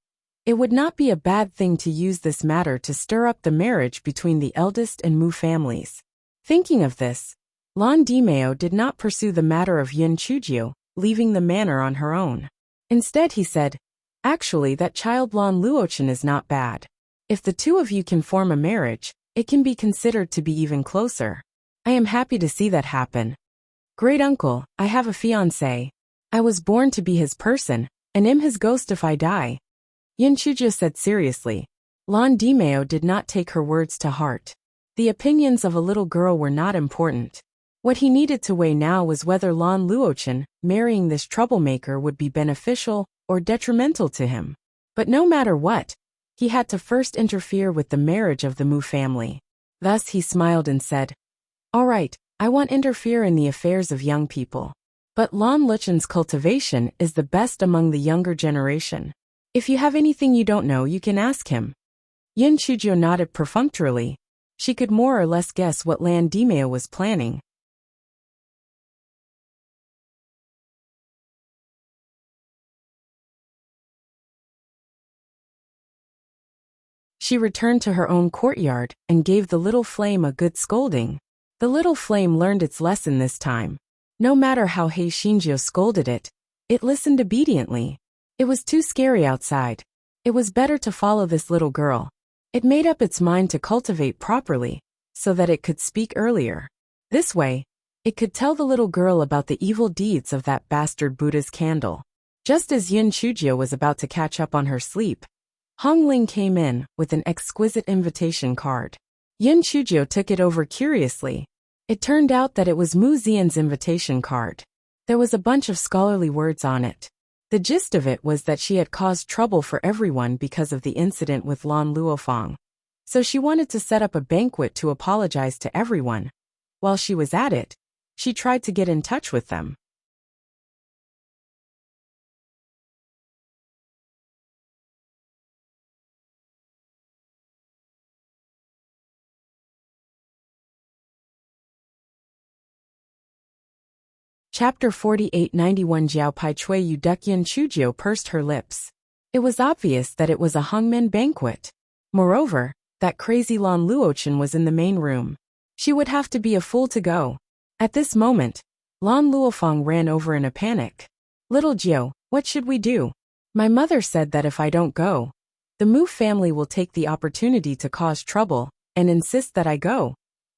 it would not be a bad thing to use this matter to stir up the marriage between the eldest and Mu families. Thinking of this, Lan Dimeo did not pursue the matter of Yin Chujio, leaving the manor on her own. Instead he said, actually that child Lan Luochen is not bad. If the two of you can form a marriage, it can be considered to be even closer. I am happy to see that happen. Great uncle, I have a fiancé. I was born to be his person, and am his ghost if I die. Yin Chujio said seriously. Lan Dimeo did not take her words to heart. The opinions of a little girl were not important. What he needed to weigh now was whether Lan Luochen marrying this troublemaker would be beneficial or detrimental to him. But no matter what, he had to first interfere with the marriage of the Mu family. Thus he smiled and said, all right, I won't interfere in the affairs of young people. But Lan Luchen's cultivation is the best among the younger generation. If you have anything you don't know, you can ask him. Yin Chujio nodded perfunctorily. She could more or less guess what Lan Dimeo was planning. She returned to her own courtyard and gave the little flame a good scolding. The little flame learned its lesson this time. No matter how Hei Shinjio scolded it, it listened obediently. It was too scary outside. It was better to follow this little girl. It made up its mind to cultivate properly, so that it could speak earlier. This way, it could tell the little girl about the evil deeds of that bastard Buddha's candle. Just as Yin Chujio was about to catch up on her sleep, Hong Ling came in with an exquisite invitation card. Yin Chujio took it over curiously. It turned out that it was Mu Xian's invitation card. There was a bunch of scholarly words on it. The gist of it was that she had caused trouble for everyone because of the incident with Lan Luofang. So she wanted to set up a banquet to apologize to everyone. While she was at it, she tried to get in touch with them. Chapter 4891 Jiao Pai Chui Yu Duk. Yin Chujio pursed her lips. It was obvious that it was a hangmen banquet. Moreover, that crazy Lan Luochen was in the main room. She would have to be a fool to go. At this moment, Lan Luofang ran over in a panic. Little Jiao, what should we do? My mother said that if I don't go, the Mu family will take the opportunity to cause trouble and insist that I go.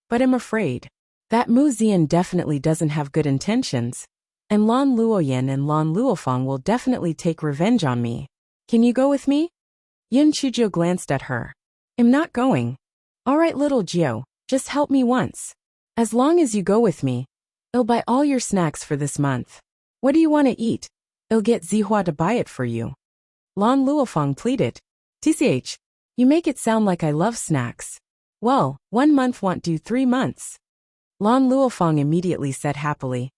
But I'm afraid. That Mu Xian definitely doesn't have good intentions, and Lan Luoyan and Lan Luofang will definitely take revenge on me. Can you go with me? Yin Chujio glanced at her. I'm not going. All right, little Jiao, just help me once. As long as you go with me, I'll buy all your snacks for this month. What do you want to eat? I'll get Zihua to buy it for you. Lan Luofeng pleaded. TCH, you make it sound like I love snacks. Well, 1 month won't do 3 months. Lan Luofeng immediately said happily.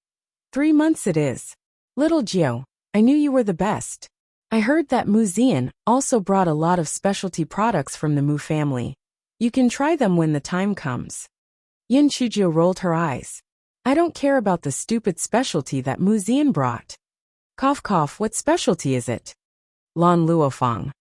3 months it is. Little Jiao, I knew you were the best. I heard that Mu Zian also brought a lot of specialty products from the Mu family. You can try them when the time comes. Yin Chujio rolled her eyes. I don't care about the stupid specialty that Mu Zian brought. Cough cough, what specialty is it? Lan Luofeng.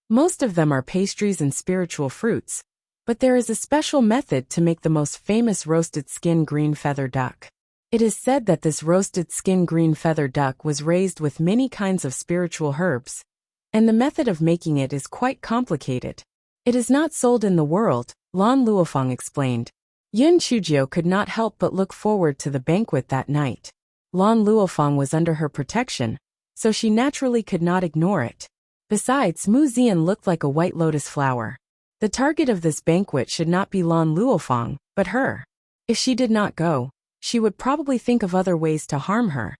Most of them are pastries and spiritual fruits, but there is a special method to make the most famous roasted skin green feather duck. It is said that this roasted skin green feather duck was raised with many kinds of spiritual herbs, and the method of making it is quite complicated. It is not sold in the world, Lan Luofeng explained. Yun Chujio could not help but look forward to the banquet that night. Lan Luofeng was under her protection, so she naturally could not ignore it. Besides, Mu Zian looked like a white lotus flower. The target of this banquet should not be Lan Luofeng, but her. If she did not go, she would probably think of other ways to harm her.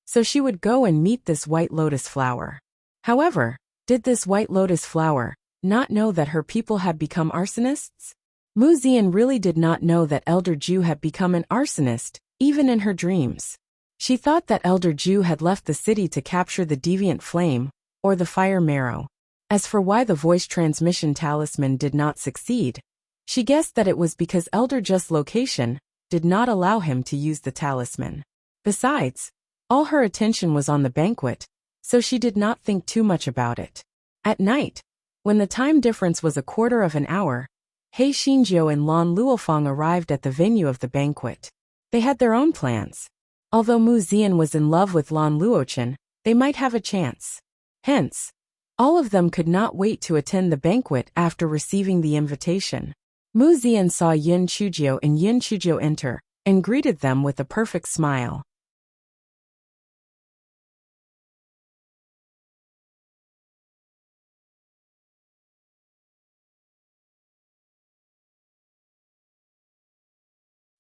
So she would go and meet this white lotus flower. However, did this white lotus flower not know that her people had become arsonists? Mu Zian really did not know that Elder Ju had become an arsonist, even in her dreams. She thought that Elder Ju had left the city to capture the deviant flame, or the fire marrow. As for why the voice transmission talisman did not succeed, she guessed that it was because Elder Ju's location did not allow him to use the talisman. Besides, all her attention was on the banquet, so she did not think too much about it. At night, when the time difference was 1/4 of an hour, He Xinjiu and Lan Luofeng arrived at the venue of the banquet. They had their own plans. Although Mu Zian was in love with Lan Luochen, they might have a chance. Hence, all of them could not wait to attend the banquet after receiving the invitation. Mu Zian saw Yin Chujio and Yin Chujio enter, and greeted them with a perfect smile.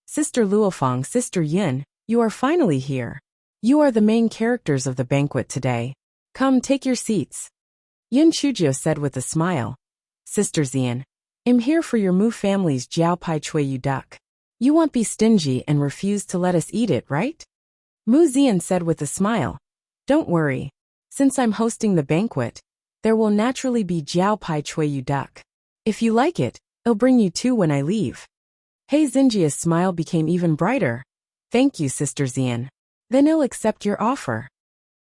Sister Luofeng, Sister Yin, you are finally here. You are the main characters of the banquet today. Come, take your seats. Yin Chujio said with a smile. Sister Zian, I'm here for your Mu family's Jiao Pai Chui Yu duck. You won't be stingy and refuse to let us eat it, right? Mu Zian said with a smile. Don't worry. Since I'm hosting the banquet, there will naturally be Jiao Pai Chui Yu duck. If you like it, I'll bring you 2 when I leave. He Xinjia's smile became even brighter. Thank you, Sister Zian. Then I'll accept your offer.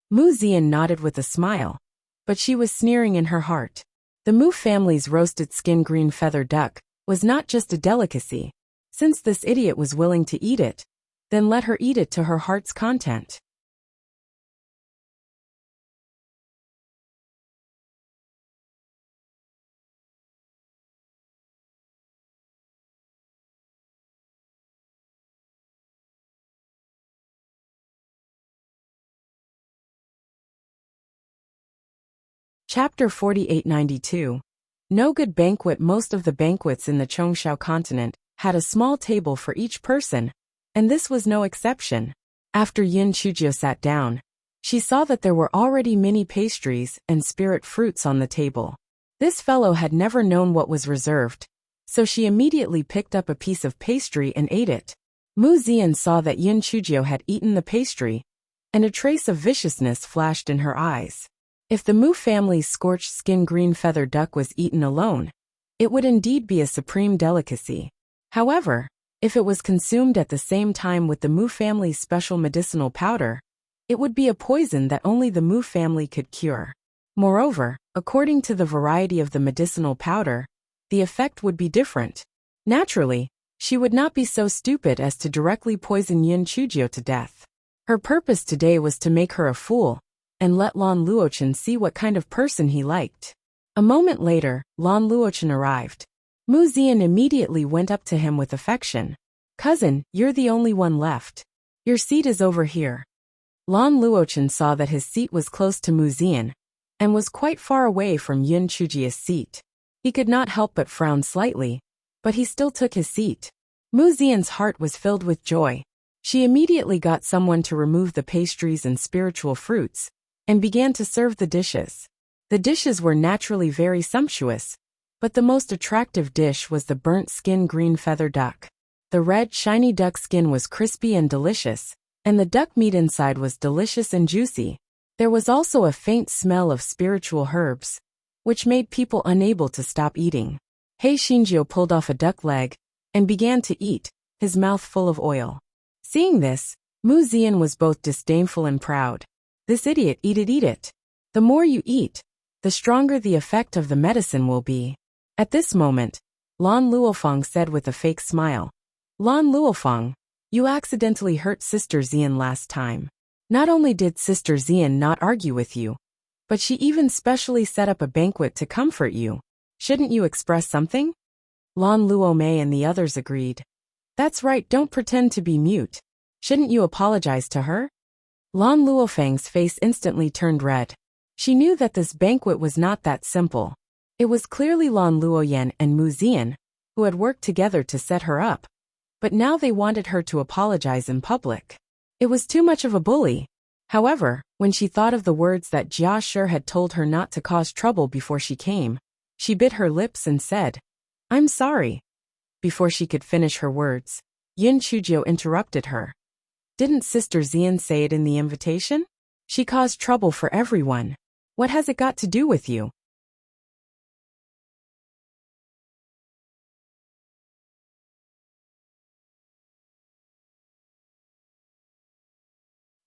Mu Zian nodded with a smile, but she was sneering in her heart. The Mu family's roasted skin green feather duck was not just a delicacy. Since this idiot was willing to eat it, then let her eat it to her heart's content. Chapter 4892. No good banquet. Most of the banquets in the Chongshao continent had a small table for each person, and this was no exception. After Yin Chujio sat down, she saw that there were already many pastries and spirit fruits on the table. This fellow had never known what was reserved, so she immediately picked up a piece of pastry and ate it. Mu Zian saw that Yin Chujio had eaten the pastry, and a trace of viciousness flashed in her eyes. If the Mu family's scorched skin green feather duck was eaten alone, it would indeed be a supreme delicacy. However, if it was consumed at the same time with the Mu family's special medicinal powder, it would be a poison that only the Mu family could cure. Moreover, according to the variety of the medicinal powder, the effect would be different. Naturally, she would not be so stupid as to directly poison Yin Chujio to death. Her purpose today was to make her a fool, and let Lan Luochen see what kind of person he liked. A moment later, Lan Luochen arrived. Mu Zian immediately went up to him with affection. Cousin, you're the only one left. Your seat is over here. Lan Luochen saw that his seat was close to Mu Zian, and was quite far away from Yin Chujio's seat. He could not help but frown slightly, but he still took his seat. Mu Xian's heart was filled with joy. She immediately got someone to remove the pastries and spiritual fruits, and began to serve the dishes. The dishes were naturally very sumptuous, but the most attractive dish was the burnt skin green feather duck. The red, shiny duck skin was crispy and delicious, and the duck meat inside was delicious and juicy. There was also a faint smell of spiritual herbs, which made people unable to stop eating. He Xinjiu pulled off a duck leg and began to eat, his mouth full of oil. Seeing this, Mu Xian was both disdainful and proud. This idiot, eat it. The more you eat, the stronger the effect of the medicine will be. At this moment, Lan Luofeng said with a fake smile, Lan Luofeng, you accidentally hurt Sister Xian last time. Not only did Sister Xian not argue with you, but she even specially set up a banquet to comfort you. Shouldn't you express something? Lan Luomei and the others agreed. That's right, don't pretend to be mute. Shouldn't you apologize to her? Lan Luofeng's face instantly turned red. She knew that this banquet was not that simple. It was clearly Lan Luoyan and Mu Xian who had worked together to set her up, but now they wanted her to apologize in public. It was too much of a bully. However, when she thought of the words that Jia Shi had told her not to cause trouble before she came, she bit her lips and said, I'm sorry. Before she could finish her words, Yin Chujiu interrupted her. Didn't Sister Xian say it in the invitation? She caused trouble for everyone. What has it got to do with you?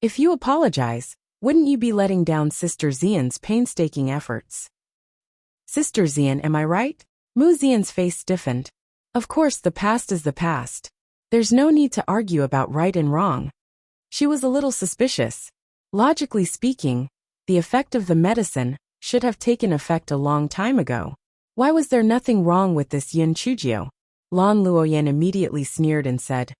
If you apologize, wouldn't you be letting down Sister Xian's painstaking efforts? Sister Xian, am I right? Mu Xian's face stiffened. Of course, the past is the past. There's no need to argue about right and wrong. She was a little suspicious. Logically speaking, the effect of the medicine should have taken effect a long time ago. Why was there nothing wrong with this Yin Chujiu? Lan Luoyan immediately sneered and said,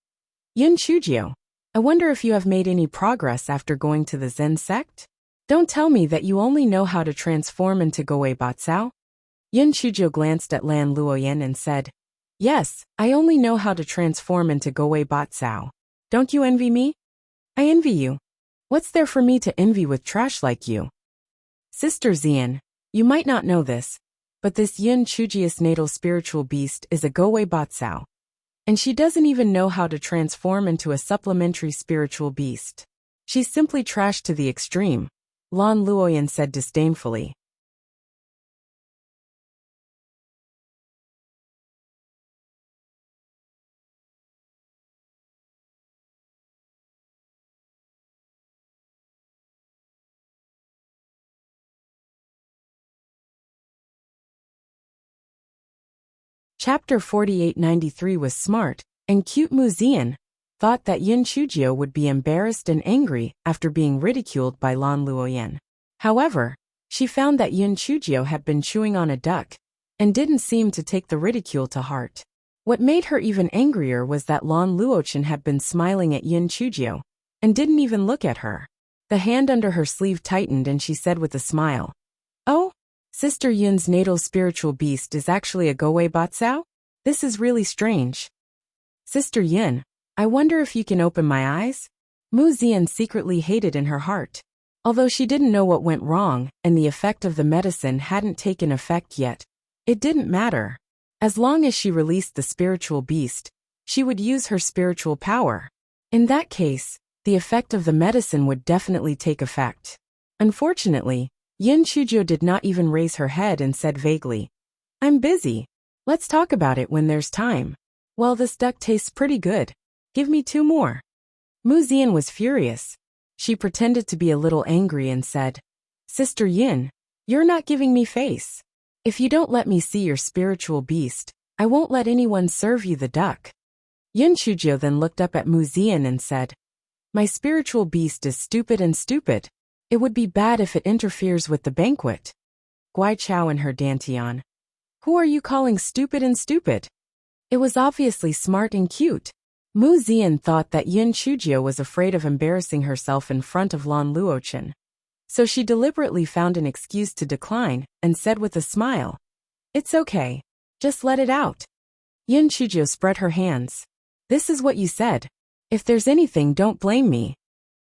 Yin Chujiu, I wonder if you have made any progress after going to the Zen sect? Don't tell me that you only know how to transform into Gowei Batsao? Yin Chujiu glanced at Lan Luoyan and said, Yes, I only know how to transform into Gowei Batsao. Don't you envy me? I envy you. What's there for me to envy with trash like you? Sister Xian, you might not know this, but this Yin Chujius natal spiritual beast is a Gowei Batsao. And she doesn't even know how to transform into a supplementary spiritual beast. She's simply trash to the extreme, Lan Luoyan said disdainfully. Chapter 4893 was smart, and cute Mu Xian thought that Yin Chujiu would be embarrassed and angry after being ridiculed by Lan Luoyan. However, she found that Yin Chujiu had been chewing on a duck and didn't seem to take the ridicule to heart. What made her even angrier was that Lan Luochen had been smiling at Yin Chujiu and didn't even look at her. The hand under her sleeve tightened and she said with a smile, Oh? Sister Yin's natal spiritual beast is actually a Gowei Batsao? This is really strange. Sister Yin, I wonder if you can open my eyes? Mu Xian secretly hated in her heart. Although she didn't know what went wrong and the effect of the medicine hadn't taken effect yet, it didn't matter. As long as she released the spiritual beast, she would use her spiritual power. In that case, the effect of the medicine would definitely take effect. Unfortunately, Yin Chujiu did not even raise her head and said vaguely, I'm busy. Let's talk about it when there's time. Well, this duck tastes pretty good. Give me 2 more. Mu Xian was furious. She pretended to be a little angry and said, Sister Yin, you're not giving me face. If you don't let me see your spiritual beast, I won't let anyone serve you the duck. Yin Chujiu then looked up at Mu Xian and said, My spiritual beast is stupid and stupid. It would be bad if it interferes with the banquet. Guai Chao and her Dantian. Who are you calling stupid and stupid? It was obviously smart and cute. Mu Xian thought that Yin Chujiu was afraid of embarrassing herself in front of Lan Luochen. So she deliberately found an excuse to decline and said with a smile, It's okay. Just let it out. Yin Chujiu spread her hands. This is what you said. If there's anything, don't blame me.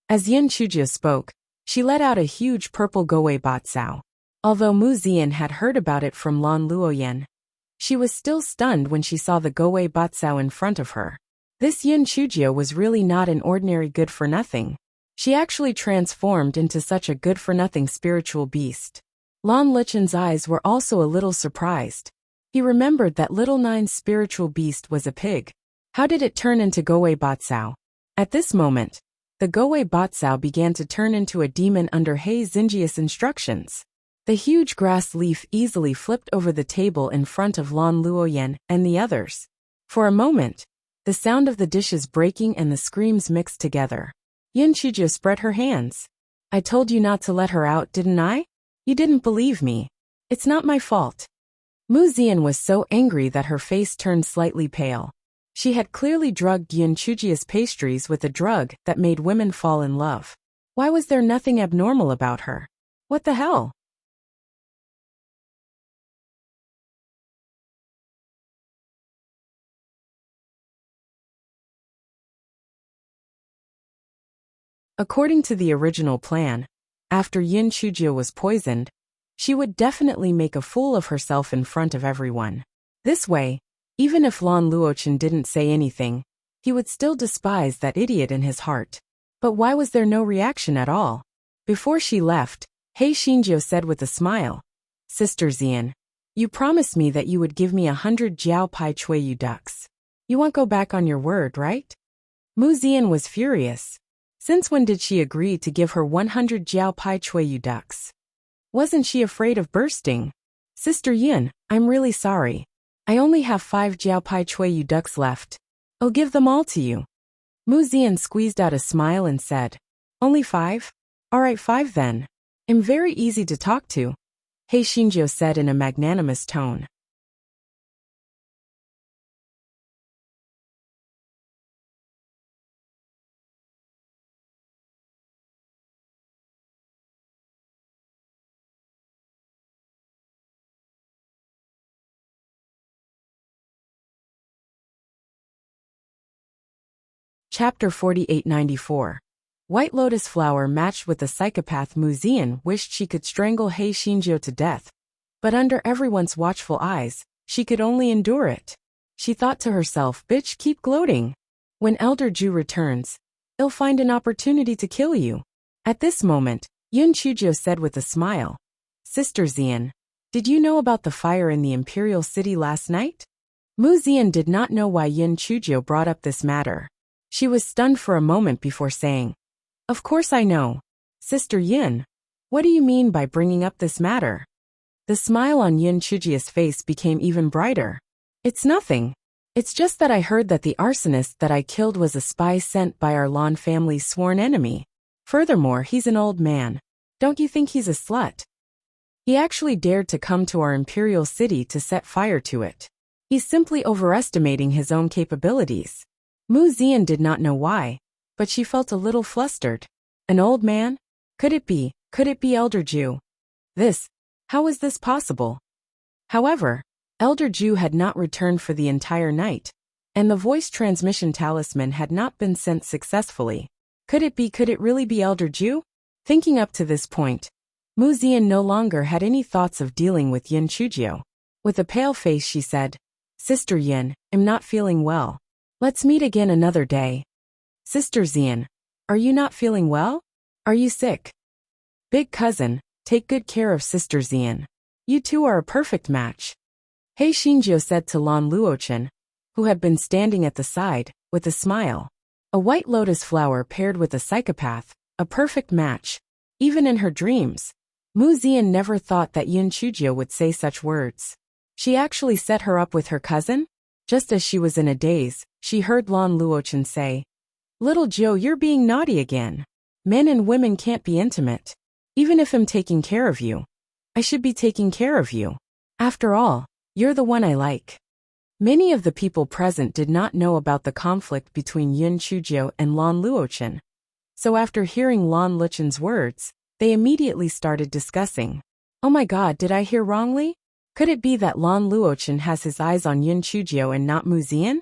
As Yin Chujia spoke, she let out a huge purple Goei Batsao. Although Mu Zian had heard about it from Lan Luoyan, she was still stunned when she saw the Goei Batsao in front of her. This Yin Chujia was really not an ordinary good-for-nothing. She actually transformed into such a good-for-nothing spiritual beast. Lan Lichen's eyes were also a little surprised. He remembered that Little Nine's spiritual beast was a pig. How did it turn into Goei Batsao? At this moment, the Goei Batsao began to turn into a demon under He Xinjia's instructions. The huge grass leaf easily flipped over the table in front of Lan Luoyan and the others. For a moment, the sound of the dishes breaking and the screams mixed together. Yin Chujia spread her hands. I told you not to let her out, didn't I? You didn't believe me. It's not my fault. Mu Zian was so angry that her face turned slightly pale. She had clearly drugged Yin Chujia's pastries with a drug that made women fall in love. Why was there nothing abnormal about her? What the hell? According to the original plan, after Yin Chujia was poisoned, she would definitely make a fool of herself in front of everyone. This way, even if Lan Luochen didn't say anything, he would still despise that idiot in his heart. But why was there no reaction at all? Before she left, He Xinjiu said with a smile, Sister Zian, you promised me that you would give me 100 Jiao Pai Chuiyu ducks. You won't go back on your word, right? Mu Zian was furious. Since when did she agree to give her 100 Jiao Pai Chuiyu ducks? Wasn't she afraid of bursting? Sister Yin, I'm really sorry. I only have 5 Jiao Pai Chuiyu ducks left. I'll give them all to you. Mu Zian squeezed out a smile and said, Only 5? Alright, 5 then. I'm very easy to talk to, He Xinjiu said in a magnanimous tone. Chapter 4894. White lotus flower matched with the psychopath Mu Zian wished she could strangle He Xinjiu to death. But under everyone's watchful eyes, she could only endure it. She thought to herself, bitch, keep gloating. When Elder Ju returns, he'll find an opportunity to kill you. At this moment, Yin Chujia said with a smile, Sister Zian, did you know about the fire in the Imperial City last night? Mu Zian did not know why Yin Chujia brought up this matter. She was stunned for a moment before saying, Of course I know. Sister Yin, what do you mean by bringing up this matter? The smile on Yin Chujia's face became even brighter. It's nothing. It's just that I heard that the arsonist that I killed was a spy sent by our Lan family's sworn enemy. Furthermore, he's an old man. Don't you think he's a slut? He actually dared to come to our Imperial City to set fire to it. He's simply overestimating his own capabilities. Mu Zian did not know why, but she felt a little flustered. An old man? Could it be Elder Ju? How is this possible? However, Elder Ju had not returned for the entire night, and the voice transmission talisman had not been sent successfully. Could it really be Elder Ju? Thinking up to this point, Mu Zian no longer had any thoughts of dealing with Yin Chujio. With a pale face she said, Sister Yin, I'm not feeling well. Let's meet again another day. Sister Zian, are you not feeling well? Are you sick? Big cousin, take good care of Sister Zian. You two are a perfect match. He Xinjiu said to Lan Luochen, who had been standing at the side, with a smile. A white lotus flower paired with a psychopath, a perfect match. Even in her dreams, Mu Zian never thought that Yin Chujio would say such words. She actually set her up with her cousin? Just as she was in a daze, she heard Lan Luochen say, Little Joe, you're being naughty again. Men and women can't be intimate. Even if I'm taking care of you, I should be taking care of you. After all, you're the one I like. Many of the people present did not know about the conflict between Yin Chujio and Lan Luochen. So after hearing Lan Luchen's words, they immediately started discussing. Oh my god, did I hear wrongly? Could it be that Lan Luochen has his eyes on Yin Chujio and not Mu Zian?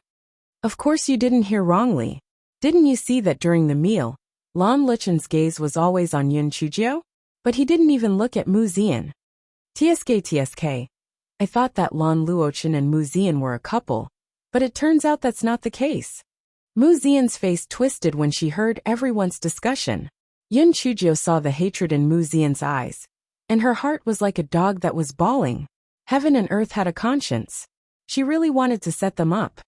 Of course you didn't hear wrongly. Didn't you see that during the meal, Lan Luchen's gaze was always on Yun Chujio? But he didn't even look at Mu Zian. TSK. I thought that Lan Luochen and Mu Zian were a couple, but it turns out that's not the case. Mu Zian's face twisted when she heard everyone's discussion. Yun Chujio saw the hatred in Mu Zian's eyes, and her heart was like a dog that was bawling. Heaven and earth had a conscience. She really wanted to set them up.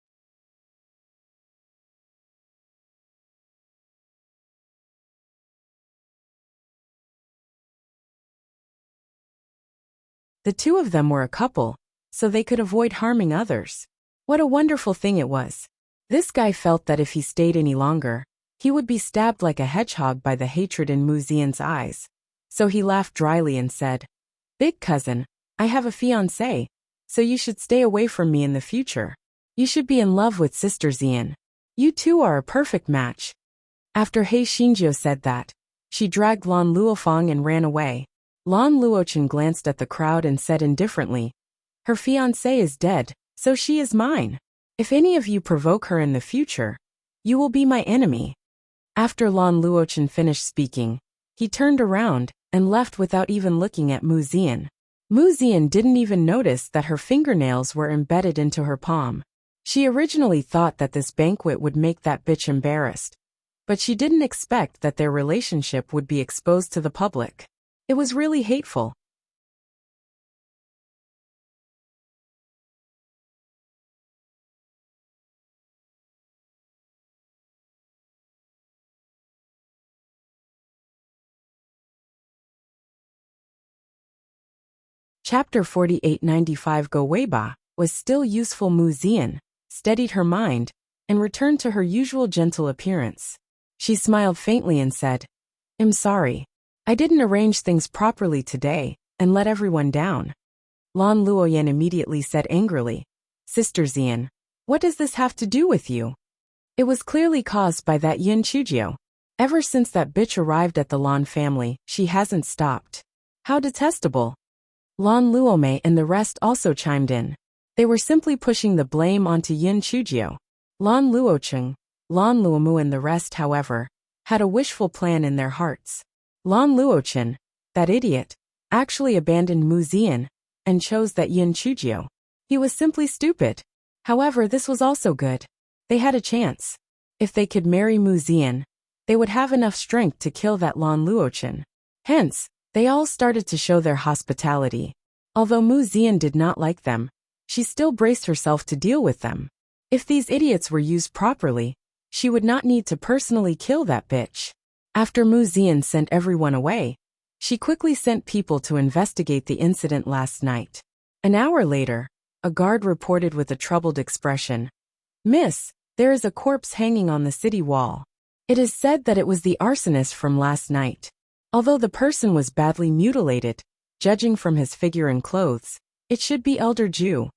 The two of them were a couple, so they could avoid harming others. What a wonderful thing it was. This guy felt that if he stayed any longer, he would be stabbed like a hedgehog by the hatred in Mu Zian's eyes. So he laughed dryly and said, "Big cousin, I have a fiancé, so you should stay away from me in the future. You should be in love with Sister Zian. You two are a perfect match." After He Xinjiu said that, she dragged Lan Luofang and ran away. Lan Luochen glanced at the crowd and said indifferently, "Her fiancé is dead, so she is mine. If any of you provoke her in the future, you will be my enemy." After Lan Luochen finished speaking, he turned around and left without even looking at Mu Zian. Mu Zian didn't even notice that her fingernails were embedded into her palm. She originally thought that this banquet would make that bitch embarrassed, but she didn't expect that their relationship would be exposed to the public. It was really hateful. Chapter 4895 Go Weiba was still useful. Mu Zian steadied her mind and returned to her usual gentle appearance. She smiled faintly and said, "I'm sorry. I didn't arrange things properly today and let everyone down." Lan Luoyan immediately said angrily, "Sister Zian, what does this have to do with you?" It was clearly caused by that Yun Chujio. Ever since that bitch arrived at the Lan family, she hasn't stopped. How detestable. Lan Luomei and the rest also chimed in. They were simply pushing the blame onto Yun Chujio. Lan Luocheng, Lan Luomu and the rest, however, had a wishful plan in their hearts. Lan Luochen, that idiot, actually abandoned Mu Zian and chose that Yun Chujio. He was simply stupid. However, this was also good. They had a chance. If they could marry Mu Zian, they would have enough strength to kill that Lan Luochen. Hence, they all started to show their hospitality. Although Mu Zian did not like them, she still braced herself to deal with them. If these idiots were used properly, she would not need to personally kill that bitch. After Mu Zian sent everyone away, she quickly sent people to investigate the incident last night. An hour later, a guard reported with a troubled expression, "Miss, there is a corpse hanging on the city wall. It is said that it was the arsonist from last night. Although the person was badly mutilated, judging from his figure and clothes, it should be Elder Ju."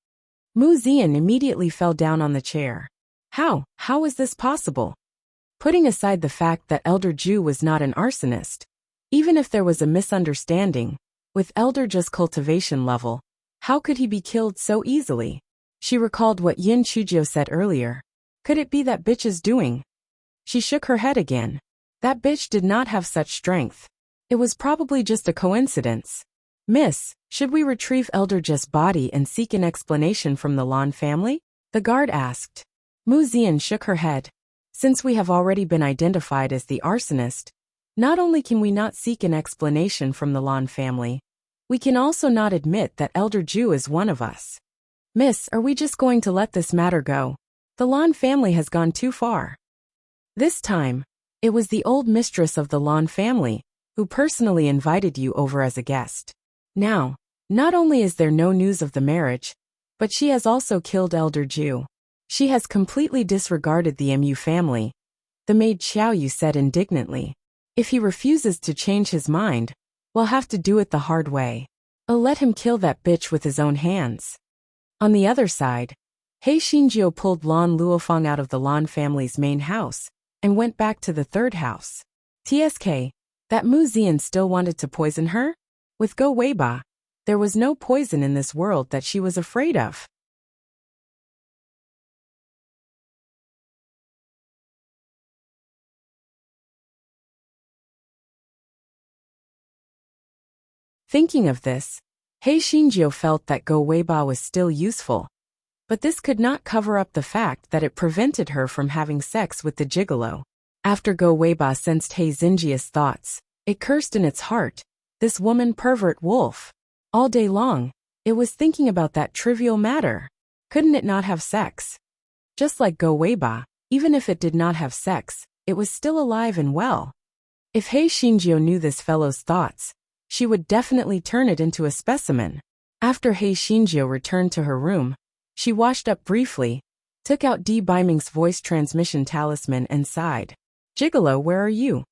Mu Zian immediately fell down on the chair. How is this possible? Putting aside the fact that Elder Ju was not an arsonist, even if there was a misunderstanding, with Elder Ju's cultivation level, how could he be killed so easily? She recalled what Yin Chujio said earlier. Could it be that bitch's doing? She shook her head again. That bitch did not have such strength. It was probably just a coincidence. "Miss, should we retrieve Elder Ju's body and seek an explanation from the Lan family?" the guard asked. Mu Zian shook her head. "Since we have already been identified as the arsonist, not only can we not seek an explanation from the Lan family, we can also not admit that Elder Ju is one of us. Miss, are we just going to let this matter go? The Lan family has gone too far." This time, it was the old mistress of the Lan family who personally invited you over as a guest. Now, not only is there no news of the marriage, but she has also killed Elder Ju. She has completely disregarded the Mu family, the maid Xiao Yu said indignantly. "If he refuses to change his mind, we'll have to do it the hard way. I'll let him kill that bitch with his own hands." On the other side, He Xinjiu pulled Lan Luofang out of the Lan family's main house and went back to the third house. TSK, that Mu Zian still wanted to poison her? With Go Weiba, there was no poison in this world that she was afraid of. Thinking of this, Hei Xinjiu felt that Go Weiba was still useful. But this could not cover up the fact that it prevented her from having sex with the gigolo. After Go Weiba sensed Hei Xinjiu's thoughts, it cursed in its heart, this woman pervert wolf. All day long, it was thinking about that trivial matter. Couldn't it not have sex? Just like Go Weiba, even if it did not have sex, it was still alive and well. If Hei Xinjiu knew this fellow's thoughts, she would definitely turn it into a specimen. After Hei Xinjiu returned to her room, she washed up briefly, took out Di Biming's voice transmission talisman and sighed. Gigolo, where are you?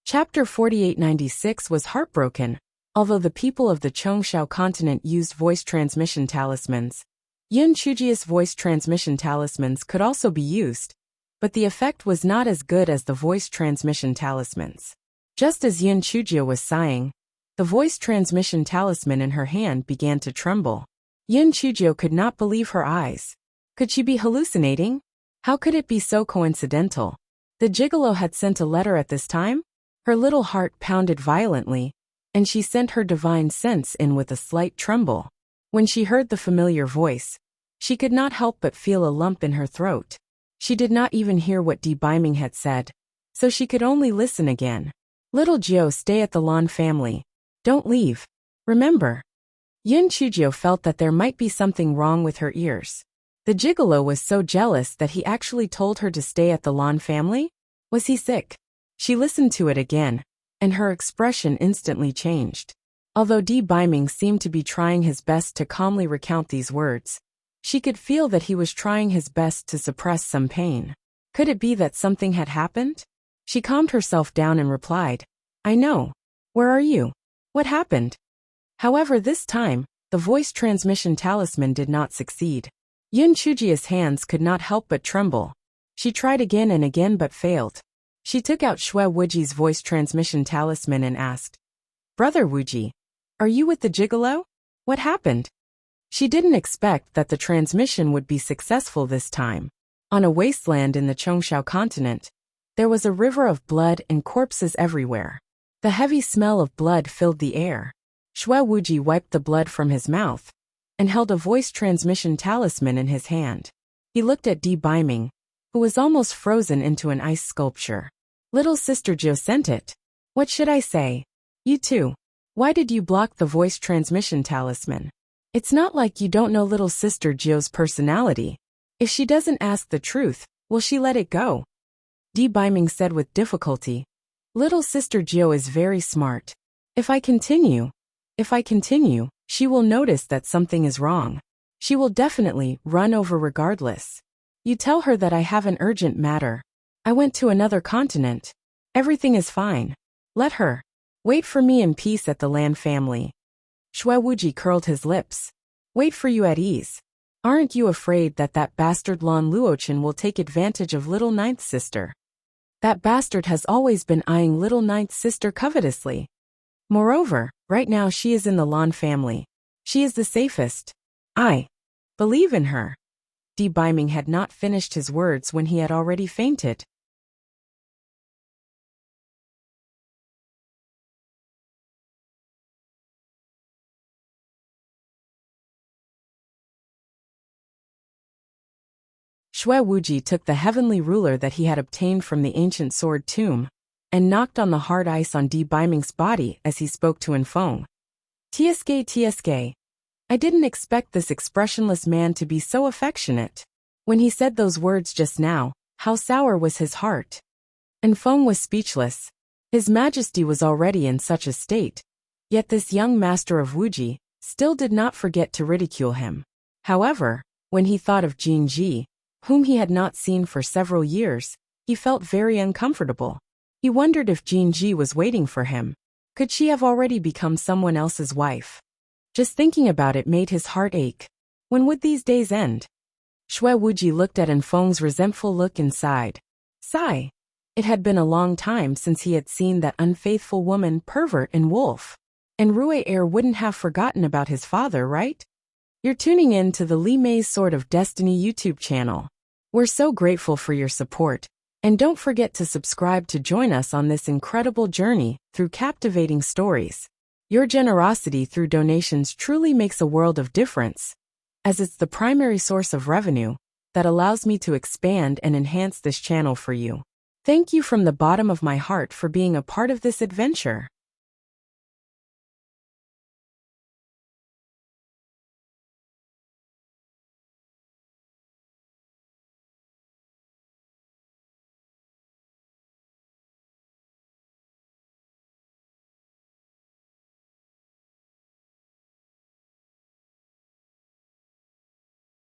Chapter 4896 was heartbroken. Although the people of the Chongshao continent used voice transmission talismans, Yun Chujia's voice transmission talismans could also be used, but the effect was not as good as the voice transmission talismans. Just as Yun Chujia was sighing, the voice transmission talisman in her hand began to tremble. Yun Chujia could not believe her eyes. Could she be hallucinating? How could it be so coincidental? The gigolo had sent a letter at this time? Her little heart pounded violently, and she sent her divine sense in with a slight tremble. When she heard the familiar voice, she could not help but feel a lump in her throat. She did not even hear what Di Biming had said, so she could only listen again. Little Jiu, stay at the Lan family. Don't leave. Remember. Yun Chujio felt that there might be something wrong with her ears. The gigolo was so jealous that he actually told her to stay at the Lan family? Was he sick? She listened to it again, and her expression instantly changed. Although Di Biming seemed to be trying his best to calmly recount these words, she could feel that he was trying his best to suppress some pain. Could it be that something had happened? She calmed herself down and replied, I know. Where are you? What happened? However, this time, the voice transmission talisman did not succeed. Yun Chujia's hands could not help but tremble. She tried again and again but failed. She took out Xue Wuji's voice transmission talisman and asked, Brother Wuji, are you with the gigolo? What happened? She didn't expect that the transmission would be successful this time. On a wasteland in the Chongshao continent, there was a river of blood and corpses everywhere. The heavy smell of blood filled the air. Xue Wuji wiped the blood from his mouth and held a voice transmission talisman in his hand. He looked at Di Biming, who was almost frozen into an ice sculpture. Little Sister Jo sent it. What should I say? You too. Why did you block the voice transmission talisman? It's not like you don't know Little Sister Jo's personality. If she doesn't ask the truth, will she let it go? Di Biming said with difficulty. Little Sister Jo is very smart. If I continue, she will notice that something is wrong. She will definitely run over regardless. You tell her that I have an urgent matter. I went to another continent. Everything is fine. Let her. Wait for me in peace at the Lan family. Xue Wuji curled his lips. Wait for you at ease. Aren't you afraid that that bastard Lan Luochen will take advantage of little ninth sister? That bastard has always been eyeing little ninth sister covetously. Moreover, right now she is in the Lan family. She is the safest. I believe in her. Di Biming had not finished his words when he had already fainted. Xue Wuji took the heavenly ruler that he had obtained from the ancient sword tomb and knocked on the hard ice on Di Biming's body as he spoke to Enfeng. TSK. I didn't expect this expressionless man to be so affectionate. When he said those words just now, how sour was his heart. Enfeng was speechless. His Majesty was already in such a state, yet this young master of Wuji still did not forget to ridicule him. However, when he thought of Jin Ji, whom he had not seen for several years, he felt very uncomfortable. He wondered if Jin Ji was waiting for him. Could she have already become someone else's wife? Just thinking about it made his heart ache. When would these days end? Xue Wuji looked at Enfeng's resentful look and sighed. Sigh. It had been a long time since he had seen that unfaithful woman, pervert, and wolf. And Rue Air wouldn't have forgotten about his father, right? You're tuning in to the Lee May's Sword of Destiny YouTube channel. We're so grateful for your support. And don't forget to subscribe to join us on this incredible journey through captivating stories. Your generosity through donations truly makes a world of difference, as it's the primary source of revenue that allows me to expand and enhance this channel for you. Thank you from the bottom of my heart for being a part of this adventure.